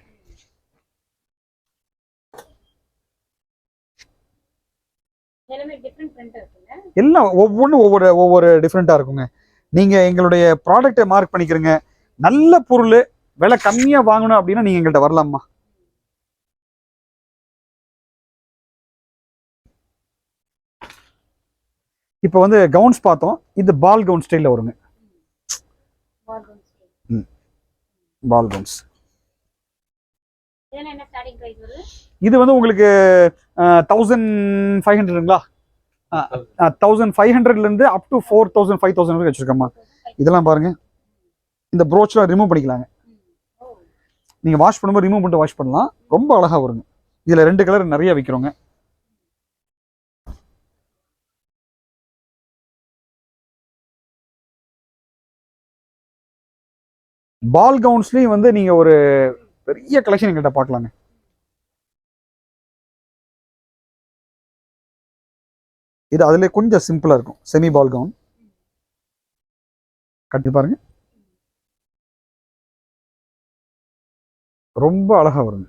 எல்லாம் ஒவ்வொன்றும் ஒவ்வொரு டிஃப்ரெண்ட்டாக இருக்குங்க. நீங்கள் எங்களுடைய ப்ராடக்டை மார்க் பண்ணிக்கிறீங்க, நல்ல பொருள் விலை கம்மியாக வாங்கணும் அப்படின்னா நீங்கள் எங்கள்கிட்ட வரலாமா. இப்போ வந்து கவுன்ஸ் பார்த்தோம், இது பால் கவுன் ஸ்டைலில் வருங்க. பால் கவுன்ஸ் இது வந்து உங்களுக்கு 1500ங்களா, 1500லேருந்து அப் டு 4000 5000 வரைக்கும் வச்சுருக்கோம்மா. இதெல்லாம் பாருங்க, இந்த ப்ரோச்லாம் ரிமூவ் பண்ணிக்கலாங்க. நீங்கள் வாஷ் பண்ணும்போது ரிமூவ் பண்ணிட்டு வாஷ் பண்ணலாம், ரொம்ப அழகாக வருங்க. இதில் 2 கலர் நிறைய விற்கிறோங்க. பால் கவுன்ஸ்லேயும் வந்து நீங்கள் ஒரு பெரிய கலெக்ஷன் எங்கள்கிட்ட பார்க்கலாங்க. இது அதுல கொஞ்சம் சிம்பிளா இருக்கும், செமி பால் கவுன். கட்டி பாருங்க, ரொம்ப அழகா வருங்க,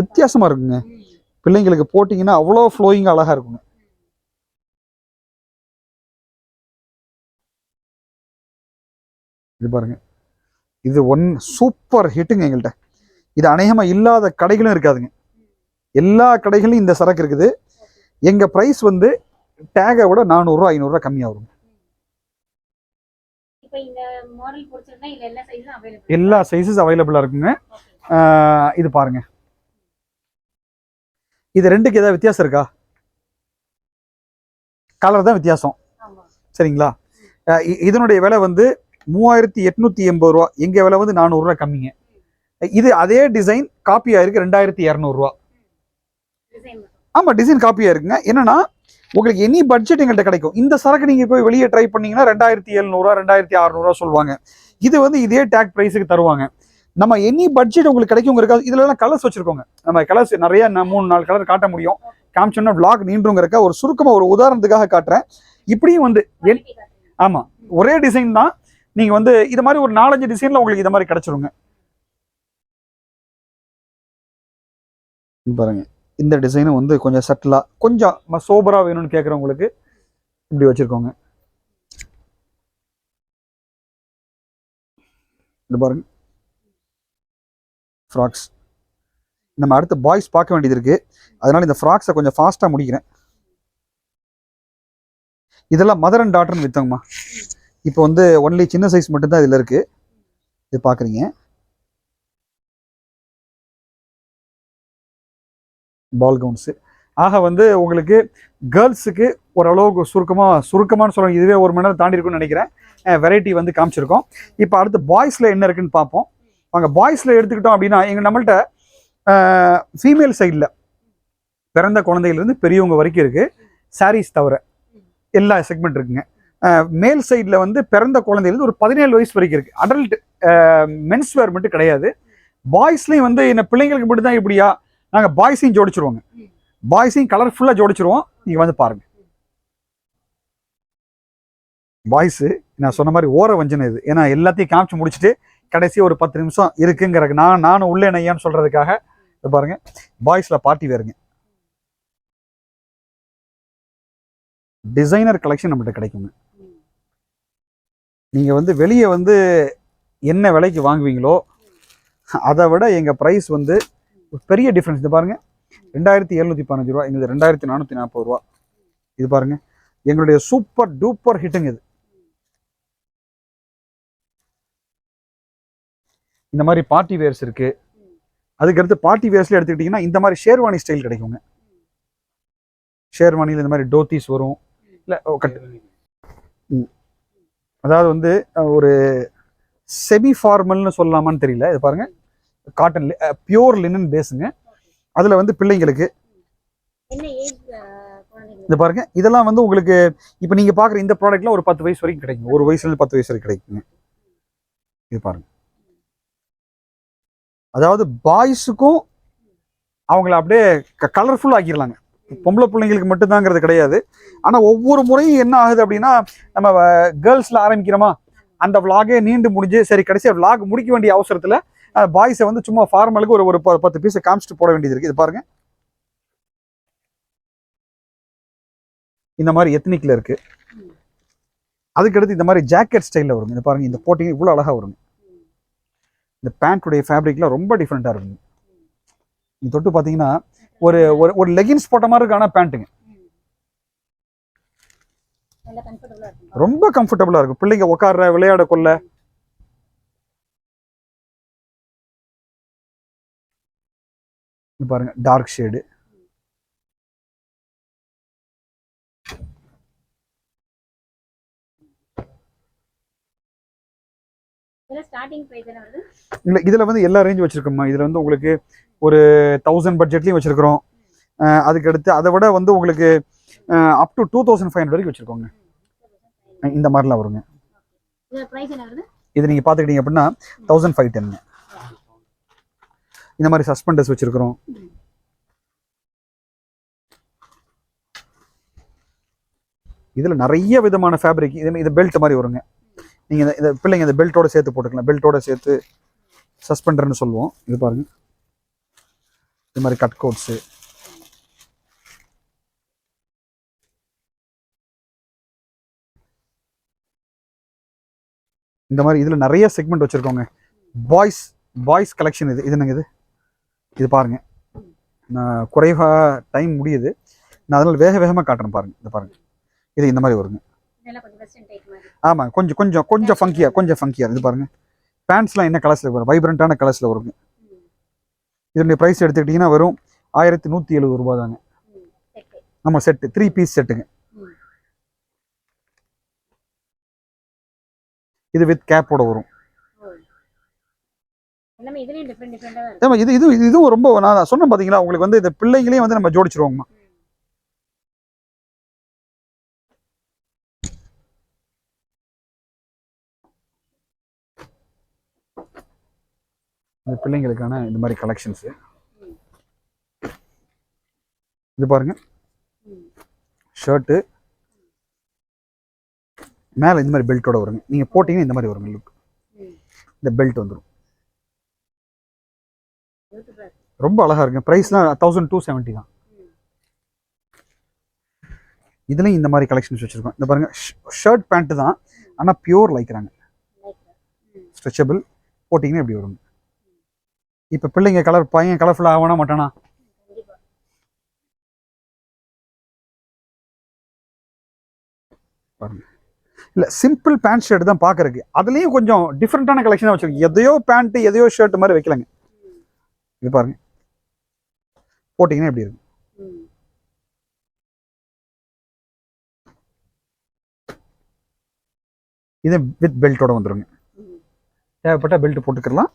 வித்தியாசமா இருக்குங்க. பிள்ளைங்களுக்கு போட்டீங்கன்னா அவ்வளோ ஃப்ளோயிங் அழகா இருக்குங்க. இது பாருங்க, இது சூப்பர் ஹிட்டுங்க எங்கள்கிட்ட. இது அநேகமா இல்லாத கடைகளும் இருக்காதுங்க, எல்லா கடைகளும் இந்த சரக்கு இருக்குது. எங்க பிரைஸ் வந்து டேகை விட 400 ரூபா 500 ரூபா கம்மியா வரும். எல்லா சைஸஸ் அவைலபிளா இருக்குங்க. இது பாருங்க, இது ரெண்டுக்கு ஏதாவது வித்தியாசம் இருக்கா? கலர் தான் வித்தியாசம், சரிங்களா? இதனுடைய விலை வந்து 3880 ரூபா, எங்க விலை வந்து 400 ரூபா கம்மிங்க. இது அதே டிசைன் காப்பி ஆயிருக்கு 2200 ரூபா. ஆமா, டிசைன் காப்பியா இருக்குங்க. என்னன்னா உங்களுக்கு எனி பட்ஜெட் எங்கள்கிட்ட கிடைக்கும். இந்த சரக்கு நீங்க போய் வெளியே ட்ரை பண்ணீங்கன்னா 2700 2600 சொல்லுவாங்க. இது வந்து இதே டேக் பிரைஸுக்கு தருவாங்க. நம்ம எனி பட்ஜெட் உங்களுக்கு கிடைக்குங்கிறக்கா இதுல எல்லாம் கலர்ஸ் வச்சிருக்கோங்க. நம்ம கலர்ஸ் நிறைய 3-4 கலர் காட்ட முடியும். காமிச்சோன்னா vlog நீண்டுங்கிறக்க ஒரு சுருக்கமா ஒரு உதாரணத்துக்காக காட்டுறேன். இப்படியும் வந்து ஆமா, ஒரே டிசைன் தான். நீங்க வந்து இது மாதிரி ஒரு 4-5 டிசைன்ல உங்களுக்கு இது மாதிரி கிடைச்சிருங்க. பாருங்க, இந்த டிசைனும் வந்து கொஞ்சம் சட்டிலா, கொஞ்சம் சோபரா வேணும்னு கேட்குறவங்களுக்கு இப்படி வச்சிருக்கோங்க. இது பாருங்க, ஃப்ராக்ஸ். நம்ம அடுத்து பாய்ஸ் பார்க்க வேண்டியது இருக்கு, அதனால இந்த ஃப்ராக்ஸை கொஞ்சம் ஃபாஸ்ட்டாக முடிக்கிறேன். இதெல்லாம் மதர் அண்ட் டாட்டர்னு விற்றோங்கம்மா. இப்போ வந்து ஒன்லி சின்ன சைஸ் மட்டும்தான் இதில் இருக்கு. இது பார்க்குறீங்க, பால் கவுன்ஸு. ஆக வந்து உங்களுக்கு கேர்ள்ஸுக்கு ஓரளவுக்கு சுருக்கமானு சொல்லுவாங்க, இதுவே 1 மணி நேரம் தாண்டி இருக்கும்னு நினைக்கிறேன். வெரைட்டி வந்து காமிச்சிருக்கோம். இப்போ அடுத்து பாய்ஸில் என்ன இருக்குன்னு பார்ப்போம். அங்கே பாய்ஸில் எடுத்துக்கிட்டோம் அப்படின்னா நம்மள்ட்ட ஃபீமேல் சைடில் பிறந்த குழந்தையிலேருந்து பெரியவங்க வரைக்கும் இருக்குது, சாரீஸ் தவிர எல்லா செக்மெண்ட் இருக்குங்க. மேல் சைடில் வந்து பிறந்த குழந்தையிலேருந்து ஒரு 17 வயசு வரைக்கும் இருக்குது. அடல்ட் மென்ஸ்வேர் மட்டும் கிடையாது. பாய்ஸ்லேயும் வந்து என்ன பிள்ளைங்களுக்கு மட்டும் தான் இப்படியா, நாங்கள் பாய்ஸையும் ஜோடிச்சிருவோங்க. பாய்ஸையும் கலர்ஃபுல்லாக ஜோடிச்சிருவோம். நீங்கள் வந்து பாருங்க. பாய்ஸு நான் சொன்ன மாதிரி ஓர வஞ்சனை இது. ஏன்னா எல்லாத்தையும் காமிச்சு முடிச்சுட்டு கடைசி ஒரு 10 நிமிஷம் இருக்குங்கிறக்கு நானும் உள்ளே நையான்னு சொல்கிறதுக்காக இது பாருங்க. பாய்ஸில் பார்ட்டி வேறுங்க. டிசைனர் கலெக்ஷன் நம்மகிட்ட கிடைக்குங்க. நீங்கள் வந்து வெளியே வந்து என்ன விலைக்கு வாங்குவீங்களோ அதை விட எங்கள் ப்ரைஸ் வந்து பெரிய டிஃப்ரென்ஸ். இது பாருங்கள், 2715 ரூபா, எங்களுக்கு 2440 ரூபா. இது பாருங்கள், எங்களுடைய சூப்பர் டூப்பர் ஹிட்டுங்க இது. இந்த மாதிரி பார்ட்டி வேர்ஸ் இருக்குது. அதுக்கடுத்து பார்ட்டி வேர்ஸில் எடுத்துக்கிட்டிங்கன்னா இந்த மாதிரி ஷேர்வானி ஸ்டைல் கிடைக்குங்க. ஷேர்வானியில் இந்த மாதிரி டோத்தீஸ் வரும். இல்லை அதாவது வந்து ஒரு செமி ஃபார்மல்னு சொல்லலாமான்னு தெரியல. இது பாருங்கள், காட்டன் பியூர் லினன் பேஸுங்க. அதில் வந்து பிள்ளைங்களுக்கு இது பாருங்க, இதெல்லாம் வந்து உங்களுக்கு இப்போ நீங்கள் பார்க்குற இந்த ப்ராடக்ட்லாம் ஒரு 10 வயசு வரைக்கும் கிடைக்கும். 1 வயசுலேருந்து 10 வயசு வரைக்கும் கிடைக்குங்க. இது பாருங்க, அதாவது பாய்ஸுக்கும் அவங்கள அப்படியே கலர்ஃபுல் ஆக்கிடலாங்க. பொம்பளை பிள்ளைங்களுக்கு மட்டும்தாங்கிறது கிடையாது. ஆனால் ஒவ்வொரு முறையும் என்ன ஆகுது அப்படின்னா, நம்ம கேர்ள்ஸில் ஆரம்பிக்கிறோமா, அந்த விளாகே நீண்டு முடிஞ்சு சரி கடைசியாக விளாக் முடிக்க வேண்டிய அவசரத்தில் பாய்ஸை வந்து சும்மா ஃபார்மலுக்கு ஒரு 10 பீஸை காமிச்சிட்டு போட வேண்டியது இருக்குது. இது பாருங்க, இந்த மாதிரி எத்னிக்கில் இருக்குது. அதுக்கடுத்து இந்த மாதிரி ஜாக்கெட் ஸ்டைலில் வருங்க. இது பாருங்க, இந்த போட்டிங்க இவ்வளோ அழகாக வருங்க. இந்த பேண்ட்டுடைய ஃபேப்ரிக்லாம் ரொம்ப டிஃப்ரெண்ட்டாக இருக்குங்க. நீங்கள் தொட்டு பார்த்தீங்கன்னா ஒரு ஒரு லெகின்ஸ் போட்ட மாதிரி இருக்கான பேண்ட்டுங்க. ரொம்ப கம்ஃபர்டபுளாக இருக்கும். பிள்ளைங்க உட்கார்ற விளையாட கொள்ள. பாருங்க, டார்க் ஷேடு. இல்லை, இதில் வந்து எல்லா ரேஞ்சும் வச்சுருக்கோம்மா. இதில் வந்து உங்களுக்கு ஒரு 1000 பட்ஜெட்லேயும் வச்சுருக்கிறோம். அதுக்கடுத்து அதை விட வந்து உங்களுக்கு அப் டு 2500 வரைக்கும் வச்சுருக்கோங்க. இந்த மாதிரிலாம் வருங்க. இது நீங்கள் பார்த்துக்கிட்டீங்க அப்படின்னா 1510. இந்த மாதிரி சஸ்பெண்டர்ஸ் வச்சுருக்கிறோம். இதில் நிறைய விதமான ஃபேப்ரிக். இது பெல்ட் மாதிரி வருங்க. நீங்கள் இந்த பிள்ளைங்க இந்த பெல்ட்டோட சேர்த்து போட்டுக்கலாம். பெல்ட்டோட சேர்த்து சஸ்பெண்டர்னு சொல்லுவோம். இது பாருங்க, இது மாதிரி கட் கோட்ஸு. இந்த மாதிரி இதில் நிறைய செக்மெண்ட் வச்சுருக்கோங்க. பாய்ஸ் கலெக்ஷன் இது. இது என்னங்க இது பாருங்க. நான் குறைவாக டைம் முடியுது, நான் அதனால் வேகமாக காட்டுறேன் பாருங்க. இது பாருங்க, இது இந்த மாதிரி வருங்க. ஆமாம், கொஞ்சம் ஃபங்கியாக. இது பாருங்க, பேண்ட்ஸ்லாம் என்ன கலர்ஸில் வரும், வைப்ரண்ட்டான கலர்ஸில் வருங்க. இதனுடைய ப்ரைஸ் எடுத்துக்கிட்டிங்கன்னா வெறும் 1170 ரூபா தாங்க. நம்ம செட்டு 3 பீஸ் செட்டுங்க. இது வித் கேப்போட வரும். இதுவும் ரொம்ப நான் சொன்னேன் பார்த்தீங்களா, உங்களுக்கு வந்து இந்த பிள்ளைங்களையும் வந்து நம்ம ஜோடிச்சிருவோங்கம்மா. இந்த பிள்ளைங்களுக்கான இந்த மாதிரி கலெக்ஷன்ஸு. இது பாருங்க, ஷர்ட்டு மேலே இந்த மாதிரி பெல்ட்டோட வருங்க. நீங்கள் போட்டிங்கன்னா இந்த மாதிரி வருங்க லுக். இந்த பெல்ட் வந்துடும். ரொம்ப அழகாக இருக்குங்க. ப்ரைஸ்லாம் 1270 தான். இதுலேயும் இந்த மாதிரி கலெக்ஷன்ஸ் வச்சுருக்கோம். இந்த பாருங்கள், ஷர்ட் பேண்ட்டு தான், ஆனால் பியூர் லைக்கிறாங்க. ஸ்ட்ரெச்சபிள். போட்டிங்கன்னா இப்படி வருங்க. இப்போ பிள்ளைங்க பையன் கலர்ஃபுல்லாக ஆகணும் மாட்டானா? பாருங்க, இல்லை சிம்பிள் பேண்ட் ஷர்ட் தான் பார்க்கறதுக்கு. அதுலேயும் கொஞ்சம் டிஃப்ரெண்ட்டான கலெக்ஷனாக வச்சுருக்கு. எதையோ பேண்ட்டு எதையோ ஷர்ட் மாதிரி வைக்கலங்க. இது பாருங்க, போட்டிங்கன்னா எப்படி இருக்கும். இது வித் பெல்ட்டோட வந்துருங்க. தேவைப்பட்ட பெல்ட் போட்டுக்கலாம்.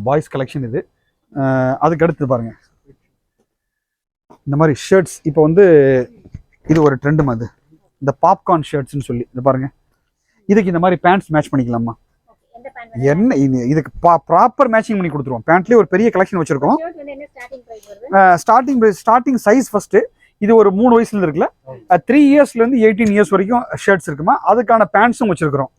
பாய்ஸ் கலெக்ஷன் இது. அதுக்கு அடுத்து பாருங்க இந்த மாதிரி ஷர்ட்ஸ். இப்போ வந்து இது ஒரு ட்ரெண்டு மாதிரி, இந்த பாப்கார்ன் ஷர்ட்ஸ்னு சொல்லி இது பாருங்க. இதுக்கு இந்த மாதிரி பேண்ட்ஸ் மேட்ச் பண்ணிக்கலாமா? என்ன இதுக்கு ப்ராப்பர் மேட்சிங் பண்ணி கொடுத்துருவோம். பேண்ட்லேயே ஒரு பெரிய கலெக்ஷன் வச்சிருக்கோம். ஸ்டார்டிங் சைஸ் ஃபர்ஸ்ட் இது ஒரு 3 வயசுல இருக்குல்ல, 3 இயர்ஸ்லேருந்து 18 இயர்ஸ் வரைக்கும் ஷர்ட்ஸ் இருக்குமா. அதுக்கான பேண்ட்ஸும் வச்சிருக்கிறோம்.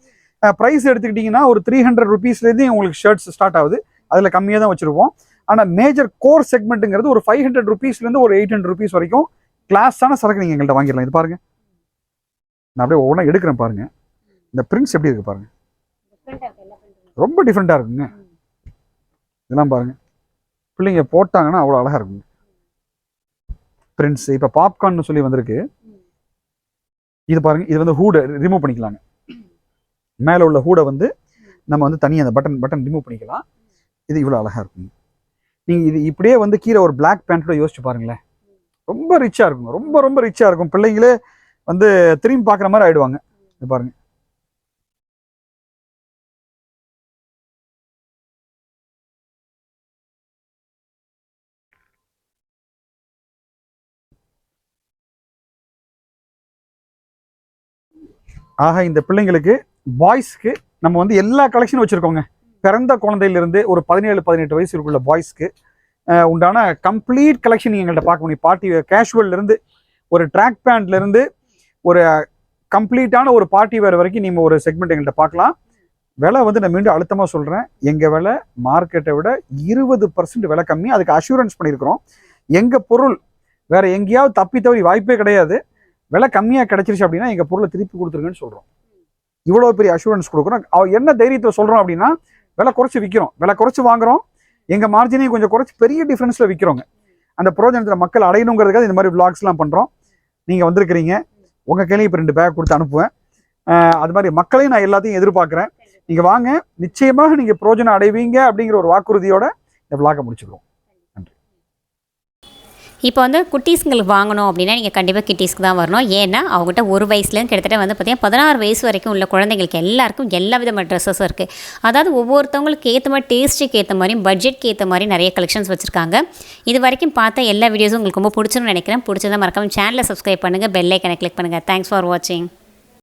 ப்ரைஸ் எடுத்துக்கிட்டிங்கன்னா ஒரு 300 ருபீஸ்லேருந்து உங்களுக்கு ஷர்ட்ஸ் ஸ்டார்ட் ஆகுது. அதில் கம்மியாக தான் வச்சுருப்போம். ஆனால் மேஜர் கோர் செக்மெண்ட்டுங்கிறது ஒரு 500 ருபீஸ்லேருந்து ஒரு 800 ருபீஸ் வரைக்கும் கிளாஸான சரக்கு நீங்கள் எங்கள்கிட்ட வாங்கிடலாம். இது பாருங்க, நான் அப்படியே ஒவ்வொன்றா எடுக்கிறேன் பாருங்க. இந்த பிரிண்ட்ஸ் எப்படி இருக்கு பாருங்க, ரொம்ப டிஃப்ரெண்ட்டாக இருக்குங்க. இதெல்லாம் பாருங்க, பிள்ளைங்க போட்டாங்கன்னா அவ்வளோ அழகாக இருக்குங்க பிரிண்ட்ஸ். இப்போ பாப்கார்ன் சொல்லி வந்திருக்கு. இது பாருங்க, இது வந்து ஹூடை ரிமூவ் பண்ணிக்கலாங்க. மேலே உள்ள ஹூடை வந்து நம்ம வந்து தனியாக அந்த பட்டன் ரிமூவ் பண்ணிக்கலாம். இது இவ்வளோ அழகாக இருக்குங்க. நீங்கள் இது இப்படியே வந்து கீழே ஒரு பிளாக் பேண்ட்டோட யோசிச்சு பாருங்களேன், ரொம்ப ரிச்சாக இருக்குங்க. ரொம்ப ரொம்ப ரிச்சாக இருக்கும். பிள்ளைங்களே வந்து திரும்பி பார்க்குற மாதிரி ஆயிடுவாங்க. இது பாருங்க, ஆக இந்த பிள்ளைங்களுக்கு பாய்ஸ்க்கு நம்ம வந்து எல்லா கலெக்ஷனும் வச்சுருக்கோங்க. பிறந்த குழந்தையிலிருந்து ஒரு 17-18 வயசு இருக்குள்ள பாய்ஸ்க்கு உண்டான கம்ப்ளீட் கலெக்ஷன் நீங்கள் எங்கள்கிட்ட பார்க்க முடியும். பார்ட்டி கேஷுவல்லேருந்து ஒரு ட்ராக் பேண்ட்லேருந்து ஒரு கம்ப்ளீட்டான ஒரு பார்ட்டி வேர் வரைக்கும் நீங்கள் ஒரு செக்மெண்ட் எங்கள்கிட்ட பார்க்கலாம். விலை வந்து நான் மீண்டும் அழுத்தமாக சொல்கிறேன், எங்கள் விலை மார்க்கெட்டை விட 20% விலை கம்மி. அதுக்கு அஷூரன்ஸ் பண்ணியிருக்கிறோம். எங்கள் பொருள் வேறு எங்கேயாவது தப்பி தவறி வாய்ப்பே கிடையாது. விலை கம்மியாக கிடைச்சிருச்சு அப்படின்னா எங்கள் பொருளை திருப்பி கொடுத்துருங்கன்னு சொல்கிறோம். இவ்வளோ பெரிய அஷூரன்ஸ் கொடுக்குறோம். என்ன தைரியத்தை சொல்கிறோம் அப்படின்னா, விலை குறைச்சி விற்கிறோம், விலை குறைச்சி வாங்குகிறோம், எங்கள் மார்ஜினையும் கொஞ்சம் குறைச்சி பெரிய டிஃப்ரென்ஸில் விற்கிறோங்க. அந்த ப்ரோஜனத்தில் மக்கள் அடையணுங்கிறதுக்காக இந்த மாதிரி விளாக்ஸ்லாம் பண்ணுறோம். நீங்கள் வந்திருக்கிறீங்க, உங்கள் கையிலையும் இப்போ 2 பேக் கொடுத்து அனுப்புவேன். அது மாதிரி மக்களையும் நான் எல்லாத்தையும் எதிர்பார்க்குறேன். நீங்கள் வாங்க, நிச்சயமாக நீங்கள் ப்ரோஜனம் அடைவீங்க அப்படிங்கிற ஒரு வாக்குறுதியோட இந்த விளாக்கை முடிச்சுக்கிறோம். இப்போ வந்து குட்டீஸுங்களுக்கு வாங்கணும் அப்படின்னா நீங்கள் கண்டிப்பாக கிட்டீஸ்க்கு தான் வரணும். ஏன்னா அவங்ககிட்ட 1 வயசுலேருந்து கிட்டத்தட்ட வந்து பார்த்திங்கன்னா 16 வயசு வரைக்கும் உள்ள குழந்தைங்களுக்கு எல்லாருக்கும் எல்லா விதமான ட்ரெஸ்ஸஸும் இருக்குது. அதாவது ஒவ்வொருத்தவங்களுக்கு ஏற்ற மாதிரி, டேஸ்ட்டுக்கு ஏற்ற மாதிரி, பட்ஜெட்க்கு ஏற்ற மாதிரி நிறைய கலெக்ஷன்ஸ் வச்சுருக்காங்க. இது வரைக்கும் பார்த்த எல்லா வீடியோஸும் உங்களுக்கு ரொம்ப பிடிச்சுன்னு நினைக்கிறேன். பிடிச்சதை மறக்காம சேனலை சப்ஸ்கிரைப் பண்ணுங்கள், பெல் ஐக்கனை கிளிக் பண்ணுங்கள். தேங்க்ஸ் ஃபார் வாட்சிங்.